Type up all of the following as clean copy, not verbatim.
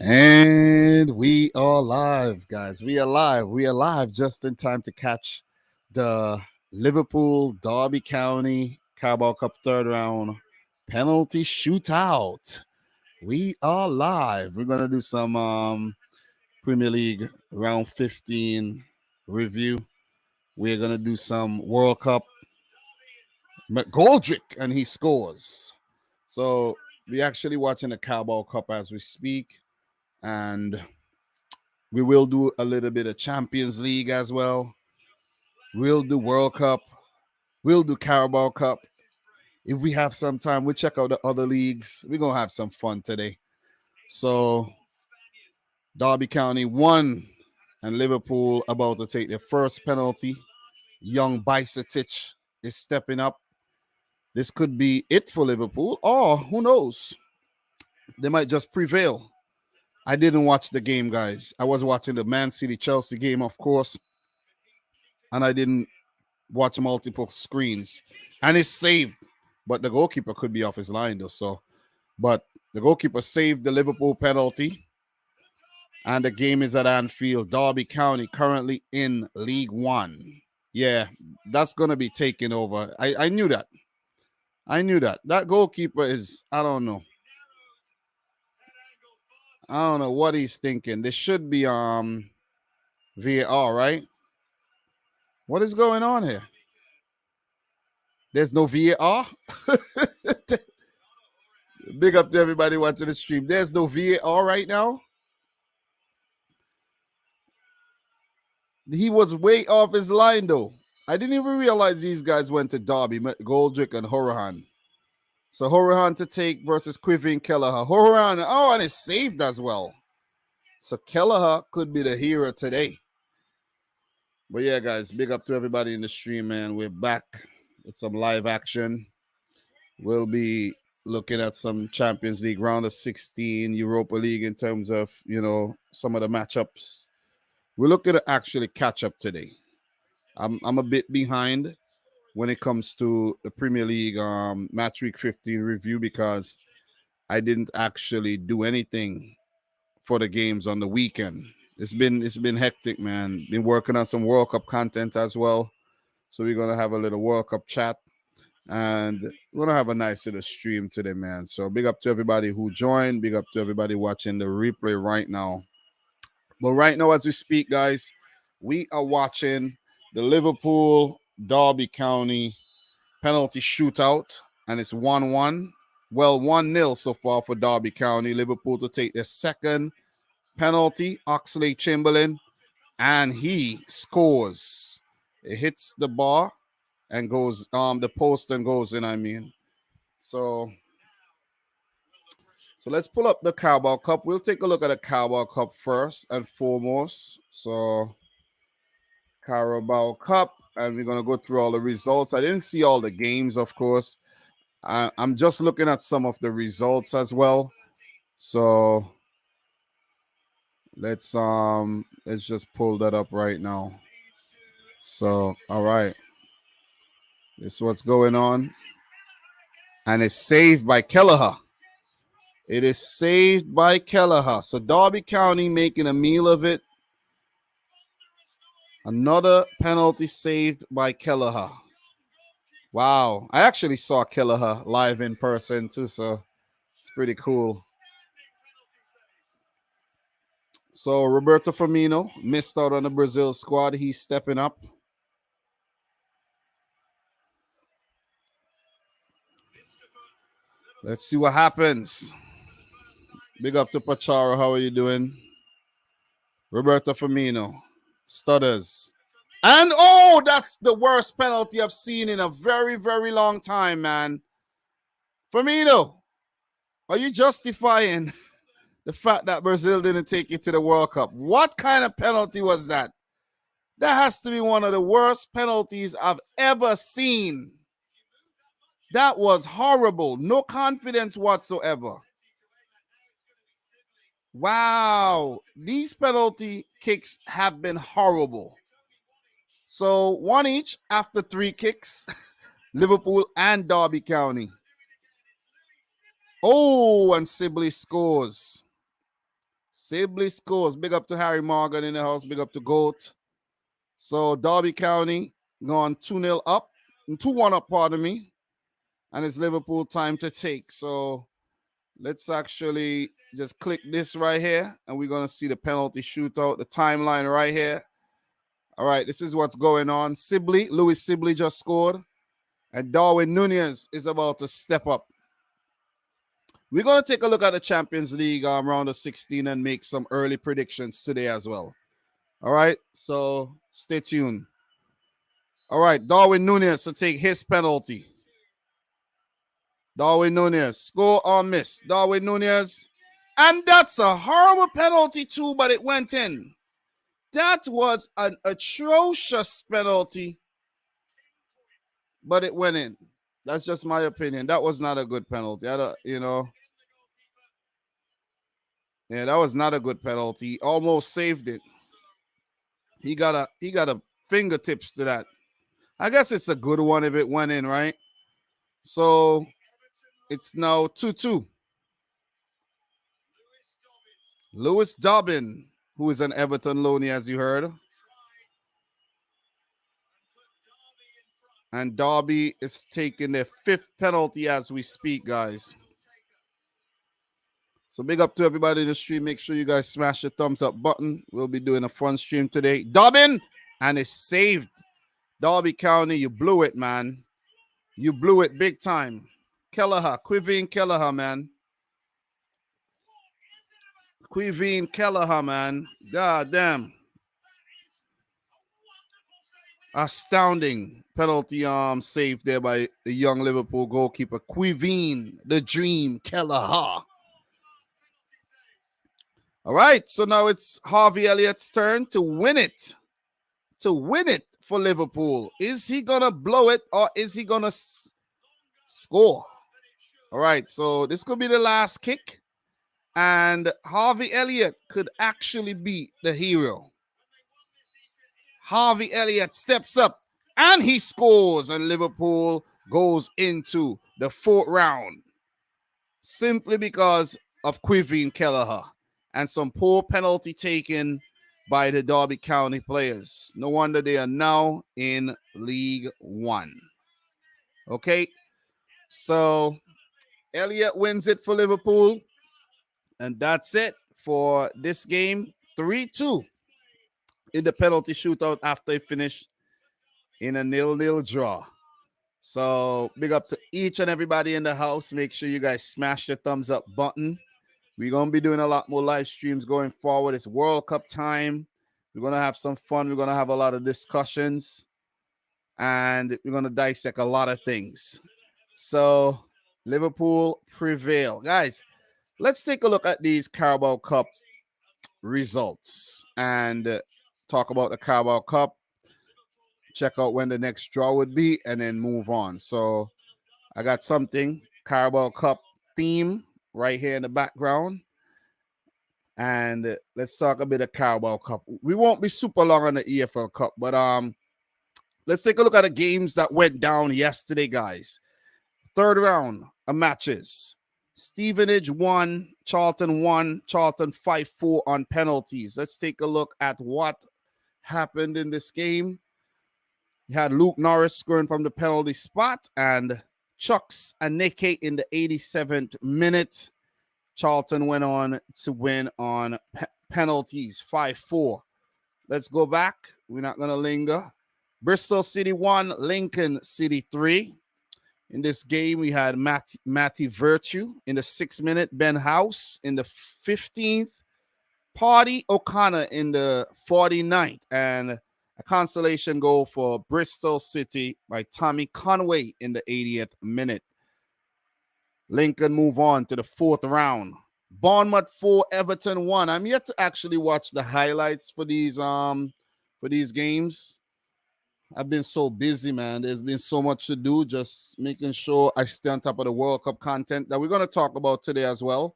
And we are live, guys. We are live. We are live just in time to catch the Liverpool Derby County Carabao Cup third round penalty shootout. We are live. We're gonna do some Premier League round 15 review. We're gonna do some World Cup. McGoldrick and he scores. So we're actually watching the Carabao Cup as we speak, and we will do a little bit of Champions League as well. We'll do World Cup. We'll do Carabao Cup. If we have some time, we'll check out the other leagues. We're going to have some fun today. So, Derby County won, and Liverpool about to take their first penalty. Young Bajcetic is stepping up. This could be it for Liverpool, or who knows? They might just prevail. I didn't watch the game, guys. I was watching the Man City Chelsea game, of course, and I didn't watch multiple screens. And it's saved, but the goalkeeper could be off his line, though. So, but the goalkeeper saved the Liverpool penalty, and the game is at Anfield. Derby County currently in League One. Yeah, that's gonna be taken over. I knew that. I knew that. That goalkeeper is, I don't know. I don't know what he's thinking. This should be VAR, right? What is going on here? There's no VAR. Big up to everybody watching the stream. There's no VAR right now. He was way off his line, though. I didn't even realize these guys went to Derby, Goldrick and Horahan. So Horahan to take versus Quiver and Kelleher. Horahan, oh, and it's saved as well. So Kelleher could be the hero today. But yeah, guys, big up to everybody in the stream, man. We're back with some live action. We'll be looking at some Champions League round of 16, Europa League in terms of, some of the matchups. We're looking to actually catch up today. I'm a bit behind when it comes to the Premier League match week 15 review because I didn't actually do anything for the games on the weekend. It's been hectic, man. Been working on some World Cup content as well. So we're gonna have a little World Cup chat. And we're gonna have a nice little stream today, man. So big up to everybody who joined, big up to everybody watching the replay right now. But right now, as we speak, guys, we are watching the Liverpool Derby County penalty shootout, and it's 1-1. Well, 1-0 so far for Derby County. Liverpool to take their second penalty. Oxley Chamberlain, and he scores. It hits the bar and goes the post and goes in. So let's pull up the Carabao Cup. We'll take a look at the Carabao Cup first and foremost. So Carabao Cup, and we're gonna go through all the results. I didn't see all the games, of course. I'm just looking at some of the results as well. So let's just pull that up right now. So all right, this is what's going on, and it's saved by Kelleher. It is saved by Kelleher. So Derby County making a meal of it. Another penalty saved by Kelleher. Wow. I actually saw Kelleher live in person too, so it's pretty cool. So Roberto Firmino missed out on the Brazil squad. He's stepping up. Let's see what happens. Big up to Pacharo. How are you doing? Roberto Firmino. Stutters. And oh, that's the worst penalty I've seen in a very, very long time, man. Firmino, are you justifying the fact that Brazil didn't take it to the World Cup? What kind of penalty was that? That has to be one of the worst penalties I've ever seen. That was horrible. No confidence whatsoever. Wow. These penalty kicks have been horrible. So 1 each after 3 kicks, Liverpool and Derby County. Oh, and Sibley scores. Sibley scores. Big up to Harry Morgan in the house. Big up to Goat. So Derby County gone 2-0 up. 2-1 up, pardon me. And it's Liverpool time to take. So let's actually just click this right here. And we're going to see the penalty shootout, the timeline right here. All right, this is what's going on. Louis Sibley just scored. And Darwin Nunez is about to step up. We're going to take a look at the Champions League round of 16 and make some early predictions today as well. All right, so stay tuned. All right, Darwin Nunez to take his penalty. Darwin Nunez, score or miss. Darwin Nunez. And that's a horrible penalty too, but it went in. That was an atrocious penalty, but it went in. That's just my opinion. That was not a good penalty. Yeah, that was not a good penalty. Almost saved it. He got a fingertips to that. I guess it's a good one if it went in, right? So it's now 2-2. Lewis Dobbin, who is an Everton loanee, as you heard. And Derby is taking their 5th penalty as we speak, guys. So big up to everybody in the stream. Make sure you guys smash the thumbs up button. We'll be doing a fun stream today. Dobbin, and it's saved. Derby County, you blew it, man. You blew it big time. Kelleher, Quiveen Kelleher, man. Quiveen Kelleher, man. God damn. Astounding penalty save there by the young Liverpool goalkeeper, Quiveen, the Dream Kelleher. All right, so now it's Harvey Elliott's turn to win it. To win it for Liverpool. Is he going to blow it or is he going to score? All right, so this could be the last kick. And Harvey Elliott could actually be the hero. Harvey Elliott steps up and he scores. And Liverpool goes into the 4th round. Simply because of Quiveen Kelleher. And some poor penalty taken by the Derby County players. No wonder they are now in League One. Okay, so Elliott wins it for Liverpool. And that's it for this game. 3-2 in the penalty shootout after they finished in a 0-0 draw. So big up to each and everybody in the house. Make sure you guys smash the thumbs up button. We're going to be doing a lot more live streams going forward. It's World Cup time. We're going to have some fun. We're going to have a lot of discussions. And we're going to dissect a lot of things. So, Liverpool prevail. Guys, let's take a look at these Carabao Cup results. And talk about the Carabao Cup. Check out when the next draw would be. And then move on. So, I got something. Carabao Cup theme right here in the background. And let's talk a bit of Carabao Cup. We won't be super long on the EFL Cup, but let's take a look at the games that went down yesterday, guys. 3rd round of matches. Stevenage won, Charlton 5-4 on penalties. Let's take a look at what happened in this game. You had Luke Norris scoring from the penalty spot and Chucks Aneke in the 87th minute. Charlton went on to win on penalties, 5-4. Let's go back. We're not going to linger. Bristol City 1, Lincoln City 3. In this game, we had Matty Virtue in the 6th minute, Ben House in the 15th, Party O'Connor in the 49th, and a consolation goal for Bristol City by Tommy Conway in the 80th minute. Lincoln move on to the 4th round. Bournemouth 4, Everton 1. I'm yet to actually watch the highlights for these games. I've been so busy, man. There's been so much to do, just making sure I stay on top of the World Cup content that we're going to talk about today as well.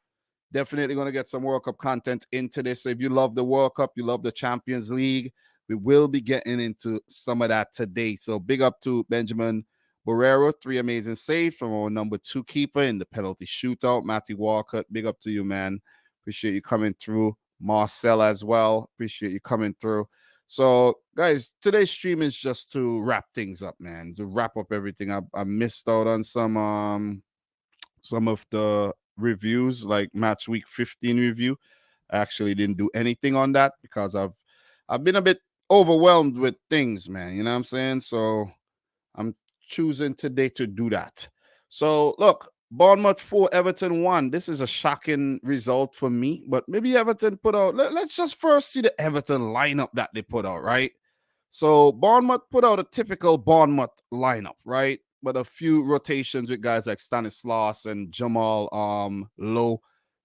Definitely going to get some World Cup content into this. So if you love the World Cup, you love the Champions League, we will be getting into some of that today. So big up to Benjamin Barrero, 3 amazing saves from our number 2 keeper in the penalty shootout. Matthew Walcott, big up to you, man. Appreciate you coming through. Marcel as well. Appreciate you coming through. So, guys, today's stream is just to wrap things up, man. To wrap up everything. I missed out on some of the reviews, like match week 15 review. I actually didn't do anything on that because I've been a bit overwhelmed with things, man. You know what I'm saying? So I'm choosing today to do that. So look, Bournemouth 4, Everton 1. This is a shocking result for me, but maybe Everton put out. Let's just first see the Everton lineup that they put out, right? So Bournemouth put out a typical Bournemouth lineup, right? But a few rotations with guys like Stanislas and Jamal Lowe,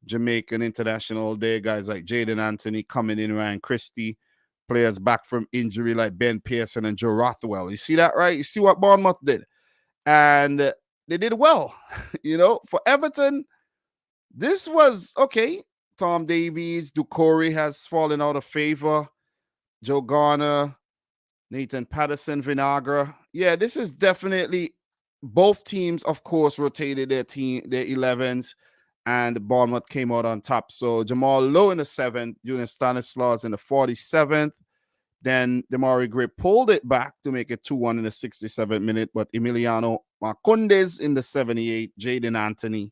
Jamaican international there, guys like Jaden Anthony coming in, Ryan Christie, players back from injury like Ben Pearson and Joe Rothwell. You see that, right? You see what Bournemouth did. And they did well. For Everton, this was okay. Tom Davies, Ducory has fallen out of favor. Joe Garner, Nathan Patterson, Vinagre. Yeah, this is definitely both teams, of course, rotated their 11s, and Bournemouth came out on top. So Jamal Lowe in the 7th, Julian Stanislas in the 47th. Then Demari Gray pulled it back to make it 2-1 in the 67th minute, but Emiliano Marcondes in the 78th, Jaden Anthony,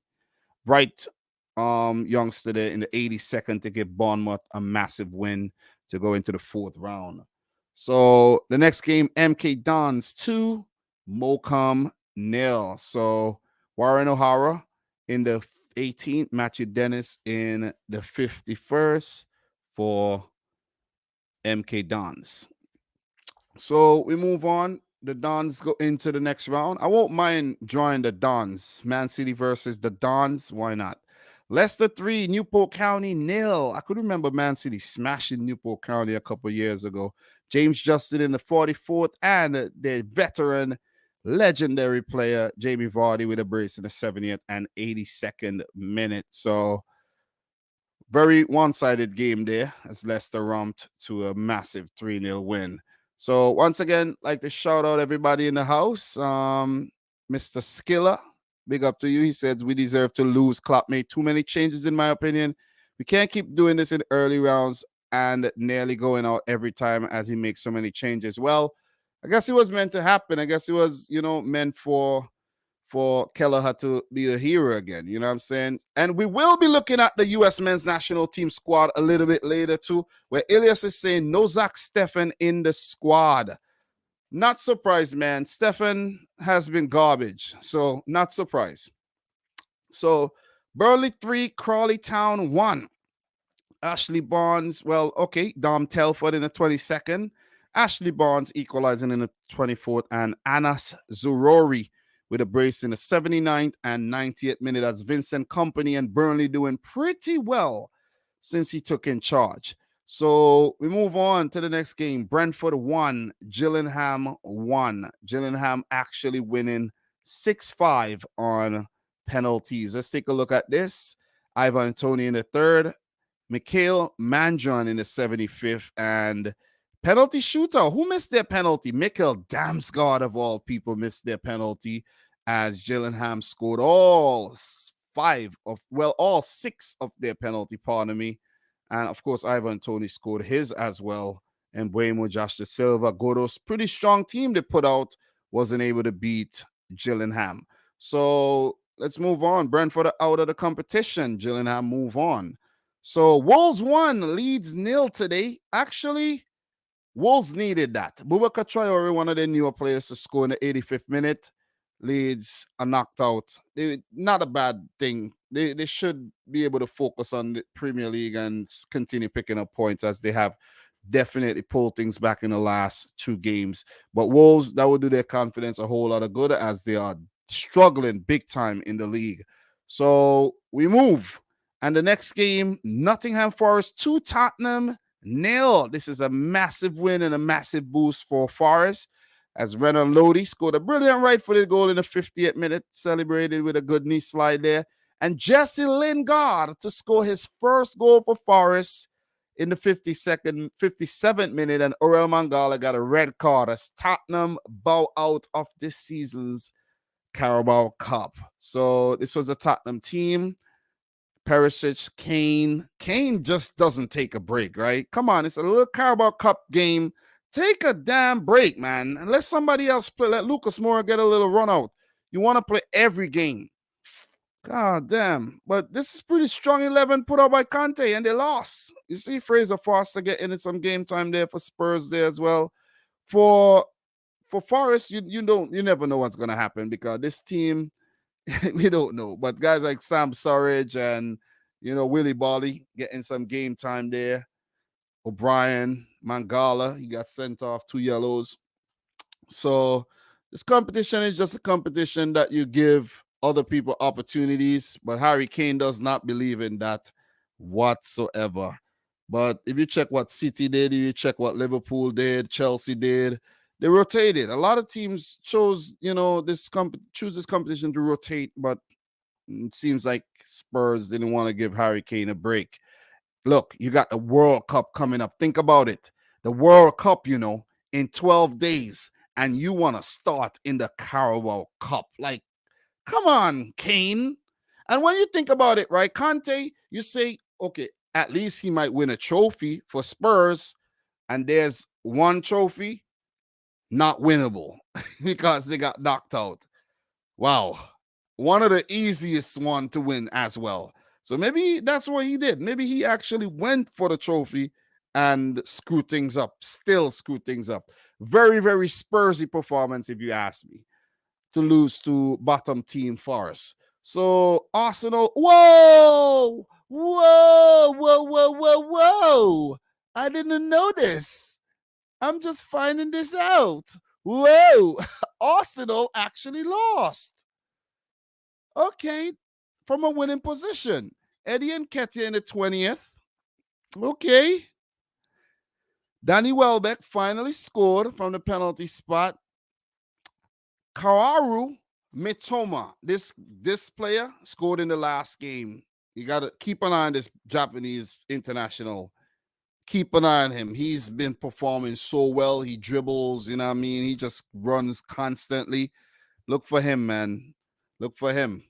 right youngster there in the 82nd to give Bournemouth a massive win to go into the 4th round. So the next game, MK Dons 2, Morecambe 0. So Warren O'Hara in the 18th, Matthew Dennis in the 51st for MK Dons. So we move on. The Dons go into the next round. I won't mind drawing the Dons. Man City versus the Dons. Why not? Leicester 3, Newport County 0. I could remember Man City smashing Newport County a couple years ago. James Justin in the 44th, and the veteran, legendary player, Jamie Vardy with a brace in the 70th and 82nd minute. So very one-sided game there as Leicester romped to a massive 3-0 win. So once again, like to shout out everybody in the house. Mr. Skiller, big up to you. He said, we deserve to lose. Klopp made too many changes, in my opinion. We can't keep doing this in early rounds and nearly going out every time as he makes so many changes. Well, I guess it was meant to happen. I guess it was, meant for Kelleher to be the hero again. You know what I'm saying? And we will be looking at the U.S. men's national team squad a little bit later too, where Ilias is saying no Zach Steffen in the squad. Not surprised, man. Steffen has been garbage, so not surprised. So Burley 3, Crawley Town 1. Ashley Barnes, Dom Telford in the 22nd. Ashley Barnes equalizing in the 24th, and Anas Zurori with a brace in the 79th and 90th minute as Vincent Kompany and Burnley doing pretty well since he took in charge. So we move on to the next game. Brentford 1, Gillingham 1. Gillingham actually winning 6-5 on penalties. Let's take a look at this. Ivan Toney in the 3rd. Mikhail Mandron in the 75th, and penalty shootout. Who missed their penalty? Mikhail Damsgaard, of all people, missed their penalty as Gillingham scored all 6 of their penalty, pardon me. And of course, Ivan Toney scored his as well. And Buemo, Josh De Silva, Godos, pretty strong team they put out, wasn't able to beat Gillingham. So let's move on. Brentford out of the competition. Gillingham move on. So Wolves 1, Leeds 0 today. Actually, Wolves needed that. Boubacar Traore, one of their newer players, to score in the 85th minute. Leeds are knocked out. Not a bad thing. They should be able to focus on the Premier League and continue picking up points, as they have definitely pulled things back in the last 2 games. But Wolves, that would do their confidence a whole lot of good, as they are struggling big time in the league. So we move. And the next game, Nottingham Forest 2, Tottenham 0. This is a massive win and a massive boost for Forest, as Renan Lodi scored a brilliant right-footed goal in the 50th minute, celebrated with a good knee slide there. And Jesse Lingard to score his first goal for Forest in the 57th minute, and Orel Mangala got a red card as Tottenham bow out of this season's Carabao Cup. So this was a Tottenham team Perisic, Kane. Kane just doesn't take a break, right? Come on, it's a little Carabao Cup game. Take a damn break, man. And let somebody else play. Let Lucas Moura get a little run out. You want to play every game. God damn. But this is pretty strong 11 put out by Conte, and they lost. You see Fraser Foster getting in some game time there for Spurs there as well. For Forest, you never know what's gonna happen because this team, we don't know. But guys like Sam Surridge and Willie Bolly getting some game time there. O'Brien, Mangala, he got sent off 2 yellows. So this competition is just a competition that you give other people opportunities, but Harry Kane does not believe in that whatsoever. But if you check what City did, if you check what Liverpool did, Chelsea did, they rotated. A lot of teams chose, choose this competition to rotate, but it seems like Spurs didn't want to give Harry Kane a break. Look, you got the World Cup coming up. Think about it. The World Cup, in 12 days, and you want to start in the Carabao Cup. Like, come on, Kane. And when you think about it, right, Conte, you say, okay, at least he might win a trophy for Spurs, and there's one trophy not winnable because they got knocked out. Wow. One of the easiest one to win as well. So maybe that's what he did. Maybe he actually went for the trophy and screwed things up, still screwed things up. Very, very Spursy performance, if you ask me, to lose to bottom team Forest. So Arsenal, whoa, whoa, whoa, whoa, whoa, whoa. I didn't know this. I'm just finding this out. Whoa, Arsenal actually lost. Okay, from a winning position. Eddie Nketiah in the 20th. Okay. Danny Welbeck finally scored from the penalty spot. Kaoru Mitoma, this player scored in the last game. You got to keep an eye on this Japanese international. Keep an eye on him. He's been performing so well. He dribbles, he just runs constantly. Look for him, man. Look for him.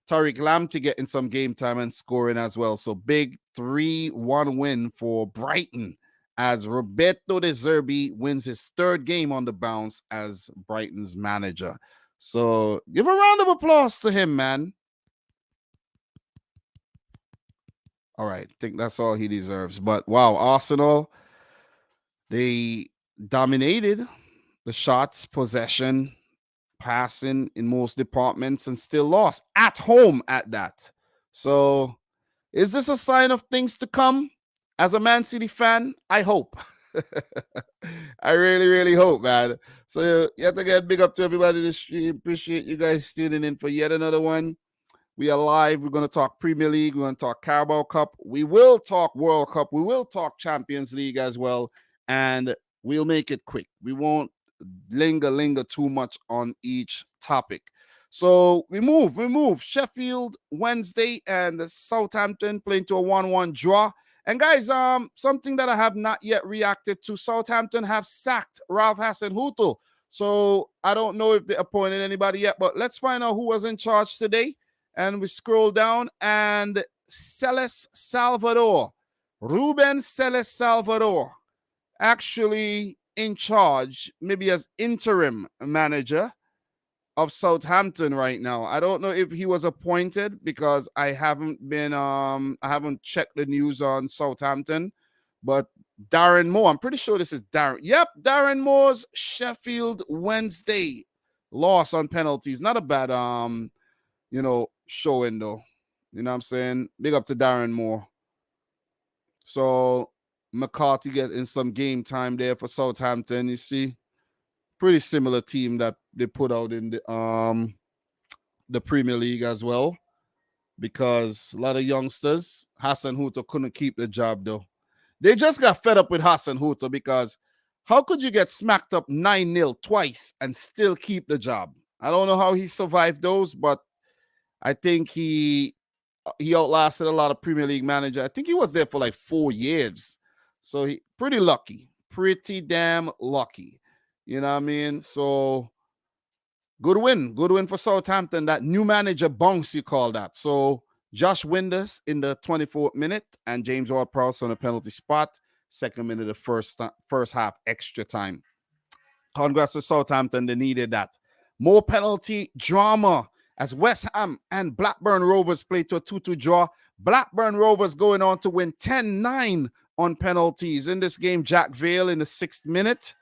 Tariq Lamptey getting some game time and scoring as well. So big 3-1 win for Brighton as Roberto De Zerbi wins his third game on the bounce as Brighton's manager. So give a round of applause to him, man. All right, I think that's all he deserves. But wow, Arsenal, they dominated the shots, possession, passing in most departments and still lost at home at that. So is this a sign of things to come? As a Man City fan, I hope. I really, really hope, man. So yet again, big up to everybody in the stream. Appreciate you guys tuning in for yet another one. We are live. We're going to talk Premier League. We're going to talk Carabao Cup. We will talk World Cup. We will talk Champions League as well. And we'll make it quick. We won't linger too much on each topic. So we move. Sheffield Wednesday and Southampton playing to a 1-1 draw. And guys, something that I have not yet reacted to, Southampton have sacked Ralph Hasenhuttl. So I don't know if they appointed anybody yet, but let's find out who was in charge today. And we scroll down and Celes Salvador, Ruben Celes Salvador, actually in charge, maybe as interim manager of Southampton right now. I don't know if he was appointed because I haven't checked the news on Southampton, but Darren Moore, I'm pretty sure this is Darren. Yep, Darren Moore's Sheffield Wednesday loss on penalties. Not a bad showing though. You know what I'm saying? Big up to Darren Moore. So McCarthy getting some game time there for Southampton. You see, pretty similar team that they put out in the Premier League as well, because a lot of youngsters. Hasenhuttl couldn't keep the job though. They just got fed up with Hasenhuttl because how could you get smacked up 9-0 twice and still keep the job? I don't know how he survived those, but I think he outlasted a lot of Premier League managers. I think he was there for like 4 years. So he pretty lucky. Pretty damn lucky. You know what I mean? So good win for Southampton. That new manager bounce, you call that. So Josh Winders in the 24th minute and James Ward-Prowse on a penalty spot. Second minute of first half extra time. Congrats to Southampton. They needed that. More penalty drama as West Ham and Blackburn Rovers play to a 2-2 draw. Blackburn Rovers going on to win 10-9 on penalties. In this game, Jack Vale in the 6th minute,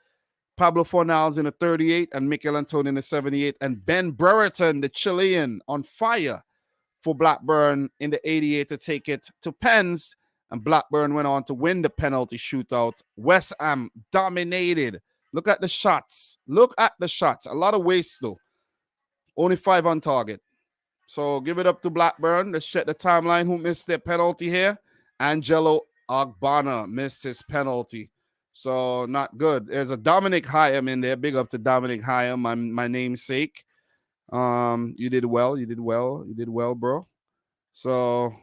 Pablo Fornals in the 38th, and Mikel Antonio in the 78th, and Ben Brereton, the Chilean, on fire for Blackburn in the 88th to take it to pens, and Blackburn went on to win the penalty shootout. West Ham dominated. Look at the shots. Look at the shots. A lot of waste, though. Only 5 on target. So give it up to Blackburn. Let's check the timeline. Who missed their penalty here? Angelo Ogbonna missed his penalty. So not good. There's a Dominic Hyam in there. Big up to Dominic Hyam, my namesake. You did well. You did well. You did well, bro. So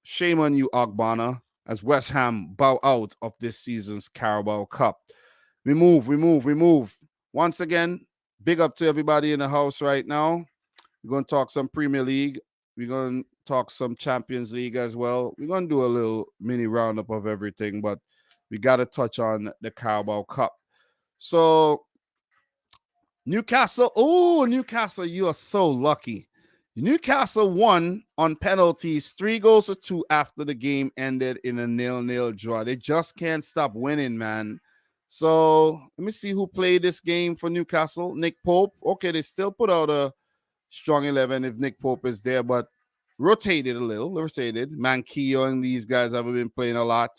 shame on you, Ogbonna, as West Ham bow out of this season's Carabao Cup. We move. Once again, big up to everybody in the house right now. We're going to talk some Premier League. We're going to talk some Champions League as well. We're going to do a little mini roundup of everything, but we got to touch on the Carabao Cup. So, Newcastle, you are so lucky. Newcastle won on penalties, 3-2 after the game ended in a 0-0 draw. They just can't stop winning, man. So let me see who played this game for Newcastle. Nick Pope. Okay, they still put out a strong 11 if Nick Pope is there, but rotated a little. Manquillo and these guys have been playing a lot.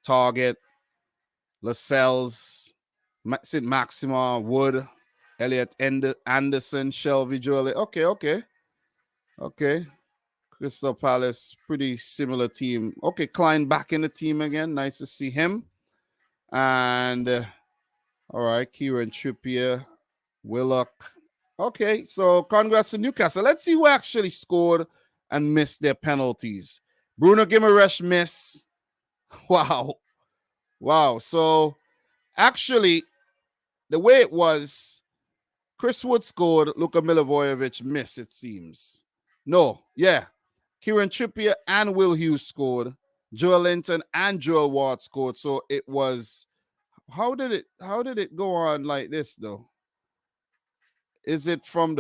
Target, Lascelles, St. Maxima, Wood, Elliot Anderson, Shelby, Joel. Okay. Crystal Palace, pretty similar team. Okay, Klein back in the team again. Nice to see him. And all right, Kieran Trippier, Willock. Okay, so congrats to Newcastle. Let's see who actually scored and missed their penalties. Bruno Guimaraes missed. Wow. So actually, the way it was, Chris Wood scored, Luka Milivojevic missed, it seems. No, yeah. Kieran Trippier and Will Hughes scored. Joel Linton and Joel Ward scored. So it was, how did it go on like this though? Is it from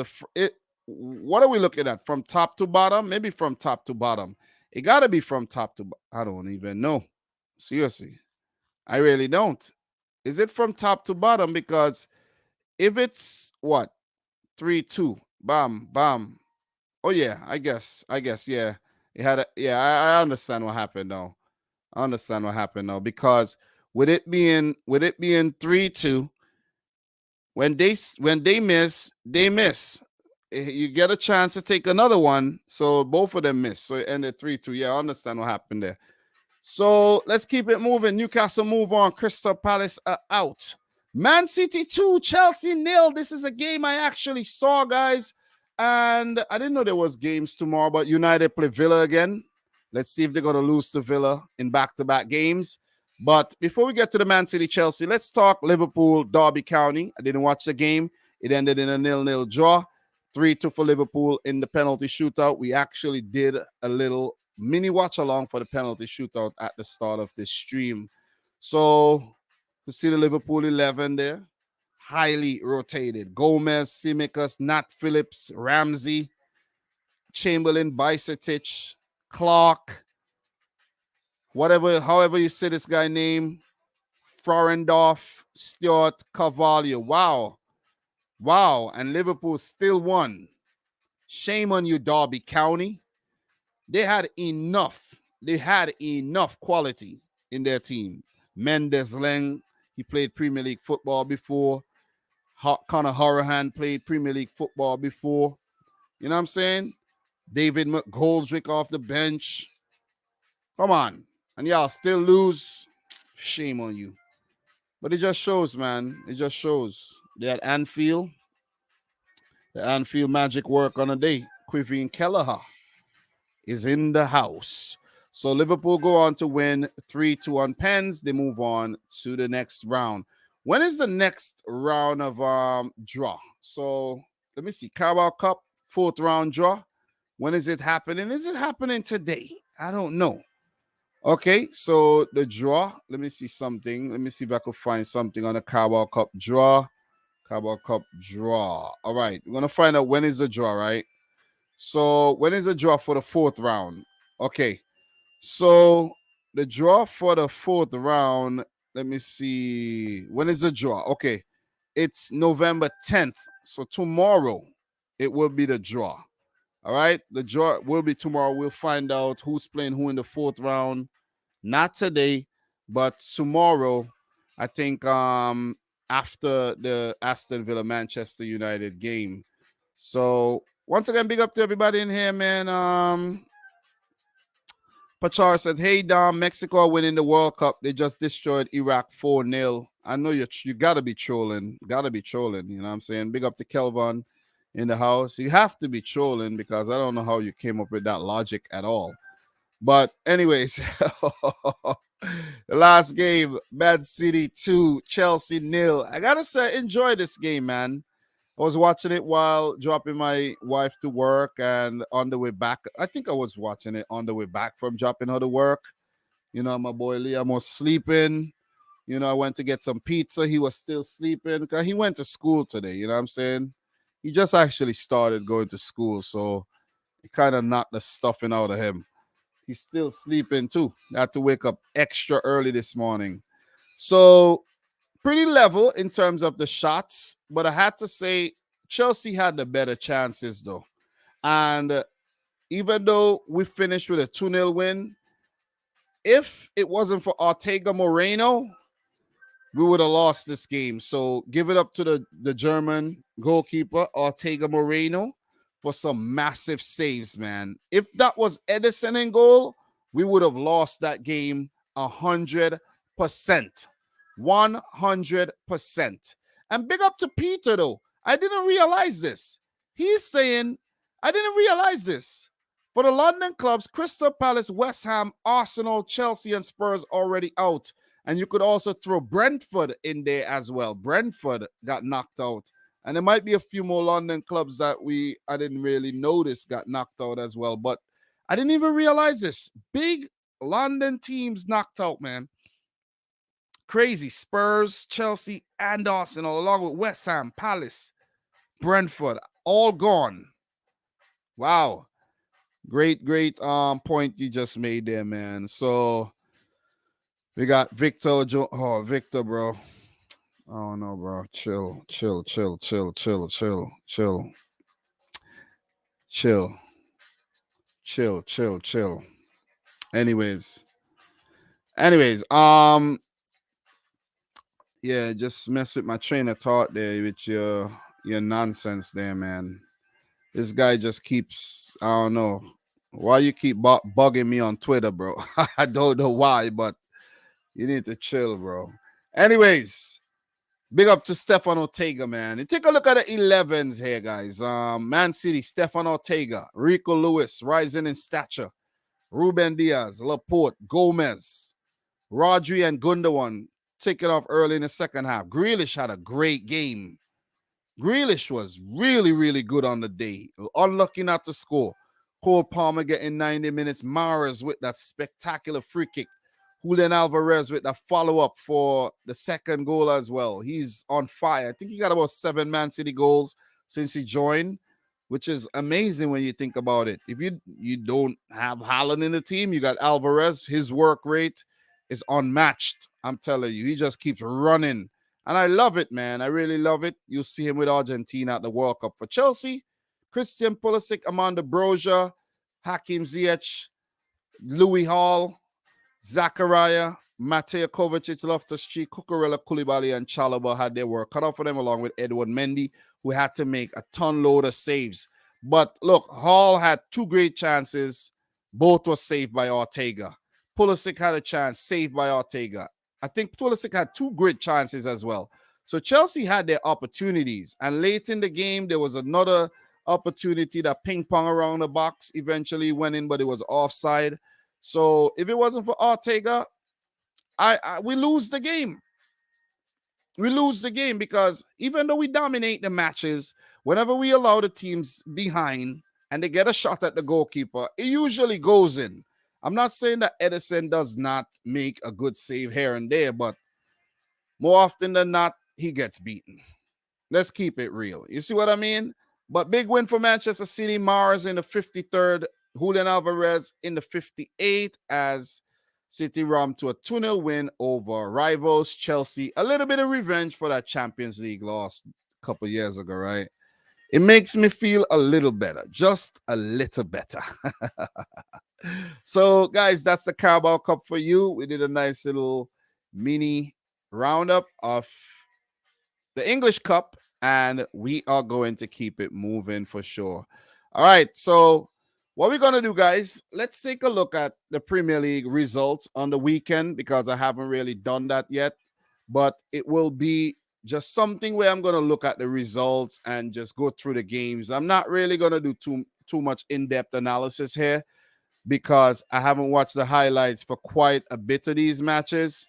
what are we looking at? From top to bottom? Maybe from top to bottom. It got to be from top to I don't even know. Seriously. I really don't. Is it from top to bottom? Because if it's what? 3-2. Bam, bam. Oh yeah, I guess, yeah. It had I understand what happened now. Because with it being 3-2, when they miss, they miss. You get a chance to take another one, so both of them miss. So it ended 3-2. Yeah, I understand what happened there. So let's keep it moving. Newcastle move on. Crystal Palace out. Man City 2, Chelsea 0. This is a game I actually saw, guys. And I didn't know there was games tomorrow, but United play Villa again. Let's see if they're going to lose to Villa in back-to-back games. But before we get to the Man City Chelsea, let's talk Liverpool Derby County. I didn't watch the game. It ended in a 0-0 draw. 3-2 for Liverpool in the penalty shootout. We actually did a little mini watch along for the penalty shootout at the start of this stream. So to see the Liverpool 11 there, highly rotated. Gomez, Tsimikas, Nat Phillips, Ramsey, Chamberlain, Bajcetic, Clark, however you say this guy name, Frorendorf, Stewart, Carvalho. Wow. And Liverpool still won. Shame on you, Derby County. They had enough quality in their team. Mendes Leng, he played Premier League football before. Conor Hourihane played Premier League football before. You know what I'm saying? David McGoldrick off the bench. Come on. And y'all still lose. Shame on you. But it just shows, man. It just shows. They had Anfield. The Anfield magic work on a day. Quivin Kelleher is in the house. So Liverpool go on to win 3-2 on pens. They move on to the next round. When is the next round of draw? So let me see. Carabao Cup, 4th round draw. When is it happening? Is it happening today? I don't know. Okay, so the draw. Let me see something. Let me see if I could find something on the Carabao Cup draw. Carabao Cup draw. All right, we're gonna find out when is the draw, right? So when is the draw for the fourth round? Okay, so the draw for the fourth round. Let me see. When is the draw? Okay, it's November 10th. So tomorrow, it will be the draw. All right, the draw will be tomorrow. We'll find out who's playing who in the fourth round. Not today, but tomorrow. I think after the Aston Villa Manchester United game. So once again, big up to everybody in here, man. Pachar said, "Hey Dom, Mexico are winning the World Cup. They just destroyed Iraq 4-0. I know you gotta be trolling. Gotta be trolling. You know what I'm saying? Big up to Kelvin in the house. You have to be trolling because I don't know how you came up with that logic at all. But anyways, the last game, Man City 2, Chelsea 0. I gotta say, enjoy this game, man. I was watching it while dropping my wife to work and on the way back. I think I was watching it on the way back from dropping her to work. You know, my boy Liam was sleeping. You know, I went to get some pizza. He was still sleeping because he went to school today. You know what I'm saying? He just actually started going to school. So it kind of knocked the stuffing out of him. He's still sleeping too. I had to wake up extra early this morning. So pretty level in terms of the shots, but I had to say Chelsea had the better chances though. And even though we finished with a 2-0 win, if it wasn't for Ortega Moreno, we would have lost this game. So give it up to the German goalkeeper, Ortega Moreno, for some massive saves, man. If that was Edison in goal, we would have lost that game 100%. 100%. And big up to Peter, though. I didn't realize this. He's saying, I didn't realize this. For the London clubs, Crystal Palace, West Ham, Arsenal, Chelsea, and Spurs already out. And you could also throw Brentford in there as well. Brentford got knocked out. And there might be a few more London clubs that I didn't really notice got knocked out as well. But I didn't even realize this. Big London teams knocked out, man. Crazy. Spurs, Chelsea, and Arsenal, along with West Ham, Palace, Brentford, all gone. Wow. Great point you just made there, man. So we got Victor Victor, bro. Oh no, bro. Chill. Anyways. Yeah, just mess with my train of thought there with your nonsense there, man. This guy just keeps, I don't know why you keep bugging me on Twitter, bro. I don't know why, but you need to chill, bro. Anyways, big up to Stefan Ortega, man. And take a look at the 11s here, guys. Man City, Stefan Ortega, Rico Lewis, rising in stature, Ruben Diaz, Laporte, Gomez, Rodri, and Gundogan taking off early in the second half. Grealish had a great game. Grealish was really, really good on the day. Unlucky not to score. Cole Palmer getting 90 minutes. Mahrez with that spectacular free kick. Julian Alvarez with the follow-up for the second goal as well. He's on fire. I think he got about 7 Man City goals since he joined, which is amazing when you think about it. If you don't have Haaland in the team, you got Alvarez. His work rate is unmatched. I'm telling you, he just keeps running. And I love it, man. I really love it. You'll see him with Argentina at the World Cup. For Chelsea, Christian Pulisic, Amanda Broja, Hakim Ziyech, Louis Hall, Zachariah, Mateo Kovacic, Loftus-Cheek, Cucurella, Koulibaly, and Chalobah had their work cut off for them, along with Edward Mendy, who had to make a ton load of saves. But look, Hall had 2 great chances. Both were saved by Ortega. Pulisic had a chance, saved by Ortega. I think Pulisic had 2 great chances as well. So Chelsea had their opportunities. And late in the game, there was another opportunity that ping-pong around the box eventually went in, but it was offside. So if it wasn't for Ortega, we lose the game. We lose the game because even though we dominate the matches, whenever we allow the teams behind, and they get a shot at the goalkeeper, it usually goes in. I'm not saying that Edison does not make a good save here and there, but more often than not, he gets beaten. Let's keep it real. You see what I mean? But big win for Manchester City. Mars in the 53rd. Julian Alvarez in the 58th as City romped to a 2-0 win over rivals Chelsea. A little bit of revenge for that Champions League loss a couple years ago, right? It makes me feel a little better. Just a little better. So, guys, that's the Carabao Cup for you. We did a nice little mini roundup of the English Cup, and we are going to keep it moving for sure. All right, so what we're going to do, guys, let's take a look at the Premier League results on the weekend because I haven't really done that yet, but it will be just something where I'm going to look at the results and just go through the games. I'm not really going to do too much in-depth analysis here because I haven't watched the highlights for quite a bit of these matches,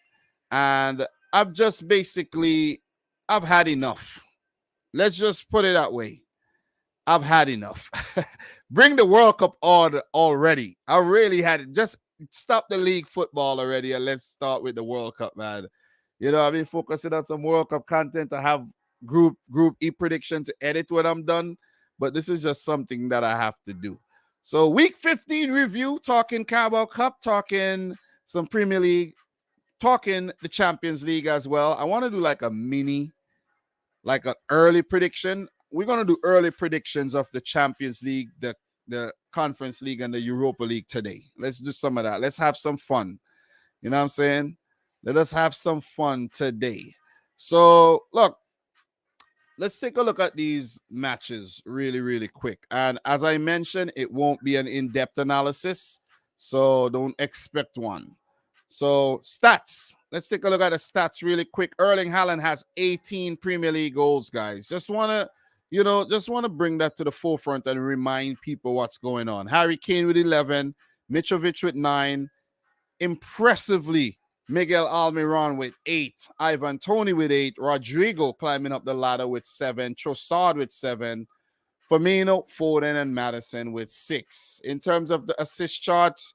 and I've just basically I've had enough. Let's just put it that way. I've had enough. Bring the World Cup on already. I really had it. Just stop the league football already and let's start with the World Cup, man. You know, I've been focusing on some World Cup content. I have group E prediction to edit when I'm done, but this is just something that I have to do. So week 15 review, talking Carabao Cup, talking some Premier League, talking the Champions League as well. I want to do like a mini, like an early prediction. We're going to do early predictions of the Champions League, the Conference League, and the Europa League today. Let's do some of that. Let's have some fun. You know what I'm saying? Let us have some fun today. So, look, let's take a look at these matches really, really quick. And as I mentioned, it won't be an in-depth analysis, so don't expect one. So stats. Let's take a look at the stats really quick. Erling Haaland has 18 Premier League goals, guys. Just want to bring that to the forefront and remind people what's going on. Harry Kane with 11, Mitrovic with 9, impressively Miguel Almiron with 8, Ivan Toney with 8, Rodrigo climbing up the ladder with 7, Trossard with 7, Firmino, Foden, and Maddison with 6. In terms of the assist charts,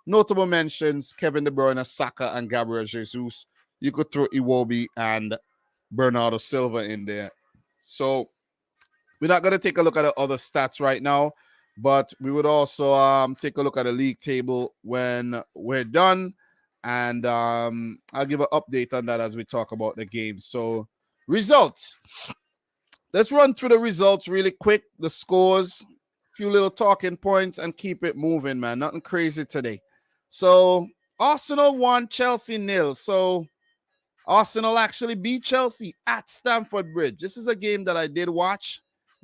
notable mentions, Kevin De Bruyne, Saka, and Gabriel Jesus. You could throw Iwobi and Bernardo Silva in there. So we're not going to take a look at the other stats right now, but we would also take a look at the league table when we're done. And I'll give an update on that as we talk about the game. So results. Let's run through the results really quick, the scores, a few little talking points, and keep it moving, man. Nothing crazy today. So Arsenal 1, Chelsea 0. So Arsenal actually beat Chelsea at Stamford Bridge. This is a game that I did watch.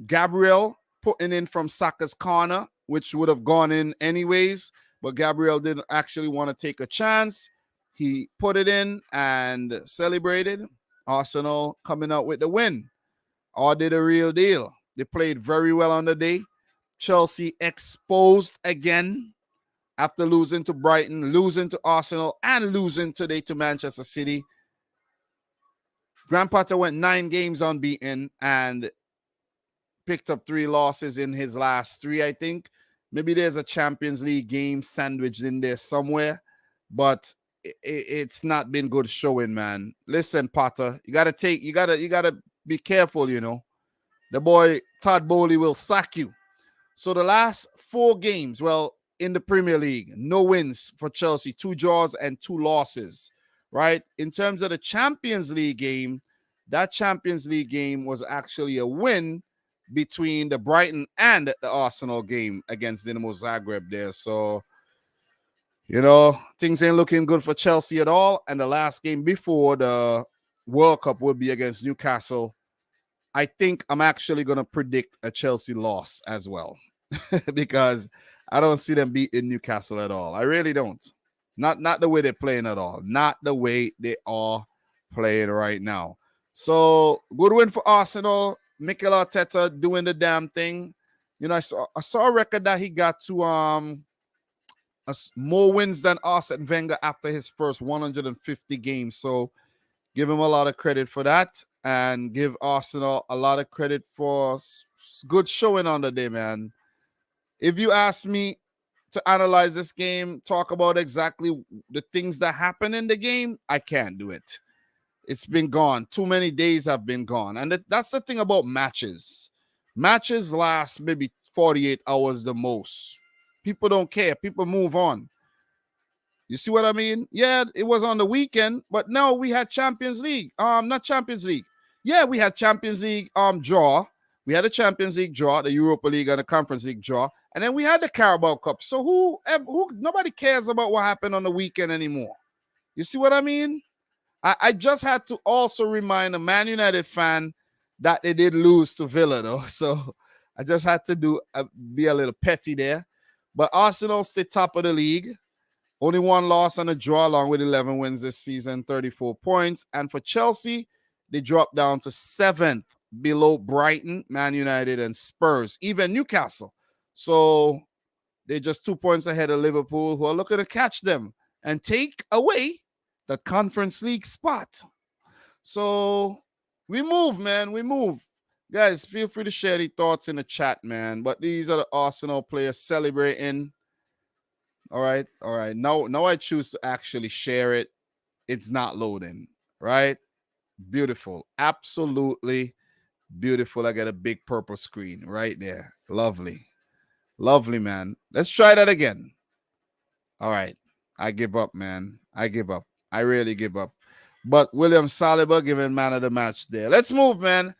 Gabriel putting in from Saka's corner, which would have gone in anyways, but Gabriel didn't actually want to take a chance. He put it in and celebrated. Arsenal coming out with the win. All did a real deal. They played very well on the day. Chelsea exposed again after losing to Brighton, losing to Arsenal, and losing today to Manchester City. Graham Potter went 9 games unbeaten and picked up 3 losses in his last 3, I think. Maybe there's a Champions League game sandwiched in there somewhere, but it's not been good showing, man. Listen, Potter, you gotta be careful, you know. The boy Todd Bowley will sack you. So the last 4 games, well, in the Premier League, no wins for Chelsea, 2 draws and 2 losses, right? In terms of the Champions League game, that Champions League game was actually a win between the Brighton and the Arsenal game against Dinamo Zagreb there. So, you know, things ain't looking good for Chelsea at all. And the last game before the World Cup will be against Newcastle. I think I'm actually going to predict a Chelsea loss as well because I don't see them beating Newcastle at all. I really don't. Not the way they're playing at all. Not the way they are playing right now. So, good win for Arsenal. Mikel Arteta doing the damn thing. You know, I saw a record that he got to more wins than Arsene Wenger after his first 150 games. So, give him a lot of credit for that and give Arsenal a lot of credit for good showing on the day, man. If you ask me to analyze this game, talk about exactly the things that happen in the game, I can't do it. It's been gone. Too many days have been gone. And that's the thing about matches. Matches last maybe 48 hours the most. People don't care. People move on. You see what I mean? Yeah, it was on the weekend, but no, we had Champions League. Not Champions League. Yeah, we had Champions League draw. We had a Champions League draw, the Europa League and the Conference League draw, and then we had the Carabao Cup. So who nobody cares about what happened on the weekend anymore. You see what I mean? I just had to also remind a Man United fan that they did lose to Villa, though. So I just had to be a little petty there. But Arsenal stay top of the league. Only one loss and a draw, along with 11 wins this season, 34 points. And for Chelsea, they dropped down to 7th, below Brighton, Man United, and Spurs, even Newcastle. So they're just 2 points ahead of Liverpool, who are looking to catch them and take away the Conference League spot. So we move, man. We move. Guys, feel free to share your thoughts in the chat, man. But these are the Arsenal players celebrating. All right. Now I choose to actually share it. It's not loading, right? Beautiful. Absolutely beautiful. I got a big purple screen right there. Lovely. Lovely, man. Let's try that again. All right. I give up, man. I give up. I really give up. But William Saliba given man of the match there. Let's move, man.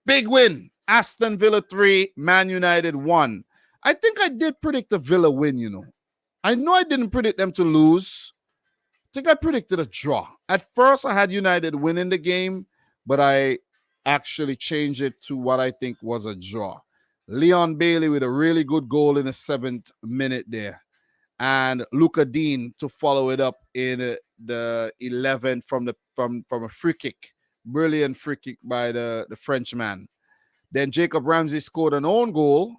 Big win. Aston Villa 3, Man United 1. I think I did predict the Villa win, you know. I know I didn't predict them to lose. I think I predicted a draw. At first, I had United winning the game, but I actually changed it to what I think was a draw. Leon Bailey with a really good goal in the 7th minute there. And Luca Dean to follow it up in the 11th from a free kick. Brilliant free kick by the Frenchman. Then Jacob Ramsey scored an own goal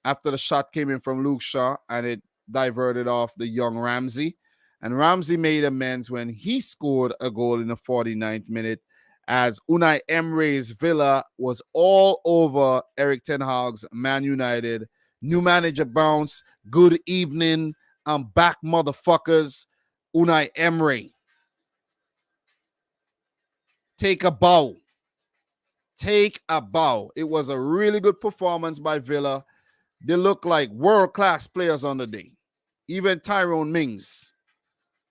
after the shot came in from Luke Shaw, and it diverted off the young Ramsey. And Ramsey made amends when he scored a goal in the 49th minute, as Unai Emery's Villa was all over Eric Ten Hag's Man United. New manager bounce. Good evening. I'm back, motherfuckers. Unai Emery. Take a bow. Take a bow. It was a really good performance by Villa. They look like world-class players on the day. Even Tyrone Mings.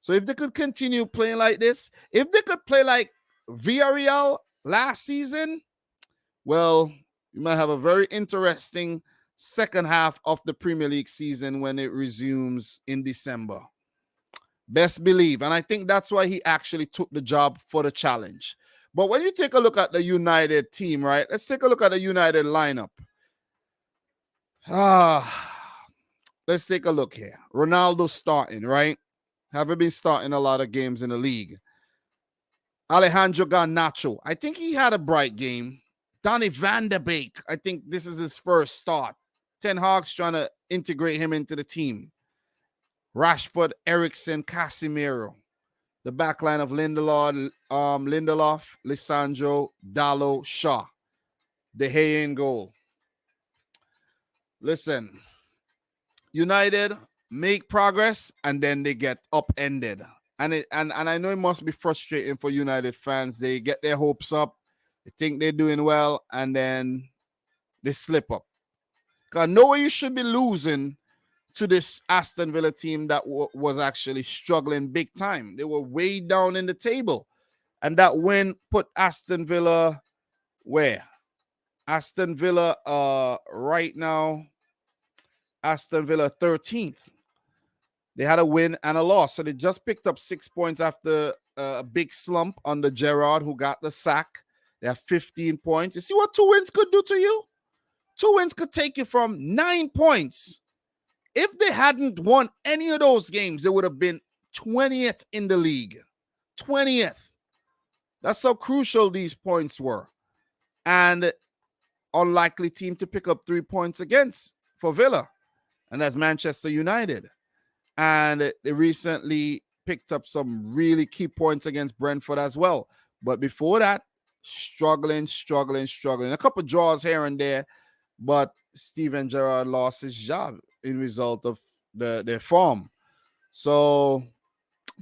So if they could continue playing like this, if they could play like Villarreal last season, well, you might have a very interesting second half of the Premier League season when it resumes in December. Best believe. And I think that's why he actually took the job for the challenge. But when you take a look at the United team, right? Let's take a look at the United lineup. Let's take a look here. Ronaldo starting, right? Haven't been starting a lot of games in the league. Alejandro Garnacho. I think he had a bright game. Donny van de Beek. I think this is his first start. Ten Hag's trying to integrate him into the team. Rashford, Eriksen, Casemiro. The backline of Lindelof, Lisandro, Dalot, Shaw. De Gea in goal. Listen, United make progress and then they get upended. And I know it must be frustrating for United fans. They get their hopes up. They think they're doing well and then they slip up. Because I know you should be losing to this Aston Villa team that was actually struggling big time. They were way down in the table. And that win put Aston Villa where? Aston Villa right now, Aston Villa 13th. They had a win and a loss. So they just picked up 6 points after a big slump under Gerrard, who got the sack. They have 15 points. You see what 2 wins could do to you? 2 wins could take you from 9 points. If they hadn't won any of those games, they would have been 20th in the league. 20th. That's how crucial these points were. And unlikely team to pick up 3 points against for Villa. And that's Manchester United. And they recently picked up some really key points against Brentford as well. But before that, struggling. A couple draws here and there, but Steven Gerrard lost his job. in result of their form. So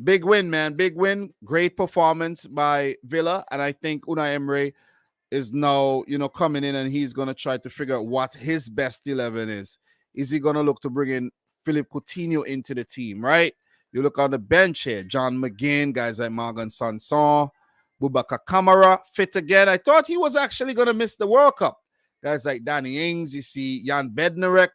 big win, man. Big win. Great performance by Villa. And I think Unai Emery is now, coming in and he's going to try to figure out what his best 11 is. Is he going to look to bring in Philip Coutinho into the team, right? You look on the bench here, John McGinn, guys like Morgan Sanson, Boubacar Kamara, fit again. I thought he was actually going to miss the World Cup. Guys like Danny Ings, you see Jan Bednarek,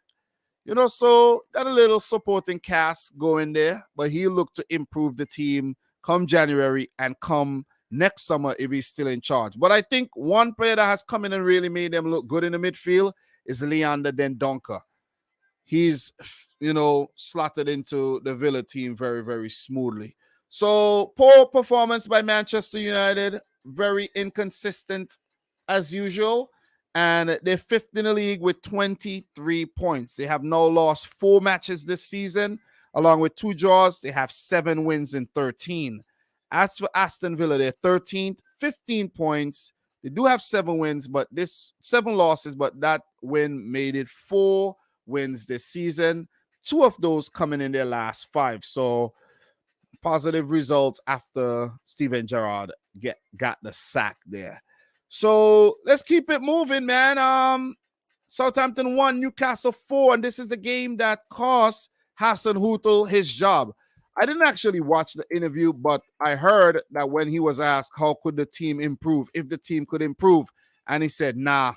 so got a little supporting cast going there, but he'll look to improve the team come January and come next summer if he's still in charge. But I think one player that has come in and really made them look good in the midfield is Leander Dendoncker. He's, slotted into the Villa team very, very smoothly. So poor performance by Manchester United, very inconsistent as usual. And they're fifth in the league with 23 points. They have now lost 4 matches this season, along with 2 draws. They have 7 wins in 13. As for Aston Villa, they're 13th, 15 points. They do have 7 wins, but 7 losses, but that win made it 4 wins this season. 2 of those coming in their last 5. So positive results after Steven Gerrard got the sack there. So let's keep it moving, man. Southampton 1, Newcastle 4, and this is the game that cost Hassan Hutel his job. I didn't actually watch the interview, but I heard that when he was asked how could the team improve, if the team could improve, and he said, nah.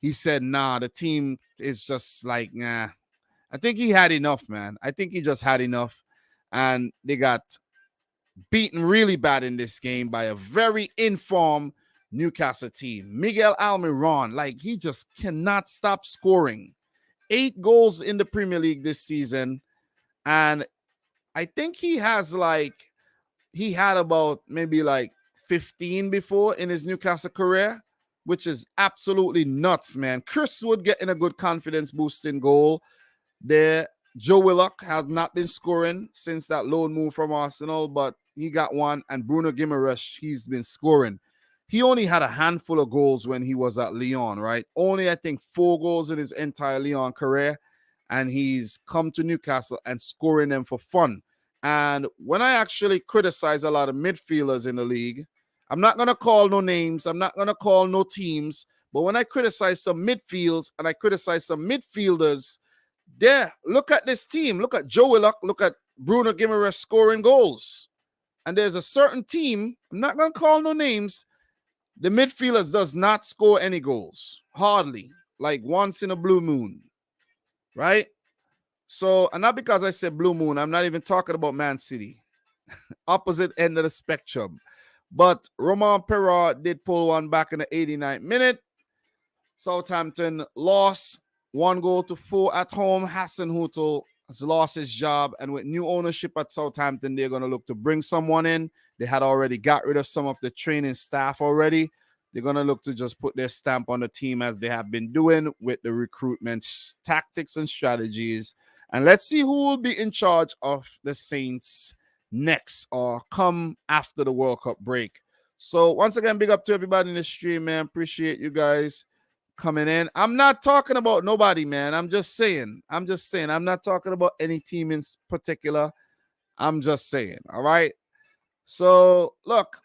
He said, nah, the team is just like, nah. I think he had enough, man. I think he just had enough, and they got beaten really bad in this game by a very informed Newcastle team. Miguel Almiron, he just cannot stop scoring. 8 goals in the Premier League this season, and I think he has he had about maybe 15 before in his Newcastle career, which is absolutely nuts, man. Chris Wood getting a good confidence boosting goal there. Joe Willock has not been scoring since that loan move from Arsenal, but he got one. And Bruno Guimaraes, he's been scoring. He only had a handful of goals when he was at Lyon, right? Only, I think, 4 goals in his entire Lyon career. And he's come to Newcastle and scoring them for fun. And when I actually criticize a lot of midfielders in the league, I'm not going to call no names. I'm not going to call no teams. But when I criticize some midfields and I criticize some midfielders, look at this team. Look at Joe Willock. Look at Bruno Guimaraes scoring goals. And there's a certain team, I'm not going to call no names, the midfielders does not score any goals. Hardly. Like once in a blue moon. Right? So, and not because I said blue moon, I'm not even talking about Man City. Opposite end of the spectrum. But Romain Perraud did pull one back in the 89th minute. Southampton lost 1-4 at home. Hassan Hutel has lost his job. And with new ownership at Southampton, they're going to look to bring someone in. They had already got rid of some of the training staff already. They're going to look to just put their stamp on the team as they have been doing with the recruitment tactics and strategies. And let's see who will be in charge of the Saints next or come after the World Cup break. So once again, big up to everybody in the stream, man. Appreciate you guys coming in. I'm not talking about nobody, man. I'm just saying. I'm not talking about any team in particular. I'm just saying. All right. So look,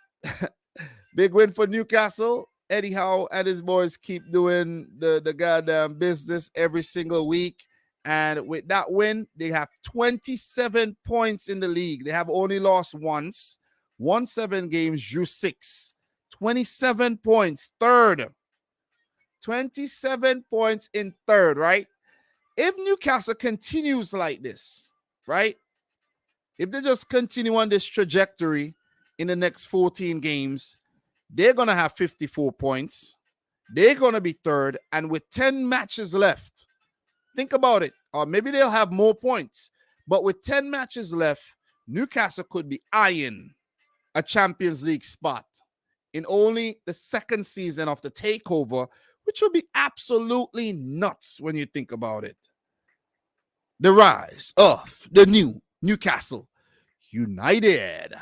big win for Newcastle. Eddie Howe and his boys keep doing the goddamn business every single week. And with that win, they have 27 points in the league. They have only lost once. Won 7 games, drew 6. 27 points, third. 27 points in third, right? If Newcastle continues like this, right? If they just continue on this trajectory in the next 14 games, they're going to have 54 points. They're going to be third. And with 10 matches left, think about it. Or maybe they'll have more points. But with 10 matches left, Newcastle could be eyeing a Champions League spot in only the second season of the takeover, which will be absolutely nuts when you think about it. The rise of the new Newcastle United.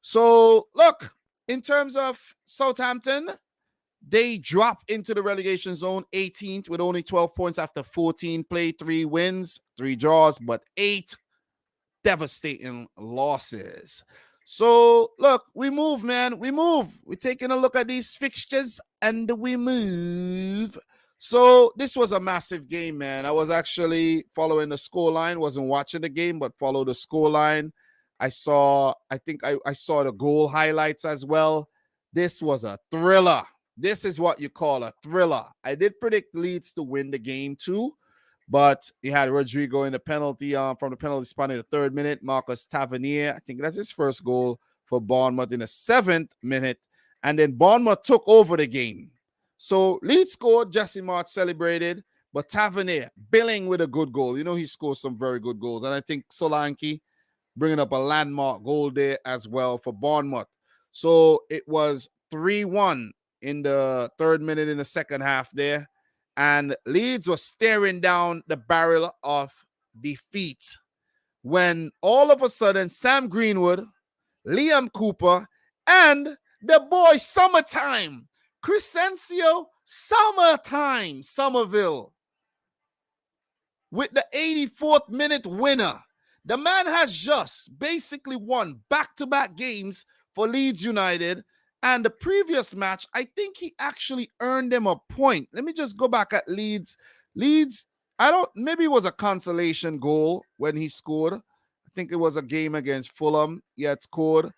So, look, in terms of Southampton, They drop into the relegation zone 18th with only 12 points after 14 play, 3 wins, 3 draws, but 8 devastating losses. So, look, we move, man. We move. We're taking a look at these fixtures and we move. So, this was a massive game, man. I was actually following the scoreline, wasn't watching the game, but followed the scoreline. I saw the goal highlights as well. This was a thriller. This is what you call a thriller. I did predict Leeds to win the game too, but he had Rodrigo in the penalty from the penalty spot in the 3rd minute. Marcus Tavernier, I think that's his first goal for Bournemouth in the 7th minute. And then Bournemouth took over the game. So Leeds scored, Jesse March celebrated, but Tavernier billing with a good goal. You know, he scored some very good goals. And I think Solanke bringing up a landmark goal there as well for Bournemouth. So it was 3-1 in the 3rd minute in the second half there. And Leeds was staring down the barrel of defeat when all of a sudden Sam Greenwood, Liam Cooper, and the boy Summertime, Crescencio Somerville, with the 84th minute winner. The man has just basically won back-to-back games for Leeds United. And the previous match, I think he actually earned them a point. Let me just go back at Leeds. Maybe it was a consolation goal when he scored. I think it was a game against Fulham. He had scored.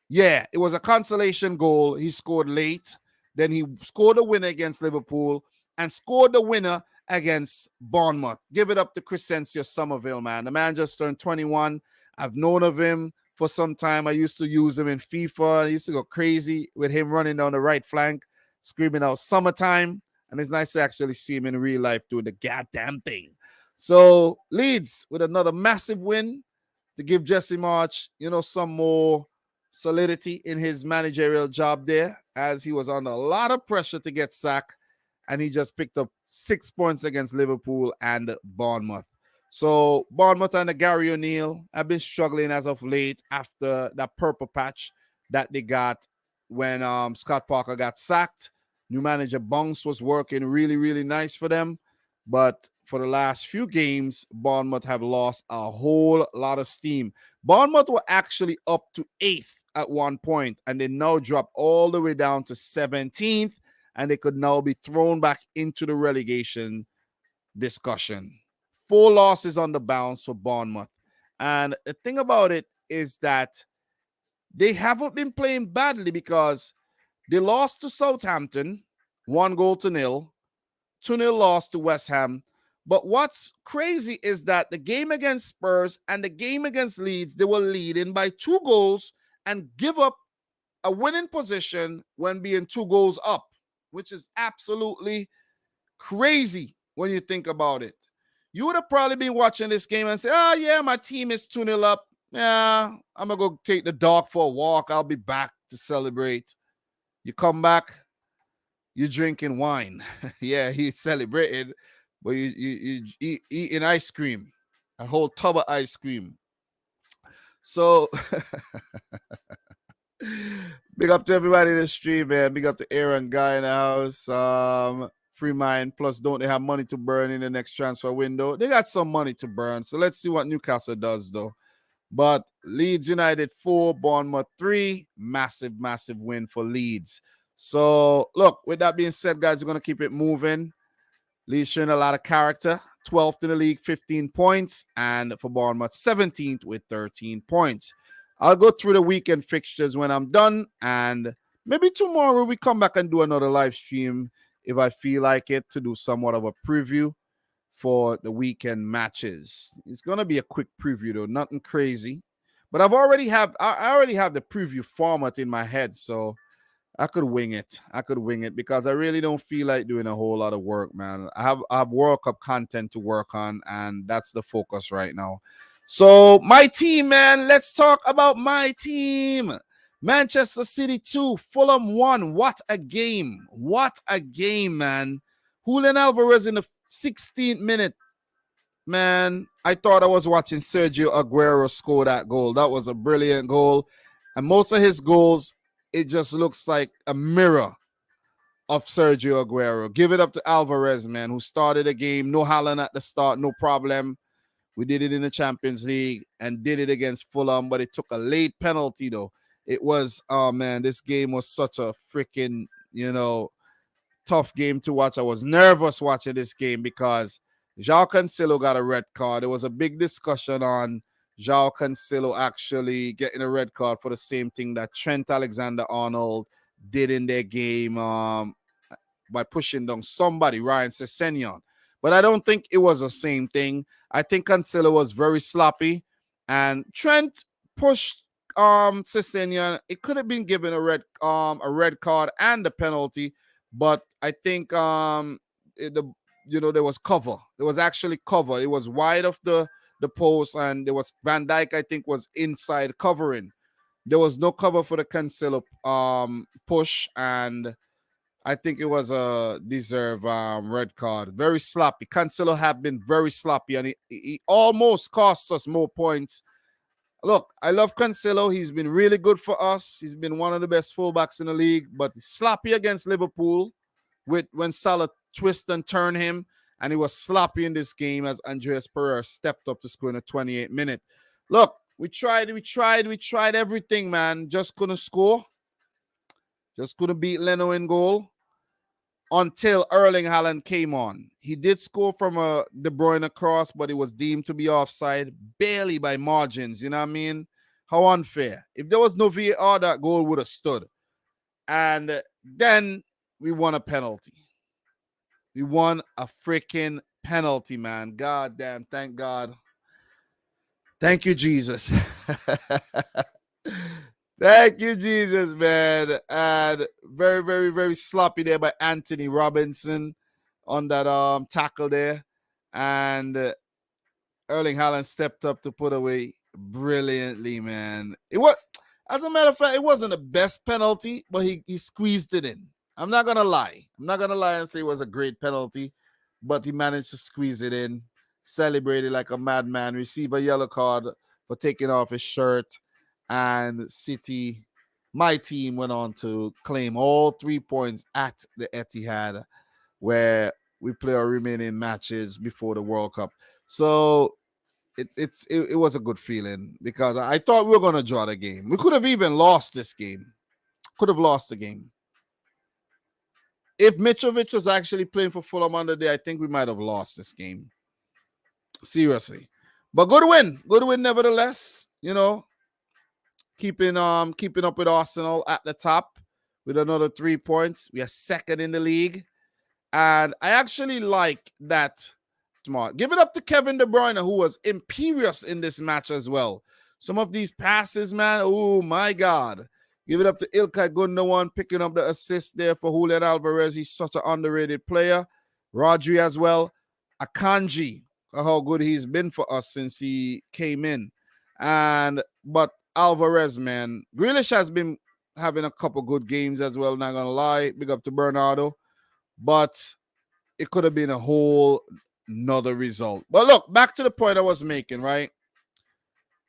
Yeah, it was a consolation goal. He scored late. Then he scored a winner against Liverpool and scored the winner against Bournemouth. Give it up to Crescencio Somerville, man. The man just turned 21. I've known of him for some time. I used to use him in FIFA. I used to go crazy with him running down the right flank, screaming out "Summertime." And it's nice to actually see him in real life doing the goddamn thing. So Leeds with another massive win to give Jesse March, some more solidity in his managerial job there, as he was under a lot of pressure to get sacked. And he just picked up 6 points against Liverpool and Bournemouth. So Bournemouth and the Gary O'Neill have been struggling as of late after that purple patch that they got when Scott Parker got sacked. New manager Bunks was working really, really nice for them. But for the last few games, Bournemouth have lost a whole lot of steam. Bournemouth were actually up to 8th at one point, and they now dropped all the way down to 17th, and they could now be thrown back into the relegation discussion. 4 losses on the bounce for Bournemouth. And the thing about it is that they haven't been playing badly, because they lost to Southampton, 1-0, 2-0 loss to West Ham. But what's crazy is that the game against Spurs and the game against Leeds, they were leading by 2 goals and give up a winning position when being 2 goals up, which is absolutely crazy when you think about it. You would have probably been watching this game and say, "Oh, yeah, my team is 2-0 up. Yeah, I'm going to go take the dog for a walk. I'll be back to celebrate." You come back, you're drinking wine. Yeah, he celebrated, but you eating ice cream, a whole tub of ice cream. So, big up to everybody in the stream, man. Big up to Aaron Guy in the house. Free mind. Plus, don't they have money to burn in the next transfer window? They got some money to burn. So let's see what Newcastle does, though. But Leeds United 4, Bournemouth 3. Massive, massive win for Leeds. So, look, with that being said, guys, we're going to keep it moving. Leeds showing a lot of character. 12th in the league, 15 points. And for Bournemouth, 17th with 13 points. I'll go through the weekend fixtures when I'm done. And maybe tomorrow we come back and do another live stream if I feel like it, to do somewhat of a preview for the weekend matches. It's going to be a quick preview, though. Nothing crazy. But I already have the preview format in my head, so I could wing it. Because I really don't feel like doing a whole lot of work, man. I have World Cup content to work on, and that's the focus right now. So my team, man, let's talk about my team. Manchester City 2, Fulham 1. What a game. What a game, man. Julian Alvarez in the 16th minute. Man, I thought I was watching Sergio Aguero score that goal. That was a brilliant goal. And most of his goals, it just looks like a mirror of Sergio Aguero. Give it up to Alvarez, man, who started the game. No Haaland at the start, no problem. We did it in the Champions League and did it against Fulham, but it took a late penalty, though. It was, oh, man, this game was such a freaking, tough game to watch. I was nervous watching this game because João Cancelo got a red card. There was a big discussion on João Cancelo actually getting a red card for the same thing that Trent Alexander-Arnold did in their game by pushing down somebody, Ryan Sessegnon. But I don't think it was the same thing. I think Cancelo was very sloppy, and Trent pushed Sessegnon. It could have been given a red card and a penalty, but I think there was cover. There was actually cover. It was wide of the post, and there was Van Dijk, I think, was inside covering. There was no cover for the Cancelo push, and I think it was a deserved red card. Very sloppy. Cancelo have been very sloppy, and he almost cost us more points. Look, I love Cancelo. He's been really good for us. He's been one of the best fullbacks in the league, but he's sloppy against Liverpool when Salah twist and turn him, and he was sloppy in this game as Andreas Pereira stepped up to score in the 28th minute. Look, we tried everything, man. Just couldn't score. Just couldn't beat Leno in goal until Erling Haaland came on. He did score from a De Bruyne cross, but it was deemed to be offside, barely by margins. You know what I mean? How unfair. If there was no VAR, that goal would have stood. And then we won a penalty. We won a freaking penalty, man. God damn, thank God. Thank you, Jesus. Thank you, Jesus, man. And very, very, very sloppy there by Anthony Robinson on that tackle there. And Erling Haaland stepped up to put away brilliantly, man. It was, as a matter of fact, it wasn't the best penalty, but he squeezed it in. I'm not going to lie. I'm not going to lie and say it was a great penalty, but he managed to squeeze it in, celebrated like a madman, received a yellow card for taking off his shirt. And City, my team, went on to claim all 3 points at the Etihad, where we play our remaining matches before the World Cup. So it was a good feeling because I thought we were going to draw the game. We could have even lost this game. Could have lost the game. If Mitrovic was actually playing for Fulham on the day, I think we might have lost this game. Seriously. But good win. Good win nevertheless. Keeping up with Arsenal at the top with another 3 points. We are second in the league. And I actually like that. Smart. Give it up to Kevin De Bruyne, who was imperious in this match as well. Some of these passes, man, oh my God. Give it up to Ilkay Gundogan picking up the assist there for Julian Alvarez. He's such an underrated player. Rodri as well. Akanji, how good he's been for us since he came in. But Alvarez, man, Grealish has been having a couple good games as well, not going to lie. Big up to Bernardo. But it could have been a whole nother result. But look, back to the point I was making, right?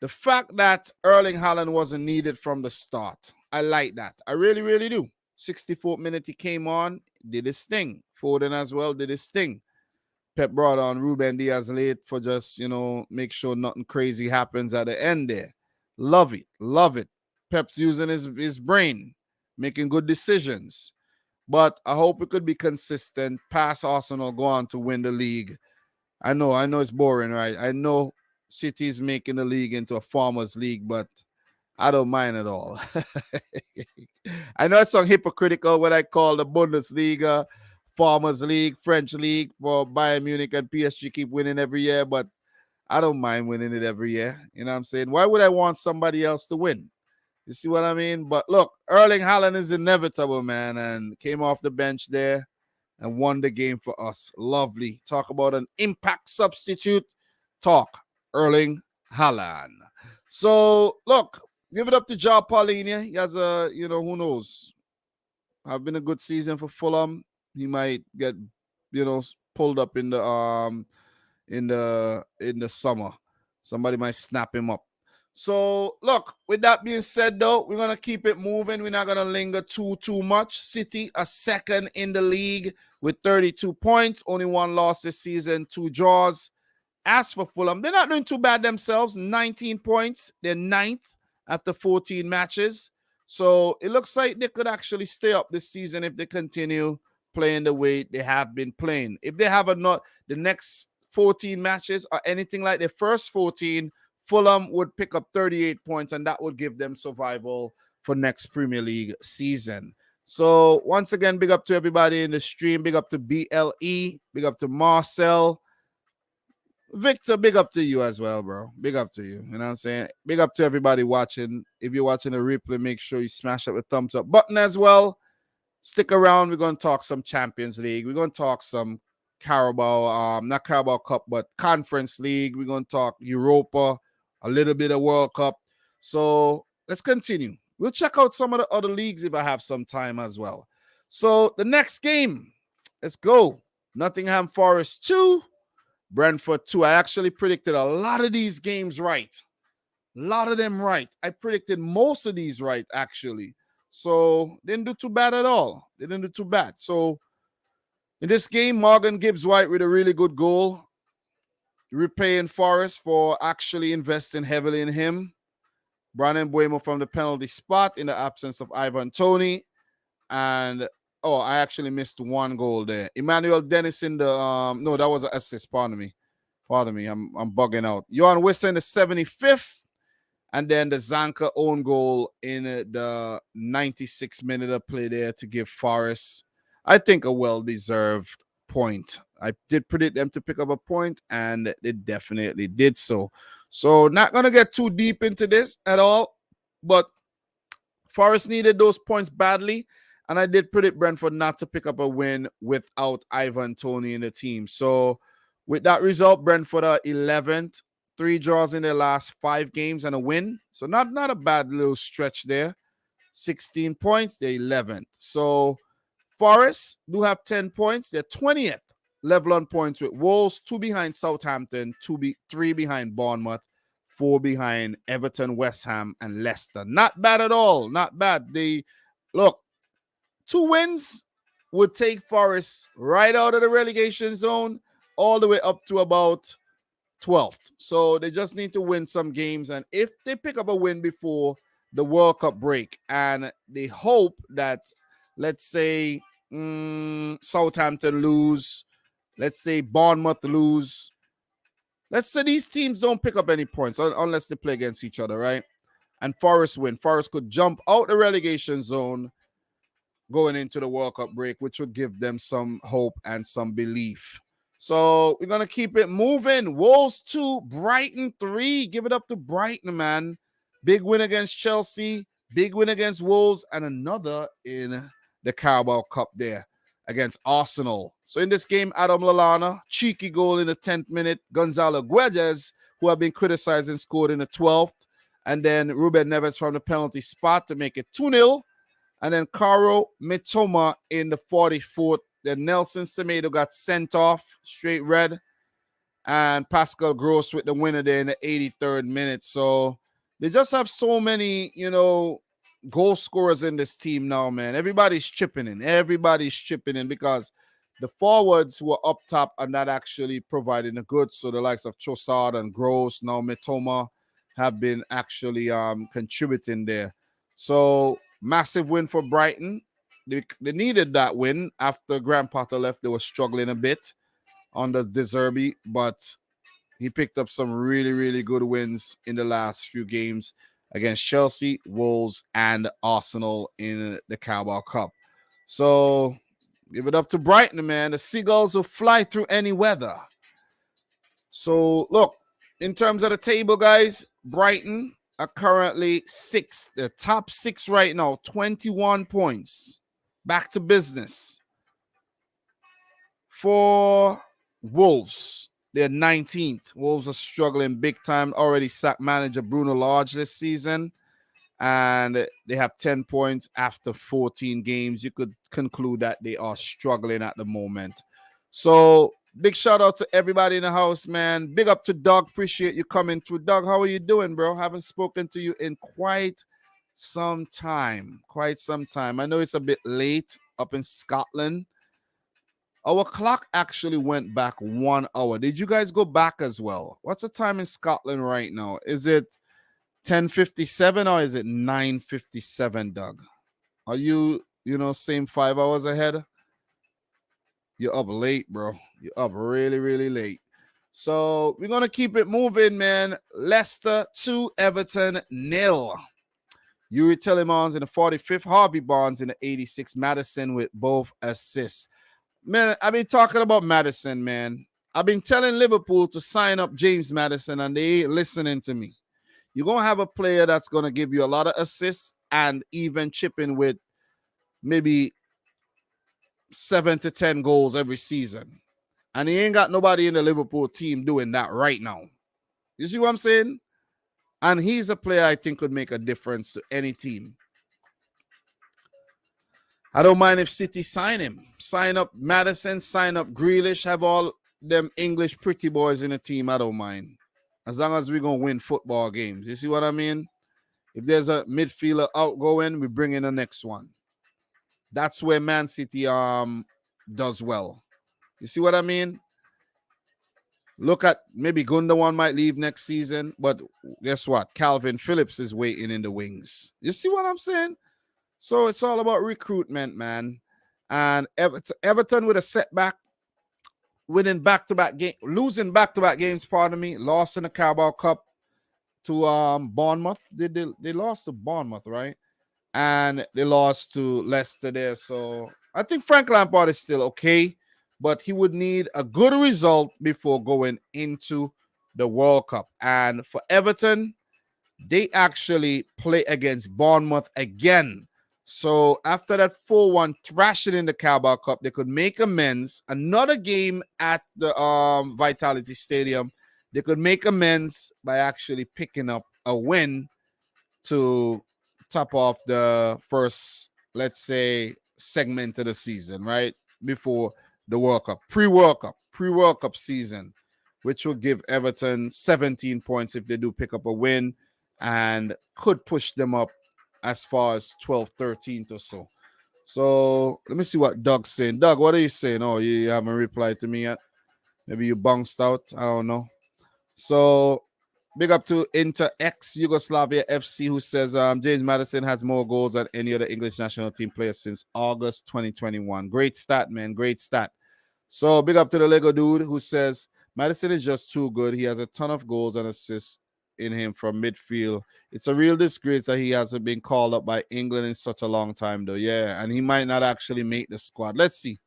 The fact that Erling Haaland wasn't needed from the start. I like that. I really, really do. 64th minute he came on, did his thing. Foden as well did his thing. Pep brought on Ruben Diaz late for just, make sure nothing crazy happens at the end there. Love it. Love it. Pep's using his brain, making good decisions. But I hope it could be consistent. Pass Arsenal, go on to win the league. I know it's boring, right? I know City's making the league into a farmers league, but I don't mind at all. I know it's so hypocritical when I call the Bundesliga Farmers League, French League for Bayern Munich and PSG keep winning every year, but I don't mind winning it every year. You know what I'm saying? Why would I want somebody else to win? You see what I mean? But look, Erling Haaland is inevitable, man, and came off the bench there and won the game for us. Lovely. Talk about an impact substitute. Talk Erling Haaland. So, look, give it up to Ja Paulinho. He has a, who knows? Have been a good season for Fulham. He might get, pulled up in the summer. Somebody might snap him up. So, look, with that being said, though, we're going to keep it moving. We're not going to linger too much. City are second in the league with 32 points. Only one loss this season, 2 draws. As for Fulham, they're not doing too bad themselves. 19 points. They're ninth after 14 matches. So it looks like they could actually stay up this season if they continue playing the way they have been playing. If they have not the next 14 matches or anything like the first 14, Fulham would pick up 38 points, and that would give them survival for next Premier League season. So once again, big up to everybody in the stream. Big up to BLE. Big up to Marcel. Victor, big up to you as well, bro. Big up to you. You know what I'm saying? Big up to everybody watching. If you're watching the replay, make sure you smash up the thumbs up button as well. Stick around. We're going to talk some Champions League. We're going to talk some Carabao, not Carabao Cup, but Conference League. We're going to talk Europa, a little bit of World Cup. So let's continue. We'll check out some of the other leagues if I have some time as well. So the next game, let's go. Nottingham Forest 2, Brentford 2. I actually predicted a lot of these games right. A lot of them right. I predicted most of these right, actually. So didn't do too bad at all. They didn't do too bad. So in this game, Morgan Gibbs-White with a really good goal, repaying Forest for actually investing heavily in him. Brandon Buemo from the penalty spot in the absence of Ivan Toney. And I actually missed one goal there. Emmanuel Dennis in the no, that was an assist. Pardon me. I'm bugging out. Johan Wissa in the 75th. And then the Zanka own goal in the 96th minute of play there to give Forest, I think, a well-deserved point. I did predict them to pick up a point, and they definitely did so. So not going to get too deep into this at all, but Forest needed those points badly, and I did predict Brentford not to pick up a win without Ivan Toney in the team. So with that result, Brentford are 11th. 3 draws in their last 5 games and a win. So not a bad little stretch there. 16 points, they're 11th. So Forest do have 10 points. They're 20th. Level on points with Wolves, 2 behind Southampton, 3 behind Bournemouth, 4 behind Everton, West Ham, and Leicester. Not bad at all. Not bad. Look, 2 wins would take Forest right out of the relegation zone all the way up to about 12th. So they just need to win some games. And if they pick up a win before the World Cup break, and they hope that, let's say, Southampton lose, let's say Bournemouth lose, let's say these teams don't pick up any points unless they play against each other, right? And Forest win. Forest could jump out the relegation zone going into the World Cup break, which would give them some hope and some belief. So we're going to keep it moving. Wolves 2, Brighton 3. Give it up to Brighton, man. Big win against Chelsea. Big win against Wolves. And another in the Carabao Cup there against Arsenal. So in this game, Adam Lallana, cheeky goal in the 10th minute. Gonzalo Guedes, who have been criticized, and scored in the 12th. And then Ruben Neves from the penalty spot to make it 2-0. And then Caro Mitoma in the 44th. Then Nelson Semedo got sent off, straight red. And Pascal Gross with the winner there in the 83rd minute. So they just have so many, goal scorers in this team now, man. Everybody's chipping in. Because the forwards who are up top are not actually providing the goods. So the likes of Trossard and Gross, now Mitoma, have been actually contributing there. So massive win for Brighton. They needed that win after Graham Potter left. They were struggling a bit under De Zerbi, but he picked up some really, really good wins in the last few games against Chelsea, Wolves, and Arsenal in the Carabao Cup. So give it up to Brighton, man. The Seagulls will fly through any weather. So look, in terms of the table, guys, Brighton are currently 6th. They're top 6 right now, 21 points. Back to business. For Wolves, they're 19th. Wolves are struggling big time. Already sacked manager Bruno Lage this season. And they have 10 points after 14 games. You could conclude that they are struggling at the moment. So Big shout out to everybody in the house, man. Big up to Doug. Appreciate you coming through. Doug, how are you doing, bro? Haven't spoken to you in quite some time. Quite some time. I know it's a bit late up in Scotland. Our clock actually went back 1 hour. Did you guys go back as well? What's the time in Scotland right now? Is it 10:57 or is it 9:57, Doug? Are you, same 5 hours ahead? You're up late, bro. You're up really, really late. So we're going to keep it moving, man. Leicester 2, Everton 0. Yuri Telemans in the 45th, Harvey Barnes in the 86th, Madison with both assists. Man, I've been talking about Madison, man. I've been telling Liverpool to sign up James Madison, and they ain't listening to me. You're going to have a player that's going to give you a lot of assists and even chip in with maybe 7 to 10 goals every season. And he ain't got nobody in the Liverpool team doing that right now. You see what I'm saying? And he's a player I think could make a difference to any team. I don't mind if City sign him. Sign up Madison, sign up Grealish, have all them English pretty boys in the team. I don't mind. As long as we're going to win football games. You see what I mean? If there's a midfielder outgoing, we bring in the next one. That's where Man City does well. You see what I mean? Look at maybe Gundogan might leave next season, but guess what? Calvin Phillips is waiting in the wings. You see what I'm saying? So it's all about recruitment, man. And Everton with a setback, winning back-to-back game, losing back-to-back games. Pardon me, lost in the Carabao Cup to Bournemouth. They lost to Bournemouth, right? And they lost to Leicester there. So I think Frank Lampard is still okay, but he would need a good result before going into the World Cup. And for Everton, they actually play against Bournemouth again. So after that 4-1 thrashing in the Carabao Cup, they could make amends. Another game at the Vitality Stadium, they could make amends by actually picking up a win to top off the first, let's say, segment of the season, right? Before the World Cup, pre-World Cup season, which will give Everton 17 points if they do pick up a win and could push them up as far as 12th, 13th or so. So let me see what Doug's saying. Doug, what are you saying? Oh, you haven't replied to me yet. Maybe you bounced out. I don't know. So big up to Inter ex Yugoslavia FC, who says James Madison has more goals than any other English national team player since August 2021. Great stat, man. Great stat. So big up to the Lego dude who says Madison is just too good. He has a ton of goals and assists in him from midfield. It's a real disgrace that he hasn't been called up by England in such a long time, though. Yeah, and he might not actually make the squad. Let's see.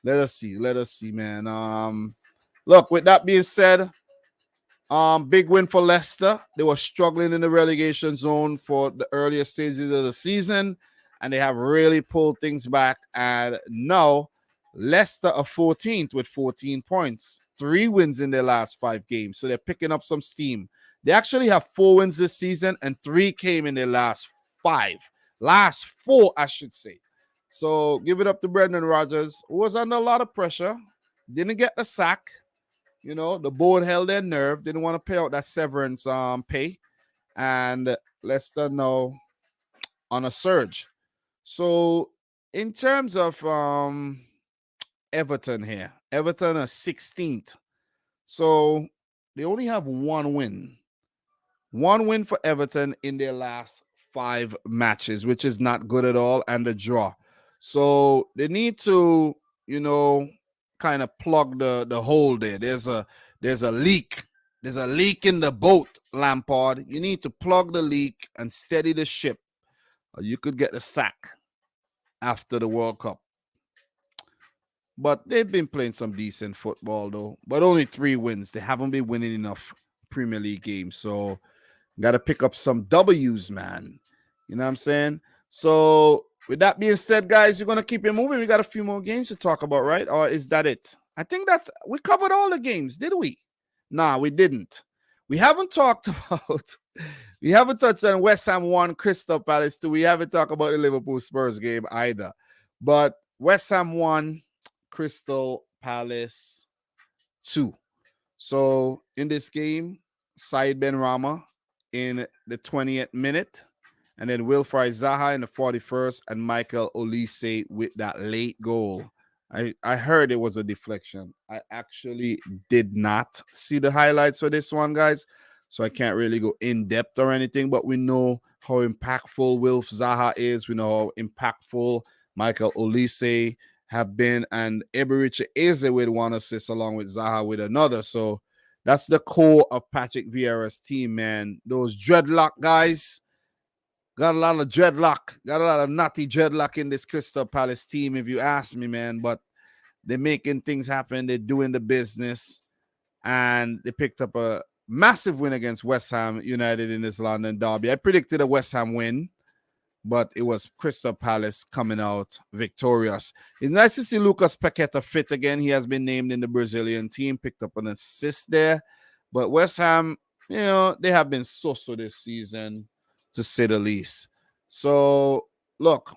Let us see, man. Look, with that being said, big win for Leicester. They were struggling in the relegation zone for the earlier stages of the season, and they have really pulled things back. And now Leicester are 14th with 14 points, 3 wins in their last 5 games. So they're picking up some steam. They actually have 4 wins this season, and 3 came in their last 5. Last 4, I should say. So give it up to Brendan Rodgers, who was under a lot of pressure. Didn't get the sack. You know, the board held their nerve. Didn't want to pay out that severance pay. And Leicester now on a surge. So in terms of Everton here, Everton are 16th. So they only have 1 win. 1 win for Everton in their last 5 matches, which is not good at all, and a draw. So they need to, kind of plug the hole there. There's a leak. There's a leak in the boat, Lampard. You need to plug the leak and steady the ship, or you could get the sack after the World Cup. But they've been playing some decent football, though. But only 3 wins. They haven't been winning enough Premier League games. So got to pick up some W's, man. You know what I'm saying? So with that being said, guys, you're going to keep it moving. We got a few more games to talk about, right? Or is that it? I think we covered all the games, did we? Nah, we didn't. We haven't talked about, we haven't touched on West Ham 1, Crystal Palace 2. We haven't talked about the Liverpool Spurs game either. But West Ham 1, Crystal Palace 2. So in this game, Said Ben Rama in the 20th minute, and then Wilfried Zaha in the 41st, and Michael Olise with that late goal. I heard it was a deflection. I actually did not see the highlights for this one, guys. So I can't really go in depth or anything, but we know how impactful Wilf Zaha is. We know how impactful Michael Olise have been, and Eberiche Eze with one assist along with Zaha with another. So that's the core of Patrick Vieira's team, man. Those dreadlock guys got a lot of dreadlock, got a lot of naughty dreadlock in this Crystal Palace team, if you ask me, man. But they're making things happen. They're doing the business, and they picked up a massive win against West Ham United in this London derby. I predicted a West Ham win, but it was Crystal Palace coming out victorious. It's nice to see Lucas Paqueta fit again. He has been named in the Brazilian team, picked up an assist there. But West Ham, they have been so-so this season, to say the least. So, look,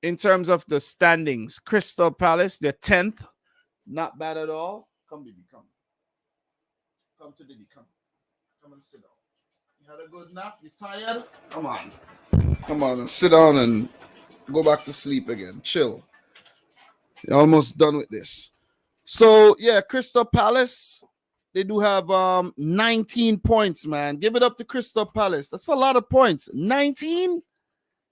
in terms of the standings, Crystal Palace, they're 10th. Not bad at all. Come, baby, come. Come to Diddy, come. Come and sit down. You had a good nap? You tired? Come on. Come on and sit down and go back to sleep again. Chill. You're almost done with this. So, yeah, Crystal Palace, they do have 19 points, man. Give it up to Crystal Palace. That's a lot of points. 19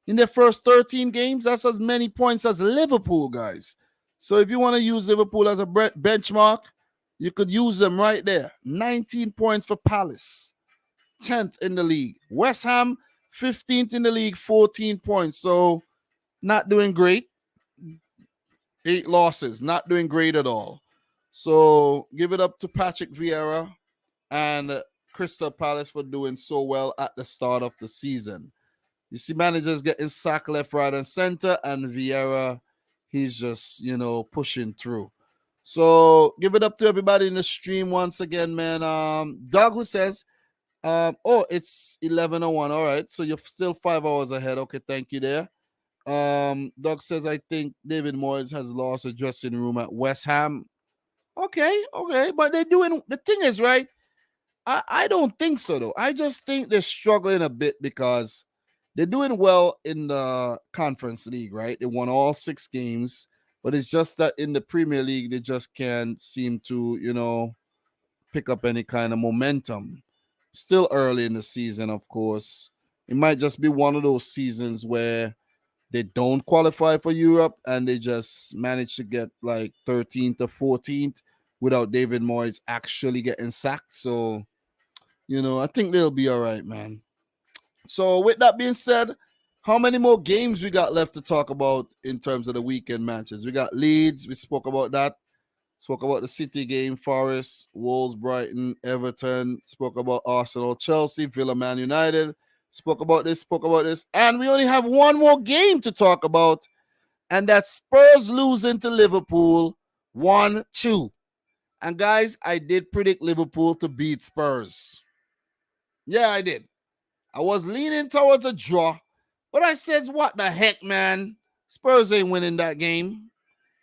in their first 13 games. That's as many points as Liverpool, guys. So if you want to use Liverpool as a benchmark, you could use them right there. 19 points for Palace. 10th in the league. West Ham, 15th in the league, 14 points. So not doing great. 8 losses. Not doing great at all. So give it up to Patrick Vieira and Crystal Palace for doing so well at the start of the season. You see managers getting sacked left, right, and center, and Vieira, he's just, pushing through. So give it up to everybody in the stream once again, man. Doug, who says, it's 11:01. All right, so you're still 5 hours ahead. Okay, thank you there. Doug says, I think David Moyes has lost a dressing room at West Ham. Okay, but they're doing, the thing is, right, I don't think so, though. I just think they're struggling a bit because they're doing well in the Conference League, right? They won all 6 games, but it's just that in the Premier League, they just can't seem to, pick up any kind of momentum. Still early in the season, of course. It might just be one of those seasons where they don't qualify for Europe and they just manage to get like 13th or 14th without David Moyes actually getting sacked. So, I think they'll be all right, man. So with that being said, how many more games we got left to talk about in terms of the weekend matches? We got Leeds. We spoke about that. Spoke about the City game, Forest, Wolves, Brighton, Everton. Spoke about Arsenal, Chelsea, Villa, Man United. Spoke about this. And we only have one more game to talk about, and that's Spurs losing to Liverpool 1-2. And guys, I did predict Liverpool to beat Spurs. Yeah, I did. I was leaning towards a draw, but I says, what the heck, man? Spurs ain't winning that game.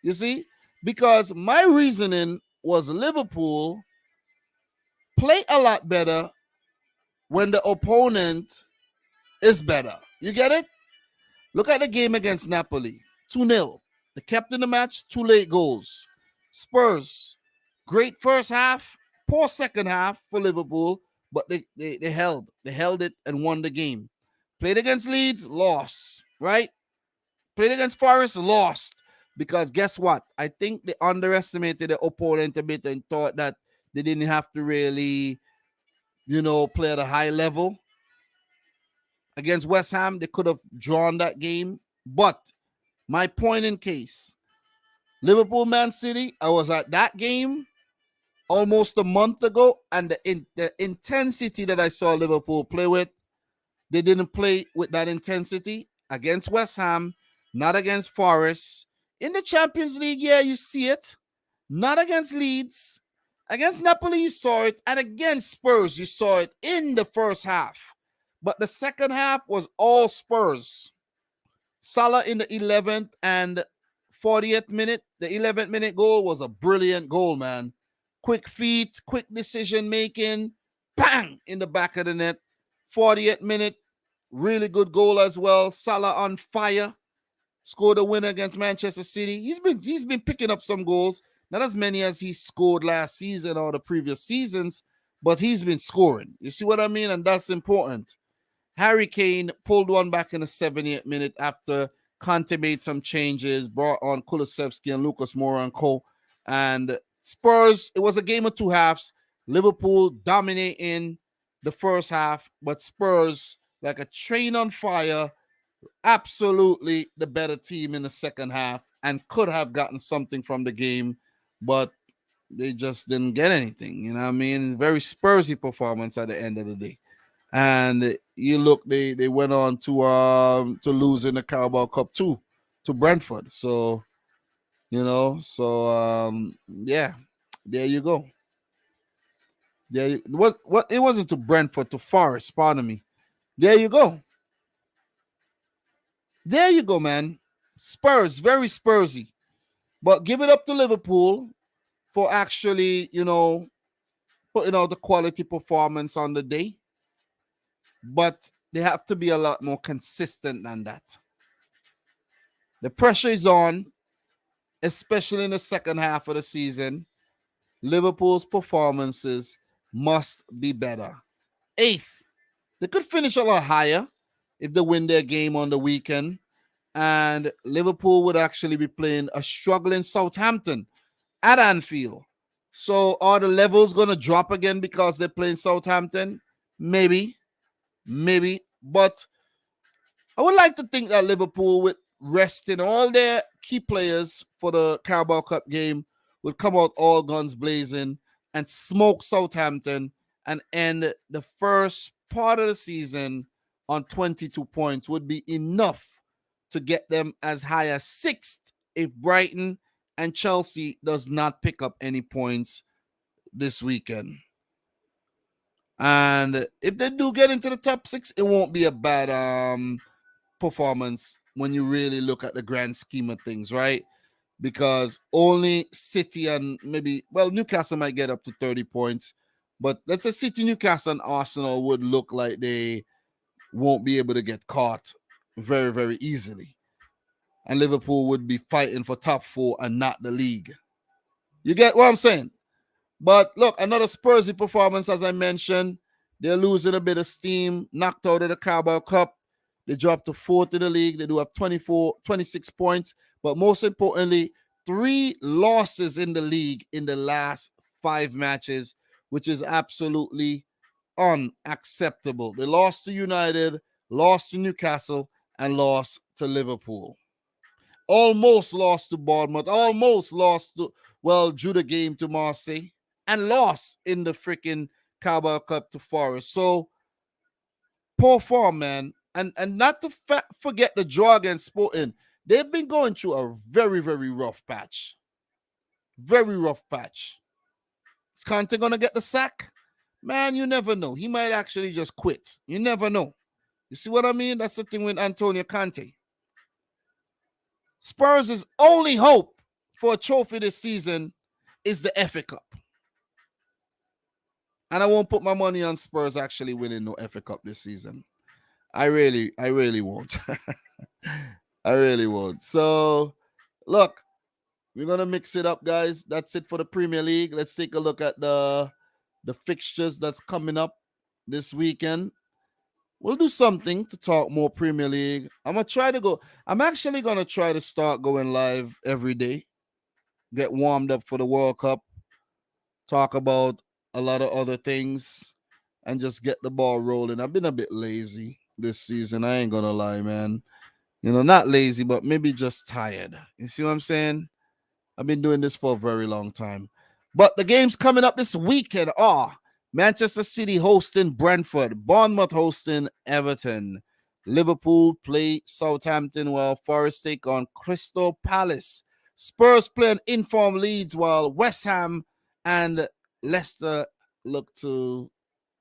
You see? Because my reasoning was Liverpool play a lot better when the opponent is better. You get it? Look at the game against Napoli. 2-0. They kept in the match, 2 late goals. Spurs, great first half, poor second half for Liverpool, but they held. They held it and won the game. Played against Leeds, lost, right? Played against Forest, lost. Because guess what? I think they underestimated the opponent a bit and thought that they didn't have to really, play at a high level. Against West Ham, they could have drawn that game. But my point in case, Liverpool, Man City, I was at that game almost a month ago, and the intensity that I saw Liverpool play with, they didn't play with that intensity against West Ham, not against Forest. In the Champions League, yeah, you see it. Not against Leeds. Against Napoli, you saw it. And against Spurs, you saw it in the first half. But the second half was all Spurs. Salah in the 11th and 40th minute. The 11th minute goal was a brilliant goal, man. quick feet, quick decision making, bang, in the back of the net. 48th minute, really good goal as well. Salah on fire, scored a winner against Manchester City. He's been picking up some goals, not as many as he scored last season or the previous seasons, but he's been scoring. You see what I mean? And that's important. Harry Kane pulled one back in the 70th minute after Conte made some changes, brought on Kulusevski and Lucas Moura and co. And Spurs, it was a game of two halves. Liverpool dominating the first half, but Spurs, like a train on fire, absolutely the better team in the second half and could have gotten something from the game, but they just didn't get anything. You know what I mean? Very Spursy performance at the end of the day. And you look, they went on to lose in the Carabao Cup too to Brentford. So yeah, there you go. What it wasn't to Brentford, to Forest, pardon me. There you go. There you go, man. Spurs, very Spursy. But give it up to Liverpool for actually, putting out the quality performance on the day. But they have to be a lot more consistent than that. The pressure is on, especially in the second half of the season. Liverpool's performances must be better. 8th. They could finish a lot higher if they win their game on the weekend. And Liverpool would actually be playing a struggling Southampton at Anfield. So are the levels going to drop again because they're playing Southampton? Maybe. But I would like to think that Liverpool, with resting all their key players for the Carabao Cup game, will come out all guns blazing and smoke Southampton and end the first part of the season on 22 points would be enough to get them as high as 6th if Brighton and Chelsea does not pick up any points this weekend. And if they do get into the top 6, it won't be a bad performance when you really look at the grand scheme of things, right? Because only City and Newcastle might get up to 30 points. But let's say City, Newcastle, and Arsenal would look like they won't be able to get caught very, very easily. And Liverpool would be fighting for top 4 and not the league. You get what I'm saying? But look, another Spursy performance, as I mentioned. They're losing a bit of steam, knocked out of the Carabao Cup. They dropped to 4th in the league. They do have 26 points. But most importantly, 3 losses in the league in the last 5 matches, which is absolutely unacceptable. They lost to United, lost to Newcastle, and lost to Liverpool. Almost lost to Bournemouth, almost lost to, drew the game to Marseille, and lost in the freaking Carabao Cup to Forest. So, poor form, man. And not to forget the draw against Sporting. They've been going through a very, very rough patch. Very rough patch. Is Conte going to get the sack? Man, you never know. He might actually just quit. You never know. You see what I mean? That's the thing with Antonio Conte. Spurs' only hope for a trophy this season is the FA Cup. And I won't put my money on Spurs actually winning no FA Cup this season. I really won't. I really won't. So, look, we're going to mix it up, guys. That's it for the Premier League. Let's take a look at the fixtures that's coming up this weekend. We'll do something to talk more Premier League. I'm actually going to try to start going live every day. Get warmed up for the World Cup. Talk about a lot of other things and just get the ball rolling. I've been a bit lazy this season. I ain't going to lie, man. Not lazy, but maybe just tired. You see what I'm saying? I've been doing this for a very long time. But the games coming up this weekend are Manchester City hosting Brentford, Bournemouth hosting Everton, Liverpool play Southampton while Forest take on Crystal Palace. Spurs play an informed Leeds while West Ham and Leicester look to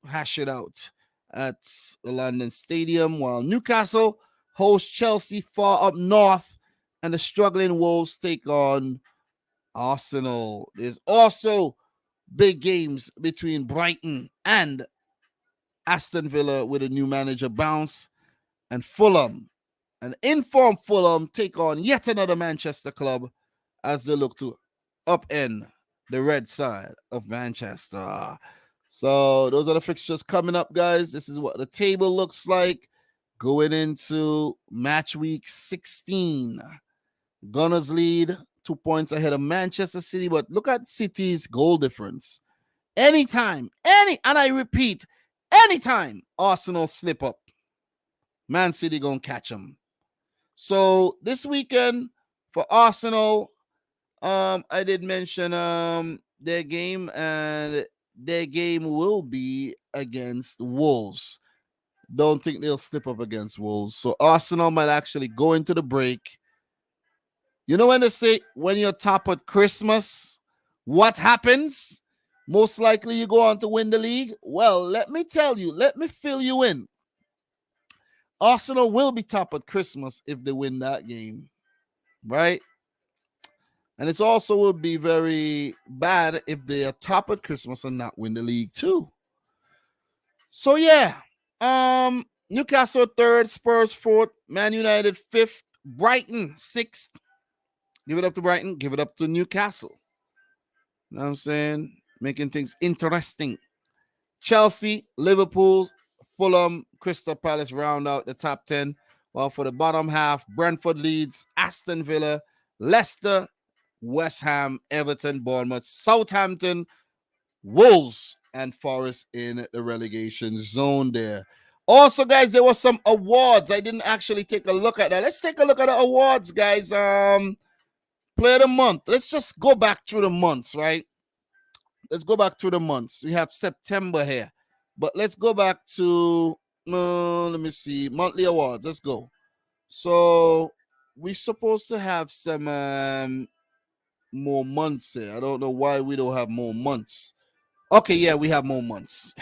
hash it out at the London Stadium, while Newcastle host Chelsea far up north and the struggling Wolves take on Arsenal. There's also big games between Brighton and Aston Villa with a new manager bounce, and Fulham. An informed Fulham take on yet another Manchester club as they look to upend the red side of Manchester. So those are the fixtures coming up, guys. This is what the table looks like going into match week 16. Gunners lead 2 points ahead of Manchester City, but look at City's goal difference. Anytime, and I repeat, anytime Arsenal slip up, Man City gonna catch them. So this weekend for Arsenal, I did mention their game, and their game will be against Wolves. Don't think they'll slip up against Wolves. So Arsenal might actually go into the break. You know when they say when you're top at Christmas, what happens? Most likely you go on to win the league. Well, let me tell you, let me fill you in. Arsenal will be top at Christmas if they win that game, right? And it also will be very bad if they are top at Christmas and not win the league too. So yeah, Newcastle third, Spurs fourth, Man United fifth, Brighton sixth. Give it up to Brighton, give it up to Newcastle. You know what I'm saying? Making things interesting. Chelsea, Liverpool, Fulham, Crystal Palace round out the top 10. While for the bottom half, Brentford, Leeds, Aston Villa, Leicester, West Ham, Everton, Bournemouth, Southampton, Wolves, and Forest in the relegation zone there. Also, guys, there were some awards. I didn't actually take a look at that. Let's take a look at the awards, guys. Player of the month. Let's just go back through the months, right? Let's go back through the months. We have September here. But let's go back to, let me see, monthly awards. Let's go. So we're supposed to have some more months here. I don't know why we don't have more months. Okay, yeah, we have more months.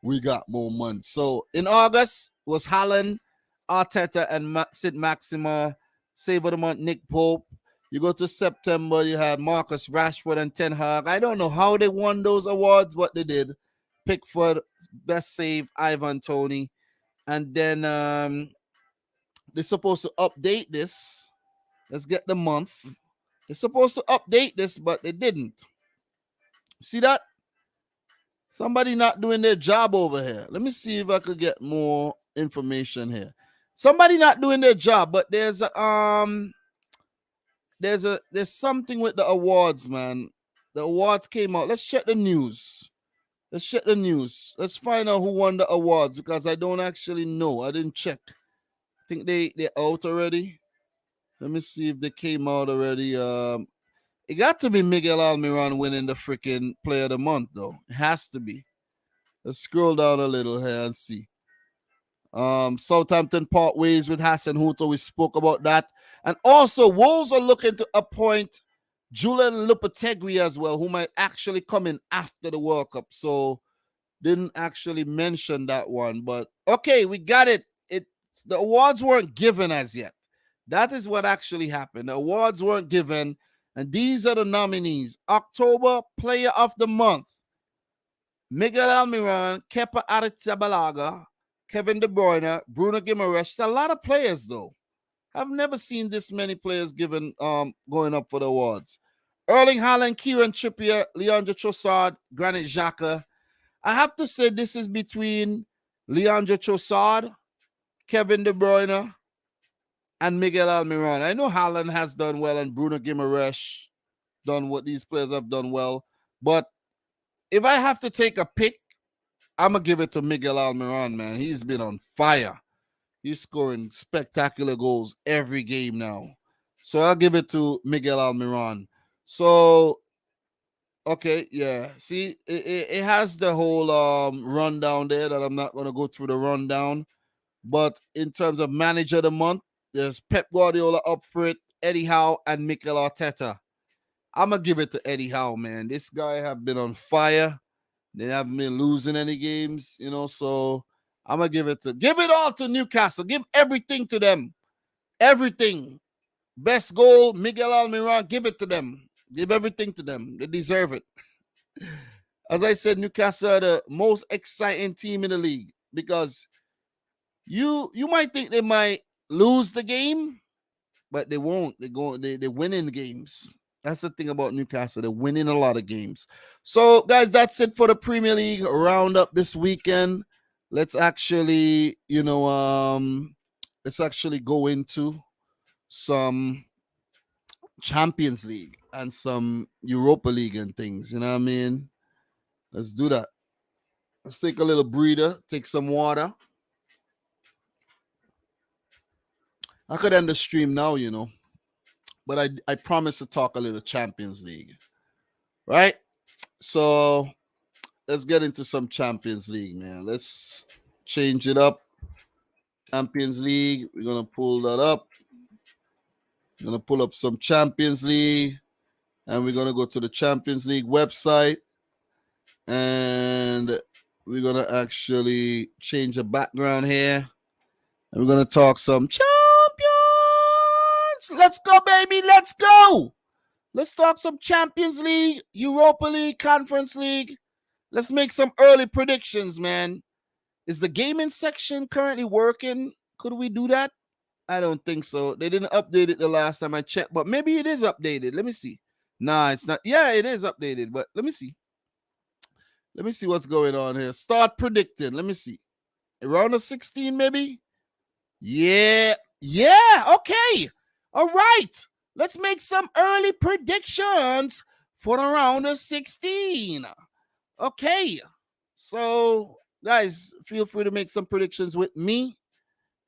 We got more months. So in August was Haaland, Arteta, and Sid Maxima. Save of the month, Nick Pope. You go to September, you had Marcus Rashford and Ten Hag. I don't know how they won those awards, but they did. Pickford, best save, Ivan Toney. And then they're supposed to update this. Let's get the month. They're supposed to update this, but they didn't. See that? Somebody not doing their job over here. Let me see if I could get more information here. Somebody not doing their job, but there's something with the awards, man. The awards came out. Let's check the news. Let's check the news. Let's find out who won the awards because I don't actually know. I didn't check. I think they're out already. Let me see if they came out already. It got to be Miguel Almiron winning the freaking Player of the Month, though. It has to be. Let's scroll down a little here and see. Southampton part ways with Hassan Huto. We spoke about that. And also, Wolves are looking to appoint Julian Lopetegui as well, who might actually come in after the World Cup. So, didn't actually mention that one. But, okay, we got it. The awards weren't given as yet. That is what actually happened. The awards weren't given. And these are the nominees. October Player of the Month. Miguel Almiron, Kepa Arrizabalaga, Kevin De Bruyne, Bruno Guimaraes. A lot of players, though. I've never seen this many players given going up for the awards. Erling Haaland, Kieran Trippier, Leandro Trossard, Granit Xhaka. I have to say this is between Leandro Trossard, Kevin De Bruyne, and Miguel Almiron. I know Haaland has done well and Bruno Guimaraes done what these players have done well. But if I have to take a pick, I'm going to give it to Miguel Almiron, man. He's been on fire. He's scoring spectacular goals every game now. So I'll give it to Miguel Almiron. So, okay, yeah. See, it has the whole rundown there that I'm not going to go through the rundown. But in terms of manager of the month, there's Pep Guardiola up for it, Eddie Howe, and Mikel Arteta. I'm going to give it to Eddie Howe, man. This guy have been on fire. They haven't been losing any games, so I'm going to give it all to Newcastle. Give everything to them. Everything. Best goal, Miguel Almiron, give it to them. Give everything to them. They deserve it. As I said, Newcastle are the most exciting team in the league because you might think they might lose the game, but they won't. They're winning games. That's the thing about Newcastle. They're winning a lot of games. So, guys, that's it for the Premier League roundup this weekend. Let's actually, let's actually go into some Champions League and some Europa League and things. You know what I mean? Let's do that. Let's take a little breather, take some water. I could end the stream now, but I promise to talk a little Champions League. Right? So let's get into some Champions League, man. Let's change it up. Champions League. We're gonna pull that up. We're gonna pull up some Champions League, and we're gonna go to the Champions League website, and we're gonna actually change the background here, and we're gonna talk some champions. Let's go, baby. Let's go. Let's talk some Champions League, Europa League, Conference League. Let's make some early predictions, man. Is the gaming section currently working? Could we do that? I don't think so. They didn't update it the last time I checked, but maybe it is updated. Let me see. Nah, it's not. Yeah, it is updated, but let me see. Let me see what's going on here. Start predicting. Let me see. Around the 16, maybe? Yeah. Yeah. Okay. All right. Let's make some early predictions for the round of 16. Okay. So, guys, feel free to make some predictions with me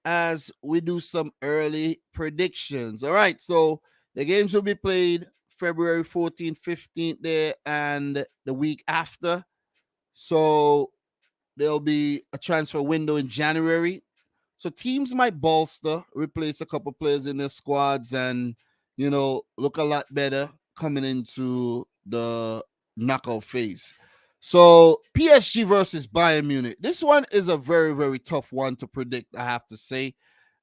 as we do some early predictions. All right. So, the games will be played February 14th, 15th there and the week after. So, there'll be a transfer window in January. So teams might bolster, replace a couple players in their squads, and look a lot better coming into the knockout phase. So PSG versus Bayern Munich. This one is a very, very tough one to predict, I have to say.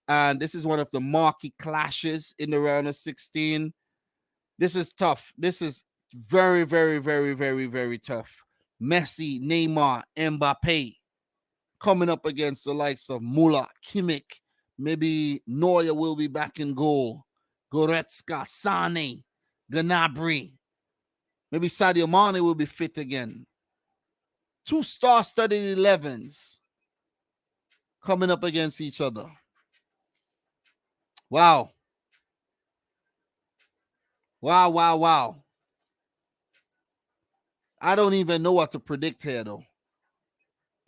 And this is one of the marquee clashes in the round of 16. This is tough. This is very, very, very, very, very tough. Messi, Neymar, Mbappe coming up against the likes of Muller, Kimmich. Maybe Neuer will be back in goal. Goretzka, Sane, Gnabry. Maybe Sadio Mane will be fit again. Two star-studded 11s coming up against each other. Wow. Wow, wow, wow. I don't even know what to predict here, though.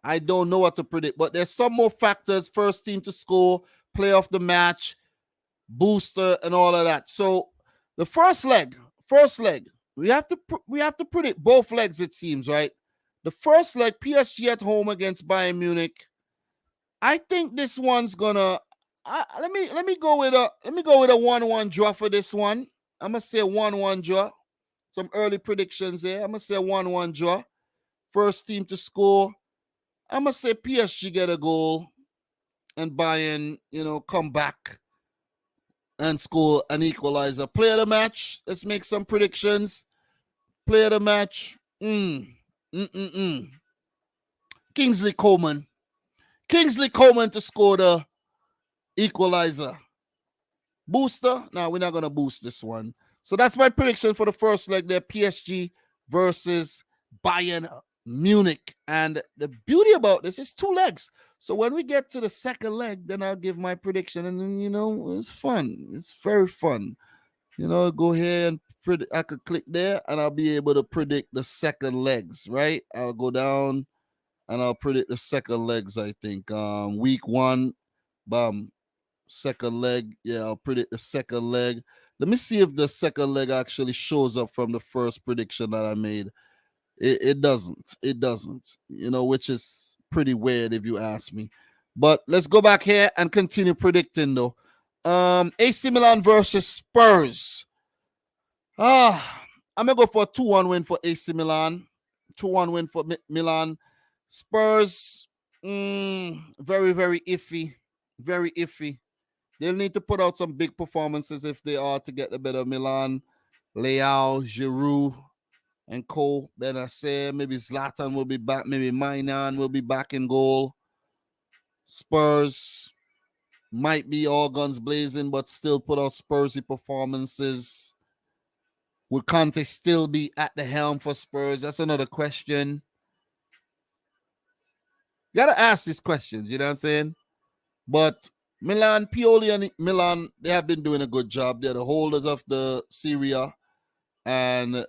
I don't know what to predict, but there's some more factors. First team to score, play of the match, booster, and all of that. So the first leg, we have to predict both legs, it seems, right? The first leg, PSG at home against Bayern Munich. I think this one's gonna. Let me go with a 1-1 draw for this one. I'm gonna say 1-1 draw. Some early predictions there. I'm gonna say 1-1 draw. First team to score. I'm gonna say PSG get a goal and Bayern, come back and score an equalizer. Player of the match. Let's make some predictions. Player of the match. Kingsley Coman. Kingsley Coman to score the equalizer. Booster? No, we're not going to boost this one. So that's my prediction for the first leg there. PSG versus Bayern Munich. And the beauty about this is 2 legs. So when we get to the second leg, then I'll give my prediction. And then, it's fun. It's very fun. Go here and I could click there and I'll be able to predict the second legs, right? I'll go down and I'll predict the second legs, I think. Week 1, bam. Second leg. Yeah, I'll predict the second leg. Let me see if the second leg actually shows up from the first prediction that I made. It doesn't. It doesn't. Which is pretty weird if you ask me. But let's go back here and continue predicting though. AC Milan versus Spurs. I'm gonna go for a 2-1 win for AC Milan. 2-1 win for Milan. Spurs, very, very iffy. Very iffy. They'll need to put out some big performances if they are to get the better Milan. Leao, Giroud, and Cole, Benacer. Maybe Zlatan will be back. Maybe Mainan will be back in goal. Spurs might be all guns blazing, but still put out Spursy performances. Would Conte still be at the helm for Spurs? That's another question. You gotta ask these questions, you know what I'm saying? But Milan, Pioli and Milan, they have been doing a good job. They're the holders of the Serie A, and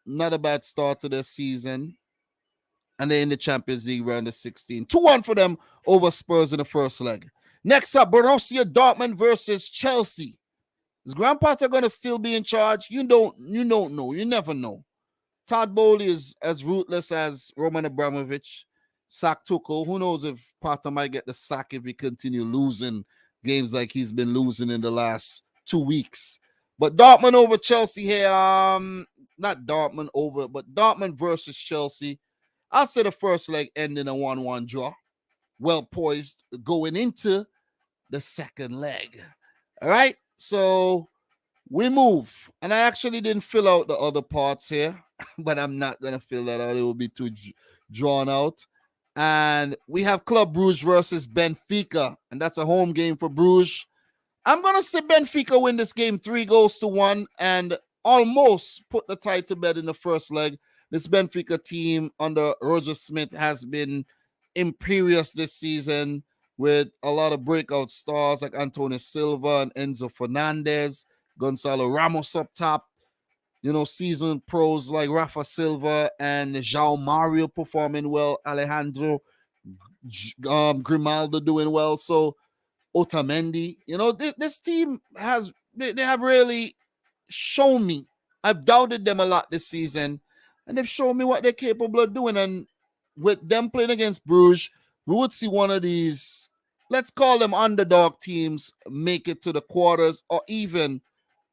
not a bad start to their season. And they're in the Champions League round of 16. 2-1 for them over Spurs in the first leg. Next up, Borussia Dortmund versus Chelsea. Is Graham Potter going to still be in charge? You don't know. You never know. Todd Bowley is as ruthless as Roman Abramovich. Sack Tuchel. Who knows if Potter might get the sack if he continue losing games like he's been losing in the last 2 weeks. But Dortmund over Chelsea here. Not Dortmund over, but Dortmund versus Chelsea. I'll say the first leg ending a 1-1 draw. Well poised going into the second leg. All right. So we move. And I actually didn't fill out the other parts here, but I'm not going to fill that out. It will be too drawn out. And we have Club Brugge versus Benfica. And that's a home game for Bruges. I'm going to say Benfica win this game 3-1 and almost put the tie to bed in the first leg. This Benfica team under Roger Smith has been imperious this season with a lot of breakout stars like Antonio Silva and Enzo Fernandez, Gonzalo Ramos up top. You know, seasoned pros like Rafa Silva and João Mario performing well. Alejandro Grimaldo doing well. So Otamendi, you know, this team has, they have really shown me. I've doubted them a lot this season, and they've shown me what they're capable of doing. And with them playing against Bruges, we would see one of these, let's call them underdog teams, make it to the quarters or even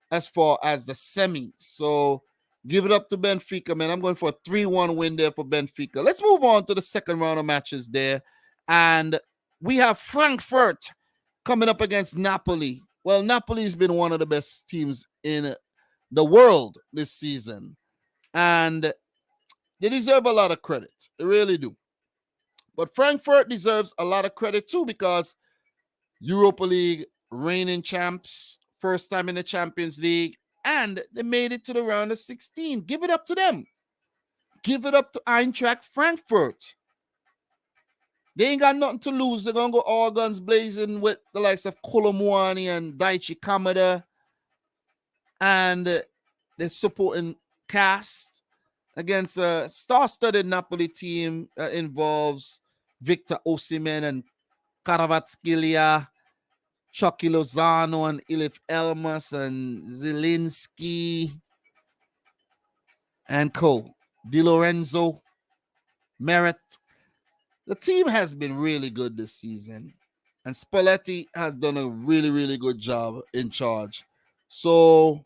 as far as the semis. So give it up to Benfica, man. I'm going for a 3-1 win there for Benfica. Let's move on to the second round of matches there. And we have Frankfurt coming up against Napoli. Well, Napoli's been one of the best teams in the world this season. And they deserve a lot of credit. They really do. But Frankfurt deserves a lot of credit too, because Europa League reigning champs, first time in the Champions League, and they made it to the round of 16. Give it up to them. Give it up to Eintracht Frankfurt. They ain't got nothing to lose. They're going to go all guns blazing with the likes of Kolomwani and Daichi Kamada. And they're supporting cast against a star-studded Napoli team that involves Victor Osimhen and Kvaratskhelia, Chucky Lozano and Ilif Elmas and Zielinski and co. Di Lorenzo, Merritt. The team has been really good this season, and Spalletti has done a really, really good job in charge. So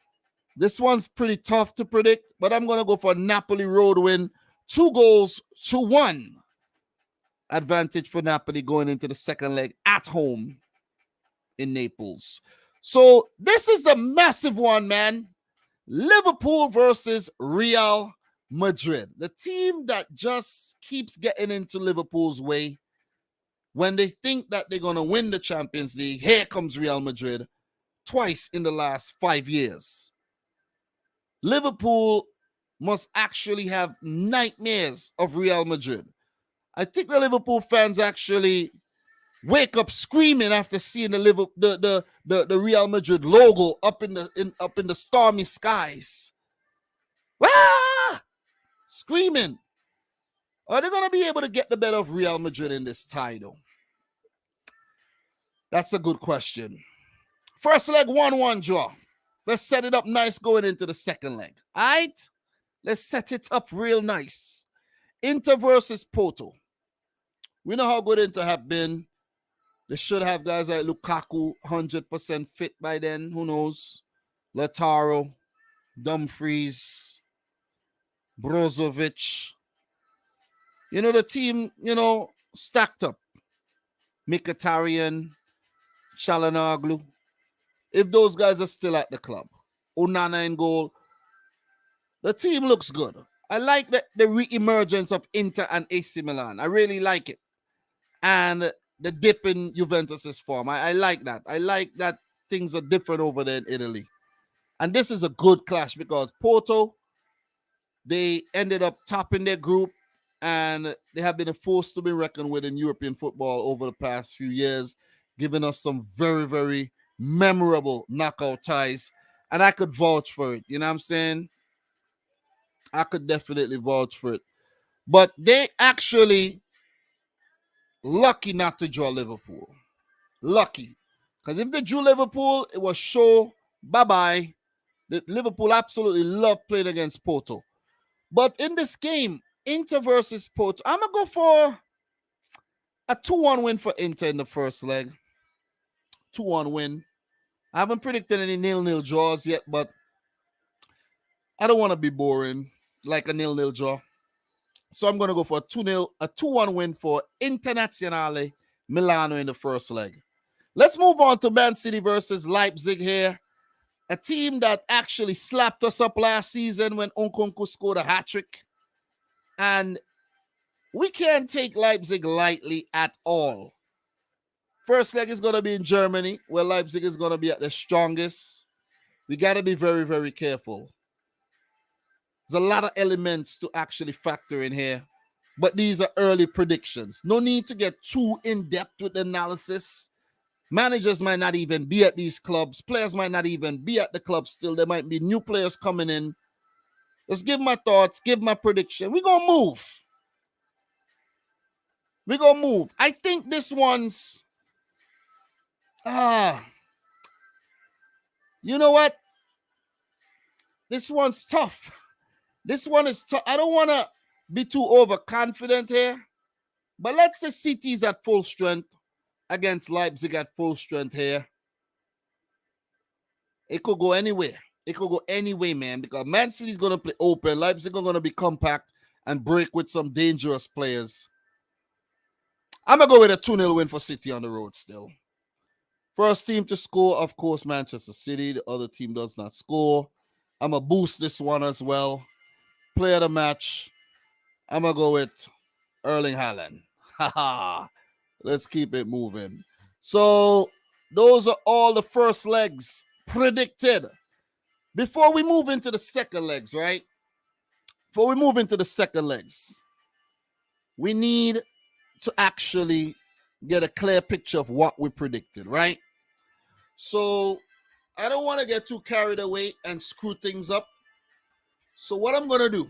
this one's pretty tough to predict, but I'm going to go for a Napoli road win, 2-1. Advantage for Napoli going into the second leg at home in Naples. So this is the massive one, man. Liverpool versus Real Madrid. The team that just keeps getting into Liverpool's way. When they think that they're going to win the Champions League, here comes Real Madrid twice in the last 5 years. Liverpool must actually have nightmares of Real Madrid. I think the Liverpool fans actually wake up screaming after seeing the Real Madrid logo up in the stormy skies. Ah! Screaming. Are they going to be able to get the better of Real Madrid in this tie, though? That's a good question. First leg, 1-1 draw. Let's set it up nice going into the second leg. All right? Let's set it up real nice. Inter versus Porto. We know how good Inter have been. They should have guys like Lukaku 100% fit by then. Who knows? Lautaro, Dumfries, Brozovic. You know, the team, stacked up. Mkhitaryan, Çalhanoğlu. If those guys are still at the club. Onana in goal. The team looks good. I like the re-emergence of Inter and AC Milan. I really like it. And the dip in Juventus's form. I like that. I like that things are different over there in Italy. And this is a good clash because Porto, they ended up topping their group and they have been a force to be reckoned with in European football over the past few years, giving us some very, very memorable knockout ties. And I could vouch for it. You know what I'm saying? I could definitely vouch for it. But they actually lucky not to draw Liverpool. Lucky. Because if they drew Liverpool, it was show bye-bye. Liverpool absolutely love playing against Porto. But in this game, Inter versus Porto, I'm going to go for a 2-1 win for Inter in the first leg. 2-1 win. I haven't predicted any 0-0 draws yet, but I don't want to be boring like a 0-0 draw. So I'm going to go for a 2-1 win for Internazionale Milano in the first leg. Let's move on to Man City versus Leipzig here. A team that actually slapped us up last season when Nkunku scored a hat-trick. And we can't take Leipzig lightly at all. First leg is going to be in Germany, where Leipzig is going to be at the strongest. We got to be very, very careful. There's a lot of elements to actually factor in here. But these are early predictions. No need to get too in-depth with the analysis. Managers might not even be at these clubs. Players might not even be at the club still. There might be new players coming in. Let's give my thoughts, give my prediction. We're going to move. We're going to move. I think this one's... you know what? This one's tough. This one is tough. I don't want to be too overconfident here. But let's say City's at full strength against Leipzig at full strength here. It could go anywhere. It could go anyway, man, because Man City's going to play open. Leipzig are going to be compact and break with some dangerous players. I'm going to go with a 2-0 win for City on the road still. First team to score, of course, Manchester City. The other team does not score. I'm going to boost this one as well. Player of the match, I'm going to go with Erling Haaland. Let's keep it moving. So those are all the first legs predicted. Before we move into the second legs, right? Before we move into the second legs, we need to actually get a clear picture of what we predicted, right? So I don't want to get too carried away and screw things up. So what I'm going to do,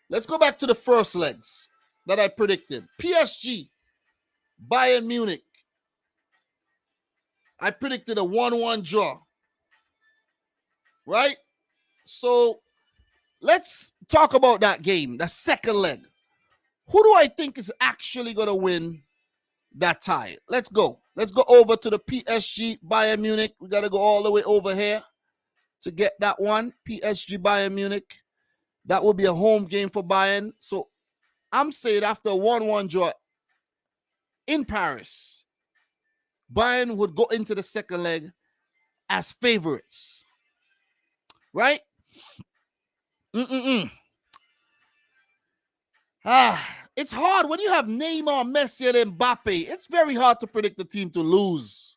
let's go back to the first legs that I predicted. PSG, Bayern Munich. I predicted a 1-1 draw. Right? So let's talk about that game, the second leg. Who do I think is actually going to win that tie? Let's go. Let's go over to the PSG Bayern Munich. We got to go all the way over here to get that one. PSG Bayern Munich. That will be a home game for Bayern. So I'm saying after a 1-1 draw in Paris, Bayern would go into the second leg as favorites. Right? It's hard when you have Neymar, Messi, and Mbappe. It's very hard to predict the team to lose.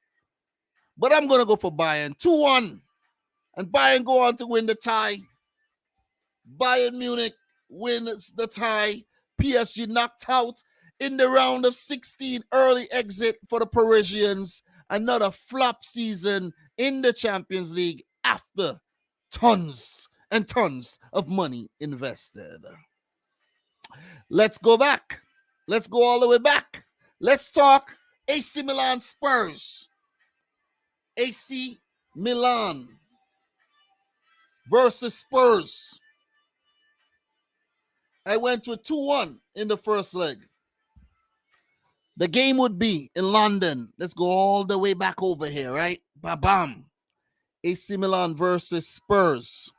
But I'm going to go for Bayern. 2-1. And Bayern go on to win the tie. Bayern Munich wins the tie. PSG knocked out in the round of 16. Early exit for the Parisians. Another flop season in the Champions League after tons and tons of money invested. Let's go back. Let's go all the way back. Let's talk AC Milan Spurs. AC Milan versus Spurs. I went with 2-1 in the first leg. The game would be in London. Let's go all the way back over here, right? Ba-bam. AC Milan versus Spurs.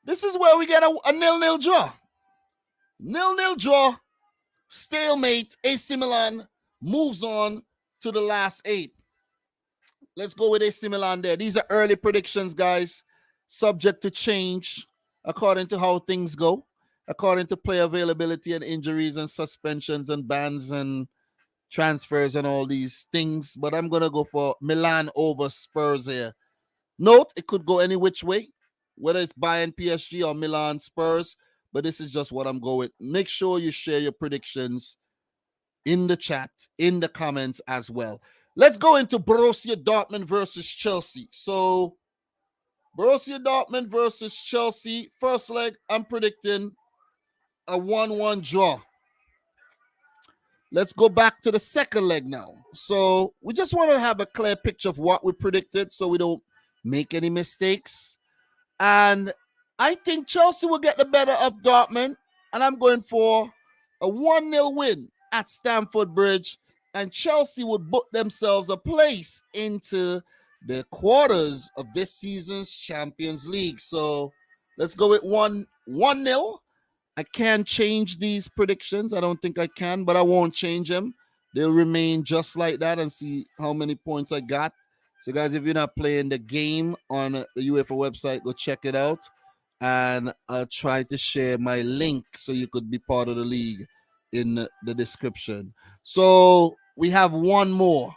This is where we get a 0-0 draw. 0-0 draw. Stalemate. AC Milan moves on to the last 8. Let's go with AC Milan there. These are early predictions, guys. subject to change according to how things go, according to player availability and injuries and suspensions and bans and transfers and all these things. But I'm going to go for Milan over Spurs here. Note, it could go any which way, whether it's Bayern PSG or Milan Spurs, but this is just what I'm going with. Make sure you share your predictions in the chat, in the comments as well. Let's go into Borussia Dortmund versus Chelsea. So, Borussia Dortmund versus Chelsea. First leg, I'm predicting a 1-1 draw. Let's go back to the second leg now. So, we just want to have a clear picture of what we predicted so we don't make any mistakes. And I think Chelsea will get the better of Dortmund. And I'm going for a 1-0 win at Stamford Bridge. And Chelsea would book themselves a place into the quarters of this season's Champions League. So let's go with 1-0. I can't change these predictions. I don't think I can, but I won't change them. They'll remain just like that and see how many points I got. So, guys, if you're not playing the game on the UEFA website, go check it out. And I'll try to share my link so you could be part of the league in the description. So, we have one more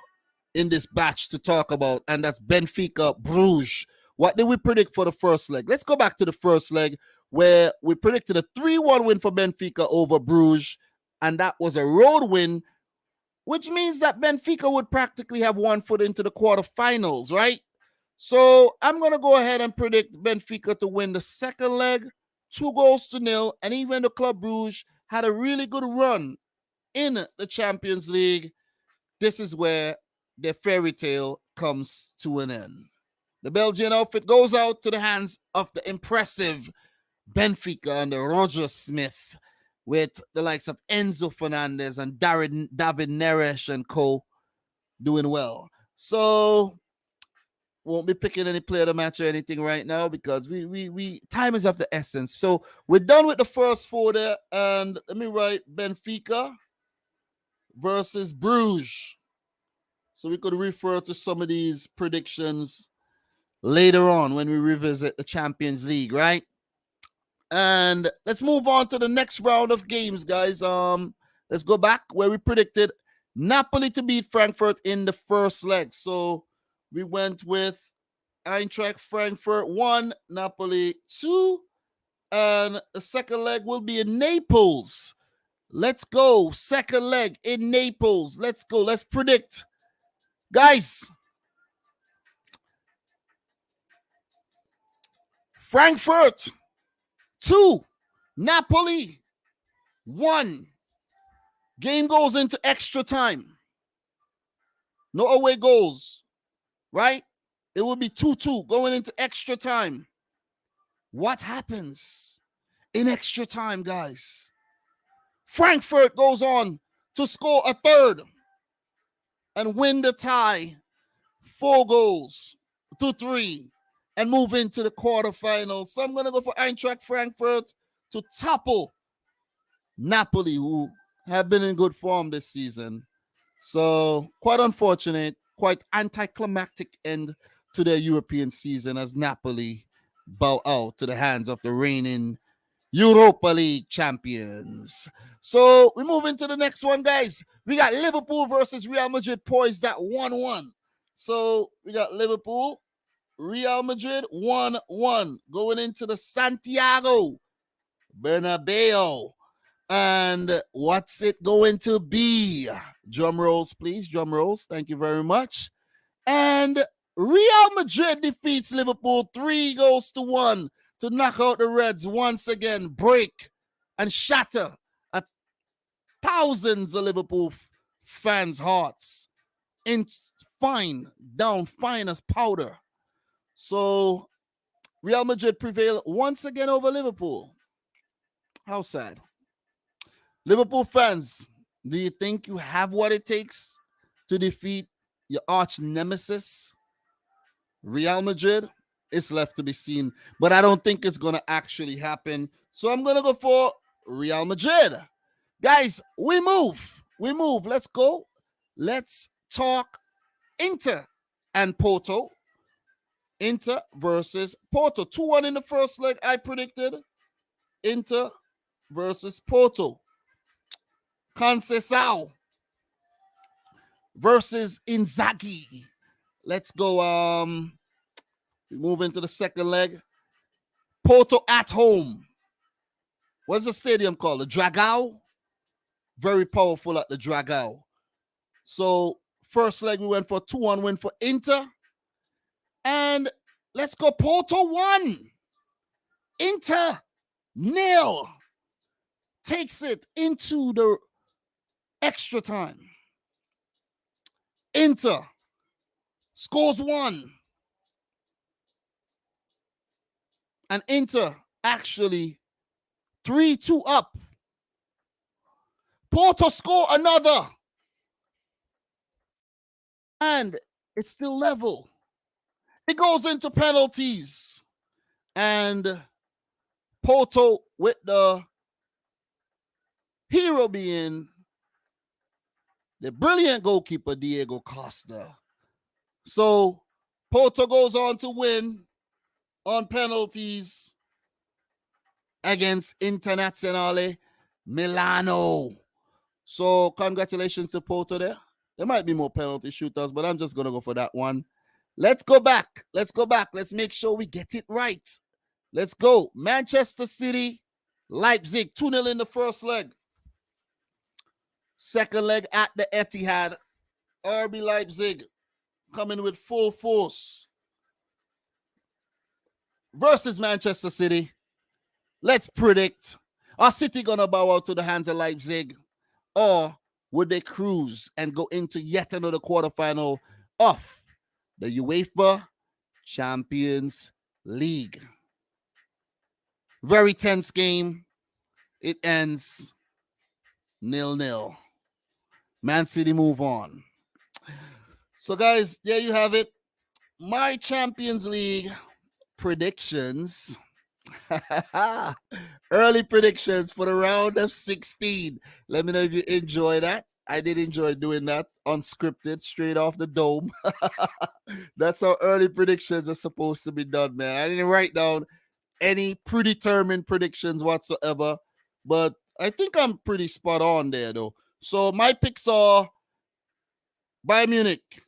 in this batch to talk about, and that's Benfica Bruges. What did we predict for the first leg? Let's go back to the first leg where we predicted a 3-1 win for Benfica over Bruges, and that was a road win, which means that Benfica would practically have one foot into the quarterfinals, right? So I'm going to go ahead and predict Benfica to win the second leg, 2-0, and even the Club Brugge had a really good run in the Champions League. This is where their fairy tale comes to an end. The Belgian outfit goes out to the hands of the impressive Benfica under Roger Smith, with the likes of Enzo Fernandez and David Neres and co. doing well. So won't be picking any player of the match or anything right now because we time is of the essence. So we're done with the first four there, and let me write Benfica versus Bruges, so we could refer to some of these predictions later on when we revisit the Champions League, right? And let's move on to the next round of games, guys. Let's go back where we predicted Napoli to beat Frankfurt in the first leg. So we went with Eintracht Frankfurt 1, Napoli 2, and the second leg will be in Naples. Let's go. Second leg in Naples. Let's go. Let's predict. Guys, Frankfurt 2, Napoli 1. Game goes into extra time. No away goals, right? It will be 2-2 going into extra time. What happens in extra time, guys? Frankfurt goes on to score a third and win the tie 4-3 and move into the quarterfinals. So I'm going to go for Eintracht Frankfurt to topple Napoli, who have been in good form this season. So quite unfortunate, quite anticlimactic end to their European season as Napoli bow out to the hands of the reigning Europa League champions. So we move into the next one, guys. We got Liverpool versus Real Madrid poised at 1-1. So we got Liverpool, Real Madrid 1-1 going into the Santiago Bernabeu. And what's it going to be? Drum rolls, please. Drum rolls. Thank you very much. And Real Madrid defeats Liverpool 3-1 to knock out the Reds once again, break and shatter thousands of Liverpool fans' hearts in fine as powder. So Real Madrid prevail once again over Liverpool. How sad. Liverpool fans, do you think you have what it takes to defeat your arch nemesis, Real Madrid? It's left to be seen, but I don't think it's going to actually happen. So I'm going to go for Real Madrid. Guys, we move. Let's go. Let's talk Inter and Porto. Inter versus Porto. 2-1 in the first leg, I predicted. Inter versus Porto. Conceição versus Inzaghi. Let's go. We move into the second leg. Porto at home. What's the stadium called? The Dragão. Very powerful at the Dragão. So first leg we went for 2-1 win for Inter. And let's go Porto 1. Inter 0. Takes it into the extra time. Inter scores 1. And Inter actually 3-2 up. Porto score another. And it's still level. It goes into penalties. And Porto, with the hero being the brilliant goalkeeper Diego Costa. So Porto goes on to win on penalties against Internazionale Milano. So congratulations to Porto there. There might be more penalty shootouts, but I'm just going to go for that one. Let's go back. Let's make sure we get it right. Let's go. Manchester City, Leipzig, 2-0 in the first leg. Second leg at the Etihad. RB Leipzig coming with full force versus Manchester City. Let's predict. Are City going to bow out to the hands of Leipzig? Or would they cruise and go into yet another quarterfinal of the UEFA Champions League? Very tense game. It ends 0-0. Man City move on. So, guys, there you have it. My Champions League predictions. Early predictions for the round of 16. Let me know if you enjoy that. I did enjoy doing that, unscripted, straight off the dome. That's how early predictions are supposed to be done, man. I didn't write down any predetermined predictions whatsoever, but I think I'm pretty spot on there, though. So my picks are Bayern Munich,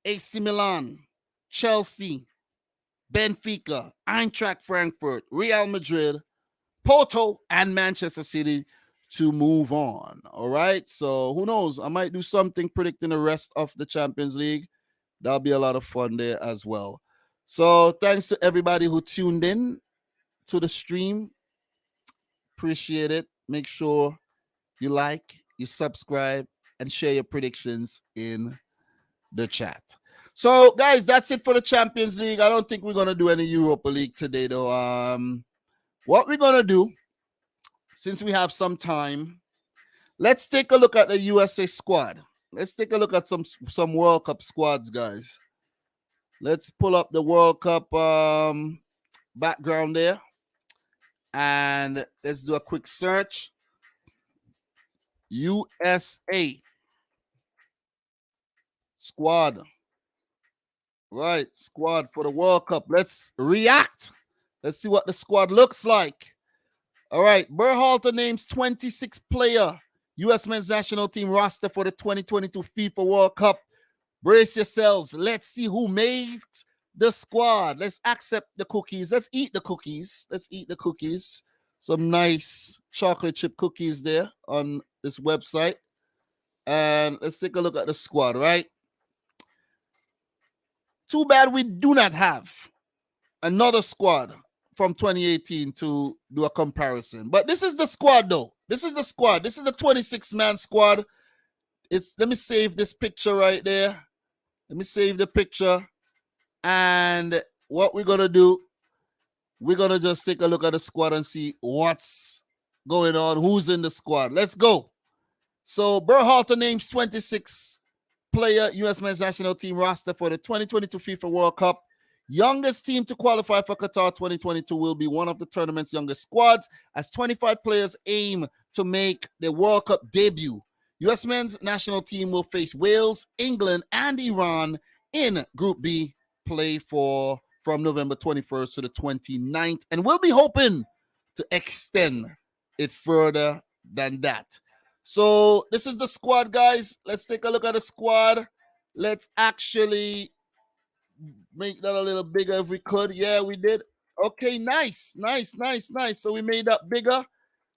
AC Milan, Chelsea, Benfica, Eintracht Frankfurt, Real Madrid, Porto, and Manchester City to move on. All right. So who knows? I might do something predicting the rest of the Champions League. That'll be a lot of fun there as well. So thanks to everybody who tuned in to the stream. Appreciate it. Make sure you like, you subscribe, and share your predictions in the chat. So, guys, that's it for the Champions League. I don't think we're going to do any Europa League today, though. What we're going to do, since we have some time, let's take a look at the USA squad. Let's take a look at some World Cup squads, guys. Let's pull up the World Cup background there. And let's do a quick search. USA squad. Right, squad for the World Cup. Let's react. Let's see what the squad looks like. All right, Berhalter names 26-player U.S. men's national team roster for the 2022 FIFA World Cup. Brace yourselves. Let's see who made the squad. Let's accept the cookies. Let's eat the cookies. Let's eat the cookies. Some nice chocolate chip cookies there on this website. And let's take a look at the squad, right? Too bad we do not have another squad from 2018 to do a comparison. But this is the squad, though. This is the squad. This is the 26-man squad. Let me save this picture right there. Let me save the picture. And what we're going to do, we're going to just take a look at the squad and see what's going on, who's in the squad. Let's go. So Berhalter names 26-player U.S. men's national team roster for the 2022 FIFA World Cup. Youngest team to qualify for Qatar 2022 will be one of the tournament's youngest squads, as 25 players aim to make the World Cup debut. U.S. men's national team will face Wales, England, and Iran in Group B, play for from November 21st to the 29th. And we'll be hoping to extend it further than that. So this is the squad, guys. Let's take a look at the squad. Let's actually make that a little bigger if we could. Yeah, we did. Okay, nice. So we made that bigger.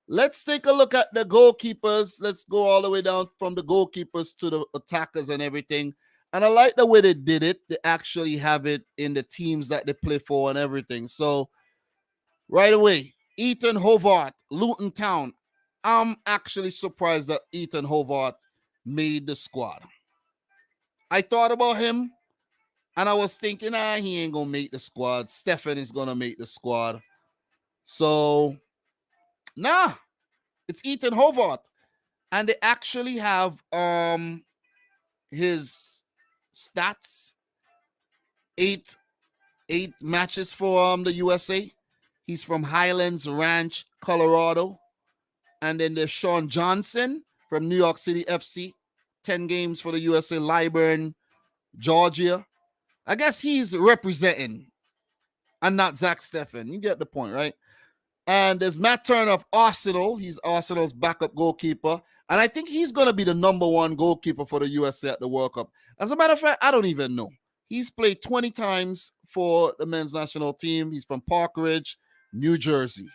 Let's take a look at the goalkeepers. Let's go all the way down from the goalkeepers to the attackers and everything. And I like the way they did it. They actually have it in the teams that they play for and everything. So right away, Ethan Hobart, Luton Town. I'm actually surprised that Ethan Hobart made the squad. I thought about him and I was thinking, he ain't going to make the squad. Stefan is going to make the squad. So, nah, it's Ethan Hobart. And they actually have his stats. Eight matches for the USA. He's from Highlands Ranch, Colorado. And then there's Sean Johnson from New York City FC. 10 games for the USA. Liburn, Georgia. I guess he's representing and not Zach Steffen. You get the point, right? And there's Matt Turner of Arsenal. He's Arsenal's backup goalkeeper. And I think he's going to be the number one goalkeeper for the USA at the World Cup. As a matter of fact, I don't even know. He's played 20 times for the men's national team. He's from Park Ridge, New Jersey.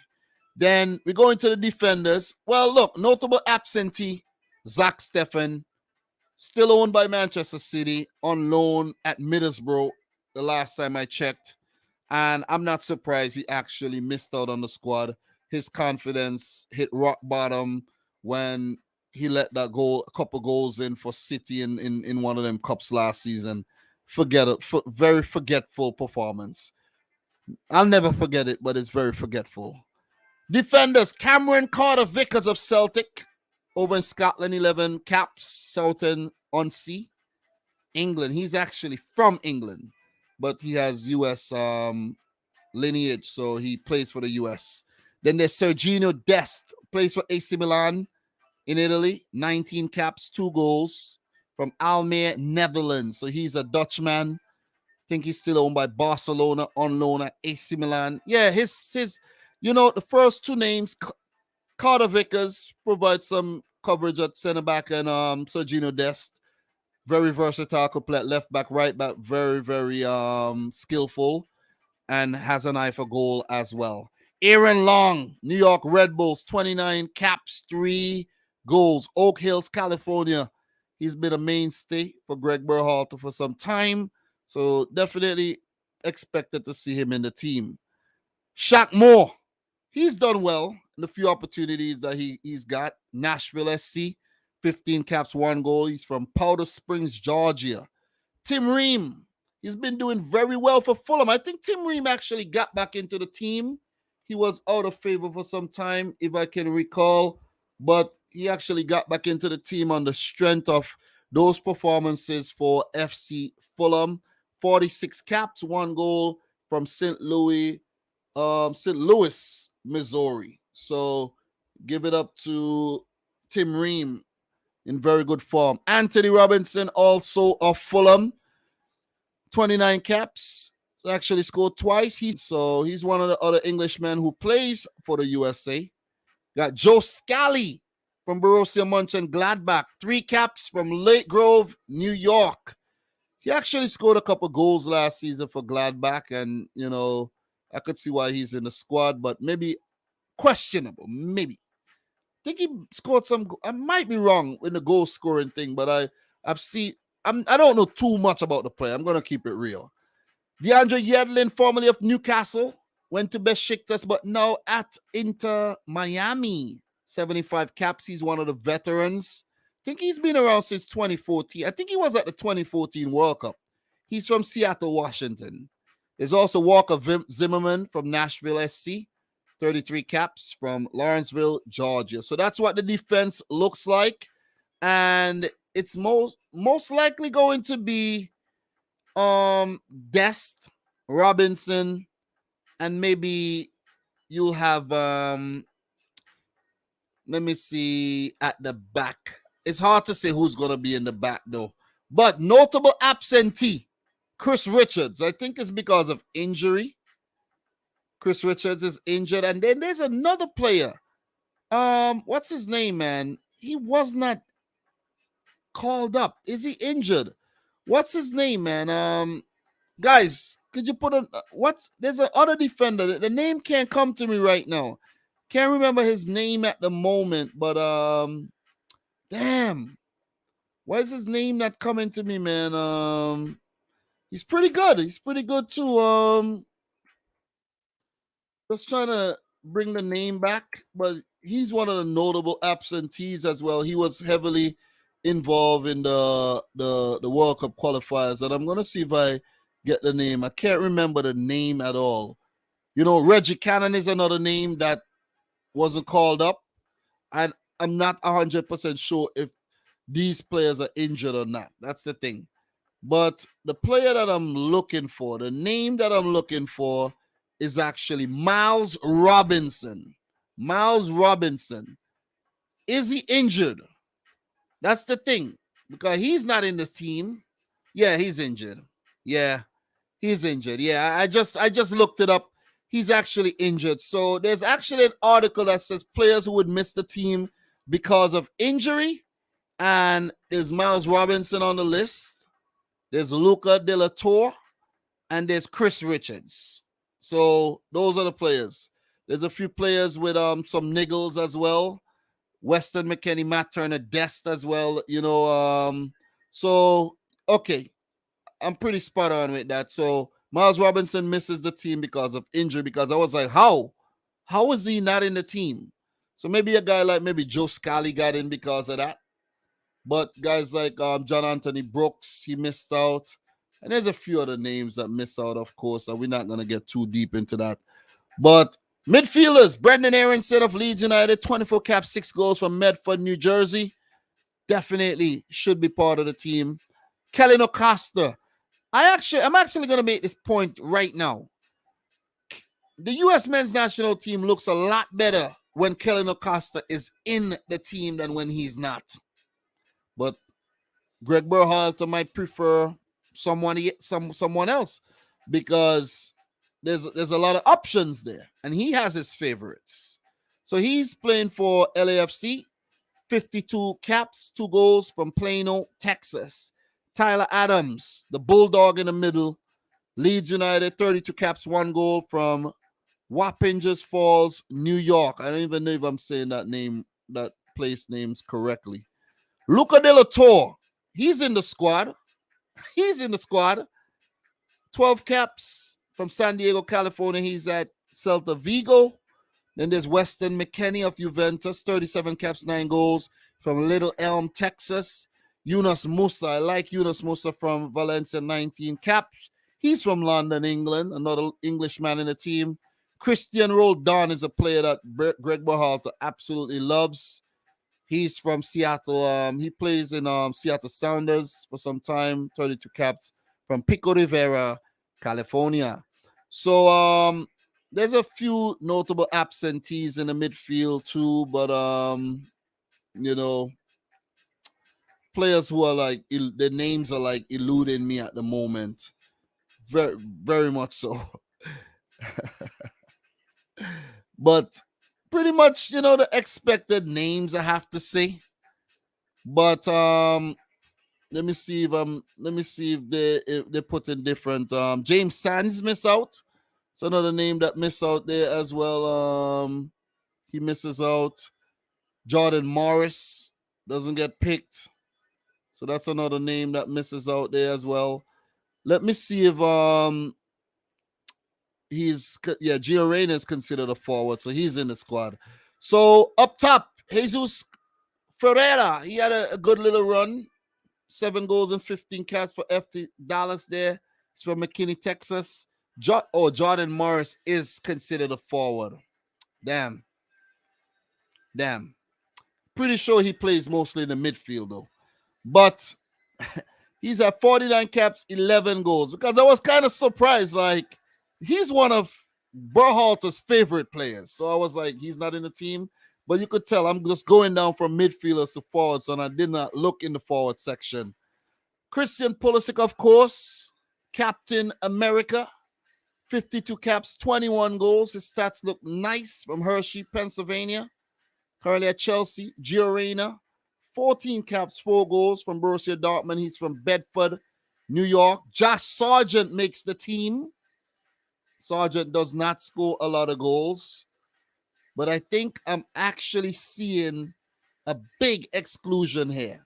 Then we go into the defenders. Well, look, notable absentee, Zach Steffen, still owned by Manchester City, on loan at Middlesbrough the last time I checked. And I'm not surprised he actually missed out on the squad. His confidence hit rock bottom when he let that goal, a couple goals in for City in one of them cups last season. Very forgetful performance. I'll never forget it, but it's very forgetful. Defenders, Cameron Carter-Vickers of Celtic, over in Scotland, 11 caps, Southend-on-Sea, England. He's actually from England, but he has U.S. lineage, so he plays for the U.S. Then there's Serginho Dest, plays for AC Milan in Italy, 19 caps, 2 goals, from Almere, Netherlands. So he's a Dutchman. I think he's still owned by Barcelona, on loan at AC Milan. Yeah, his the first two names, Carter Vickers, provide some coverage at center back, and Serginho Dest, very versatile, could play at left back, right back, very, very skillful, and has an eye for goal as well. Aaron Long, New York Red Bulls, 29 caps, 3 goals. Oak Hills, California. He's been a mainstay for Greg Berhalter for some time, so definitely expected to see him in the team. Shaq Moore, he's done well in the few opportunities that he's got. Nashville SC, 15 caps, 1 goal. He's from Powder Springs, Georgia. Tim Ream, he's been doing very well for Fulham. I think Tim Ream actually got back into the team. He was out of favor for some time, if I can recall, but he actually got back into the team on the strength of those performances for FC Fulham. 46 caps, 1 goal from St. Louis, Missouri. So give it up to Tim Ream in very good form. Anthony Robinson, also of Fulham, 29 caps. Actually scored twice. He's one of the other Englishmen who plays for the USA. Got Joe Scally from Borussia Mönchengladbach, 3 caps from Lake Grove, New York. He actually scored a couple goals last season for Gladbach, and I could see why he's in the squad, but maybe questionable. Maybe. I think he scored some. I might be wrong in the goal scoring thing, but I don't know too much about the player. I'm gonna keep it real. DeAndre Yedlin, formerly of Newcastle, went to Besiktas, but now at Inter Miami. 75 caps. He's one of the veterans. I think he's been around since 2014. I think he was at the 2014 World Cup. He's from Seattle, Washington. There's also Walker Zimmerman from Nashville SC. 33 caps from Lawrenceville, Georgia. So that's what the defense looks like. And it's most likely going to be Dest, Robinson, and maybe you'll have let me see at the back. It's hard to say who's going to be in the back though. But notable absentee, Chris Richards. I think it's because of injury. Chris Richards is injured. And then there's another player. What's his name, man? He was not called up. Is he injured? What's his name, man? Guys, could you put a what's there's an other defender. The name can't come to me right now. Can't remember his name at the moment, but damn. Why is his name not coming to me, man? He's pretty good. He's pretty good too. Just trying to bring the name back, but he's one of the notable absentees as well. He was heavily involved in the World Cup qualifiers, and I'm gonna see if I get the name. I can't remember the name at all. You know, Reggie Cannon is another name that wasn't called up, and I'm not 100% sure if these players are injured or not. That's the thing. But the player that I'm looking for, the name that I'm looking for is actually Miles Robinson. Miles Robinson. Is he injured? That's the thing. Because he's not in this team. Yeah, he's injured. Yeah, he's injured. Yeah, I just looked it up. He's actually injured. So there's actually an article that says players who would miss the team because of injury. And there's Miles Robinson on the list. There's Luca De La Torre. And there's Chris Richards. So those are the players. There's a few players with some niggles as well. Weston McKennie, Matt Turner, Dest as well. You know, so okay, I'm pretty spot on with that. So Miles Robinson misses the team because of injury. Because I was like, how is he not in the team? So maybe a guy like maybe Joe Scally got in because of that. But guys like John Anthony Brooks, he missed out. And there's a few other names that miss out, of course, and we're not going to get too deep into that. But midfielders, Brendan Aronson of Leeds United, 24 caps, 6 goals from Medford, New Jersey. Definitely should be part of the team. Kellen Acosta. I'm actually going to make this point right now. The U.S. men's national team looks a lot better when Kellen Acosta is in the team than when he's not. But Greg Berhalter might prefer someone else because there's a lot of options there, and he has his favorites. So he's playing for LAFC, 52 caps, 2 goals from Plano, Texas. Tyler Adams, the Bulldog in the middle, Leeds United, 32 caps, 1 goal from Wappingers Falls, New York. I don't even know if I'm saying that place names correctly. Luca De La Torre, he's in the squad. 12 caps from San Diego, California. He's at Celta Vigo. Then there's Weston McKennie of Juventus, 37 caps, 9 goals from Little Elm, Texas. Yunus Musa, I like Yunus Musa from Valencia, 19 caps. He's from London, England, another Englishman in the team. Christian Roldan is a player that Greg Berhalter absolutely loves. He's from Seattle. He plays in Seattle Sounders for some time, 32 caps from Pico Rivera, California. So there's a few notable absentees in the midfield too, but you know, players who are like their names are like eluding me at the moment. Very, very much so. But pretty much, you know, the expected names I have to say. But let me see if they put in different. James Sands miss out. It's another name that miss out there as well. He misses out. Jordan Morris doesn't get picked, so that's another name that misses out there as well. Let me see if Gio Reyna is considered a forward, so he's in the squad. So up top, Jesus Ferreira, he had a good little run. 7 goals and 15 caps for FC Dallas there. He's from McKinney, Texas. Jordan Morris is considered a forward. Damn. Pretty sure he plays mostly in the midfield, though. But he's at 49 caps, 11 goals. Because I was kind of surprised. Like, he's one of Berhalter's favorite players. So I was like, he's not in the team. But you could tell I'm just going down from midfielders to forwards, and I did not look in the forward section. Christian Pulisic, of course, Captain America, 52 caps, 21 goals. His stats look nice from Hershey, Pennsylvania. Currently at Chelsea. Gio Reyna, 14 caps, 4 goals from Borussia Dortmund. He's from Bedford, New York. Josh Sargent makes the team. Sargent does not score a lot of goals, but I think I'm actually seeing a big exclusion here.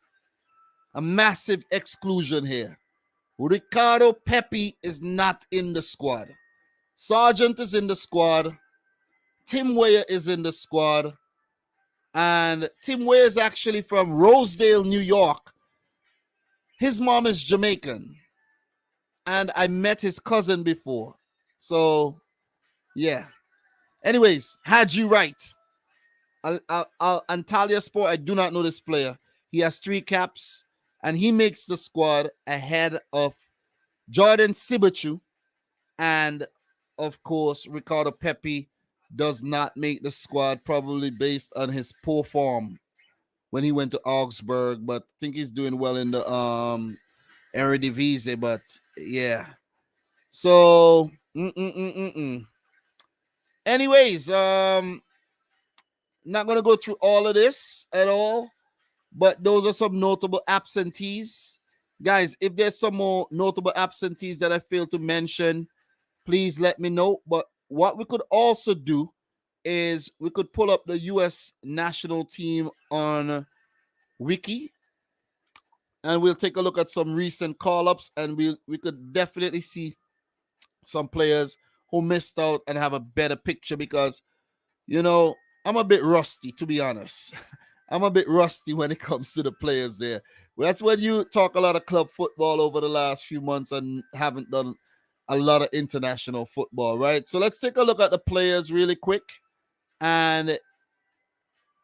A massive exclusion here. Ricardo Pepi is not in the squad. Sargent is in the squad. Tim Weah is in the squad. And Tim Weah is actually from Rosedale, New York. His mom is Jamaican. And I met his cousin before. So, yeah. Anyways, Haji Wright. Antalya Sport, I do not know this player. He has 3 caps. And he makes the squad ahead of Jordan Sibachu. And, of course, Ricardo Pepi does not make the squad, probably based on his poor form when he went to Augsburg. But I think he's doing well in the Eredivisie. But, yeah. So, anyways, not going to go through all of this at all. But those are some notable absentees. Guys, if there's some more notable absentees that I failed to mention, please let me know. But what we could also do is we could pull up the U.S. national team on Wiki, and we'll take a look at some recent call-ups, and we could definitely see some players who missed out and have a better picture because, you know, I'm a bit rusty, to be honest. I'm a bit rusty when it comes to the players there. Well, that's when you talk a lot of club football over the last few months and haven't done a lot of international football, right? So let's take a look at the players really quick and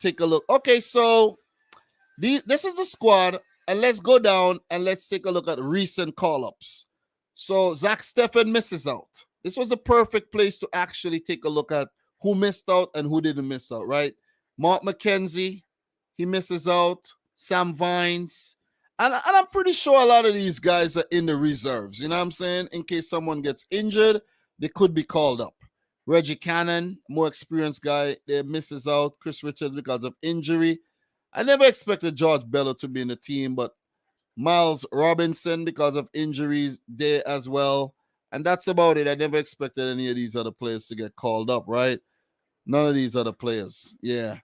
take a look. Okay, so this is the squad, and let's go down and let's take a look at recent call-ups. So Zach Steffen misses out. This was the perfect place to actually take a look at who missed out and who didn't miss out, right? Mark McKenzie, he misses out. Sam Vines. And I'm pretty sure a lot of these guys are in the reserves. You know what I'm saying? In case someone gets injured, they could be called up. Reggie Cannon, more experienced guy, there misses out. Chris Richards because of injury. I never expected George Bello to be in the team, but Miles Robinson because of injuries there as well. And that's about it. I never expected any of these other players to get called up, right? None of these other players. Yeah.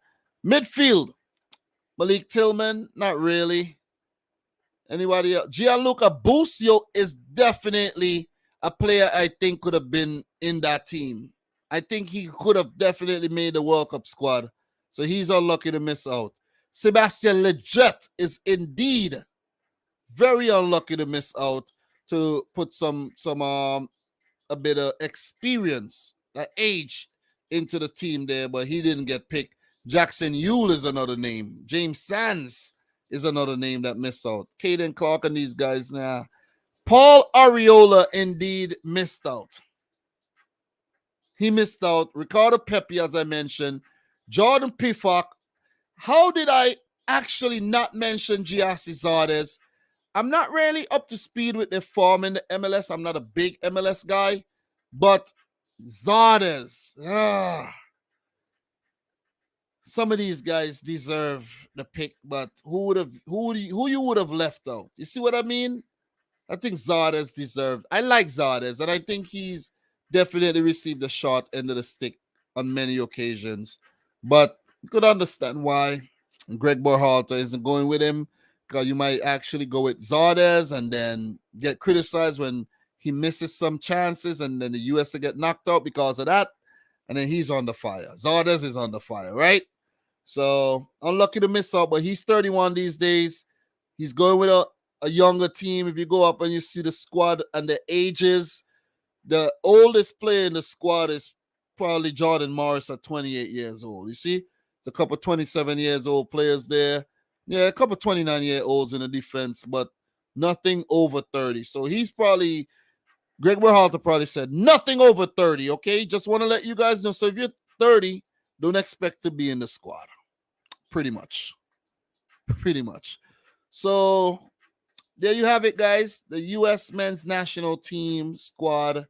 Midfield. Malik Tillman, not really. Anybody else? Gianluca Busio is definitely a player I think could have been in that team. I think he could have definitely made the World Cup squad. So he's unlucky to miss out. Sebastian Leggett is indeed very unlucky to miss out, to put a bit of experience, age into the team there, but he didn't get picked. Jackson Yule is another name. James Sands is another name that missed out. Caden Clark and these guys now. Paul Ariola indeed missed out. He missed out. Ricardo Pepi, as I mentioned. Jordan Pifak. How did I actually not mention Giassi Zardes? I'm not really up to speed with their form in the MLS. I'm not a big MLS guy. But Zardes. Some of these guys deserve the pick, but who you would have left out? You see what I mean? I think Zardes deserved. I like Zardes, and I think he's definitely received a short end of the stick on many occasions. But you could understand why Greg Berhalter isn't going with him, because you might actually go with Zardes and then get criticized when he misses some chances, and then the US will get knocked out because of that, and then he's on the fire. Zardes is on the fire, right? So unlucky to miss out, but he's 31 these days. He's going with a younger team. If you go up and you see the squad and the ages, the oldest player in the squad is probably Jordan Morris at 28 years old. You see, there's a couple 27 years old players there. Yeah, a couple 29-year-olds in the defense, but nothing over 30. So he's probably, Greg Berhalter probably said, nothing over 30, okay? Just want to let you guys know. So if you're 30, don't expect to be in the squad. Pretty much. So there you have it, guys. The U.S. men's national team squad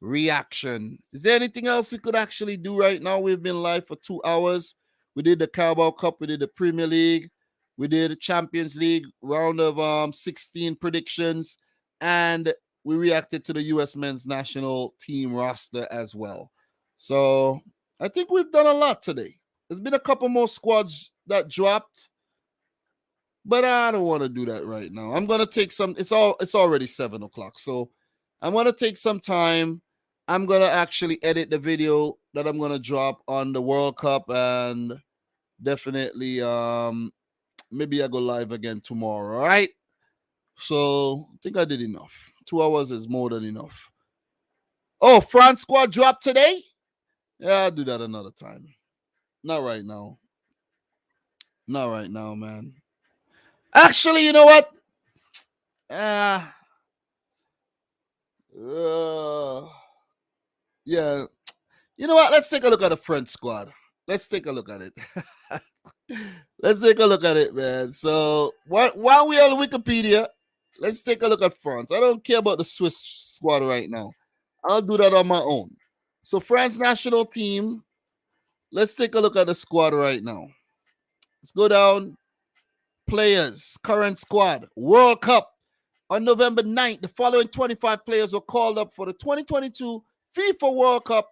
reaction. Is there anything else we could actually do right now? We've been live for 2 hours. We did the Carabao Cup, we did the Premier League, we did the Champions League round of 16 predictions, and we reacted to the U.S. men's national team roster as well. So I think we've done a lot today. There's been a couple more squads that dropped, but I don't want to do that right now. I'm gonna take some. It's already 7 o'clock, so I'm gonna take some time. I'm gonna actually edit the video that I'm gonna drop on the World Cup, and definitely maybe I go live again tomorrow. All right. So I think I did enough. 2 hours is more than enough. Oh, France squad dropped today? Yeah, I'll do that another time. Not right now. Not right now, man. Actually, you know what? Uh, yeah. You know what? Let's take a look at the French squad. Let's take a look at it. Let's take a look at it, man. So while we're on Wikipedia, let's take a look at France. I don't care about the Swiss squad right now. I'll do that on my own. So France national team. Let's take a look at the squad right now. Let's go down. Players, current squad, World Cup. On November 9th, the following 25 players were called up for the 2022 FIFA World Cup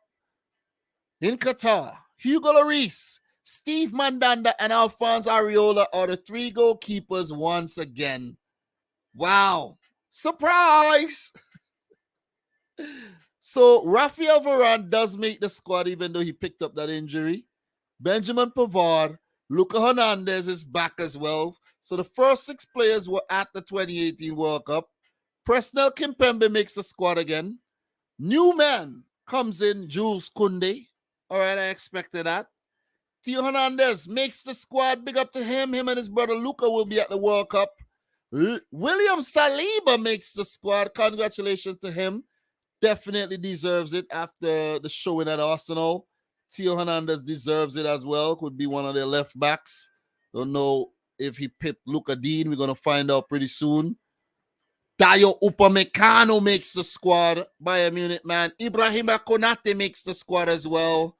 in Qatar. Hugo Lloris, Steve Mandanda, and Alphonse Areola are the three goalkeepers once again. Wow. Surprise! So Rafael Varane does make the squad even though he picked up that injury. Benjamin Pavard, Luca Hernandez is back as well. So the first 6 players were at the 2018 World Cup. Presnel Kimpembe makes the squad again. New man comes in, Jules Koundé. All right, I expected that. Theo Hernandez makes the squad. Big up to him. Him and his brother Luca will be at the World Cup. William Saliba makes the squad. Congratulations to him. Definitely deserves it after the showing at Arsenal. Theo Hernandez deserves it as well. Could be one of their left backs. Don't know if he picked Luca Dean. We're going to find out pretty soon. Dayo Upamecano makes the squad. Bayern Munich man. Ibrahima Konate makes the squad as well.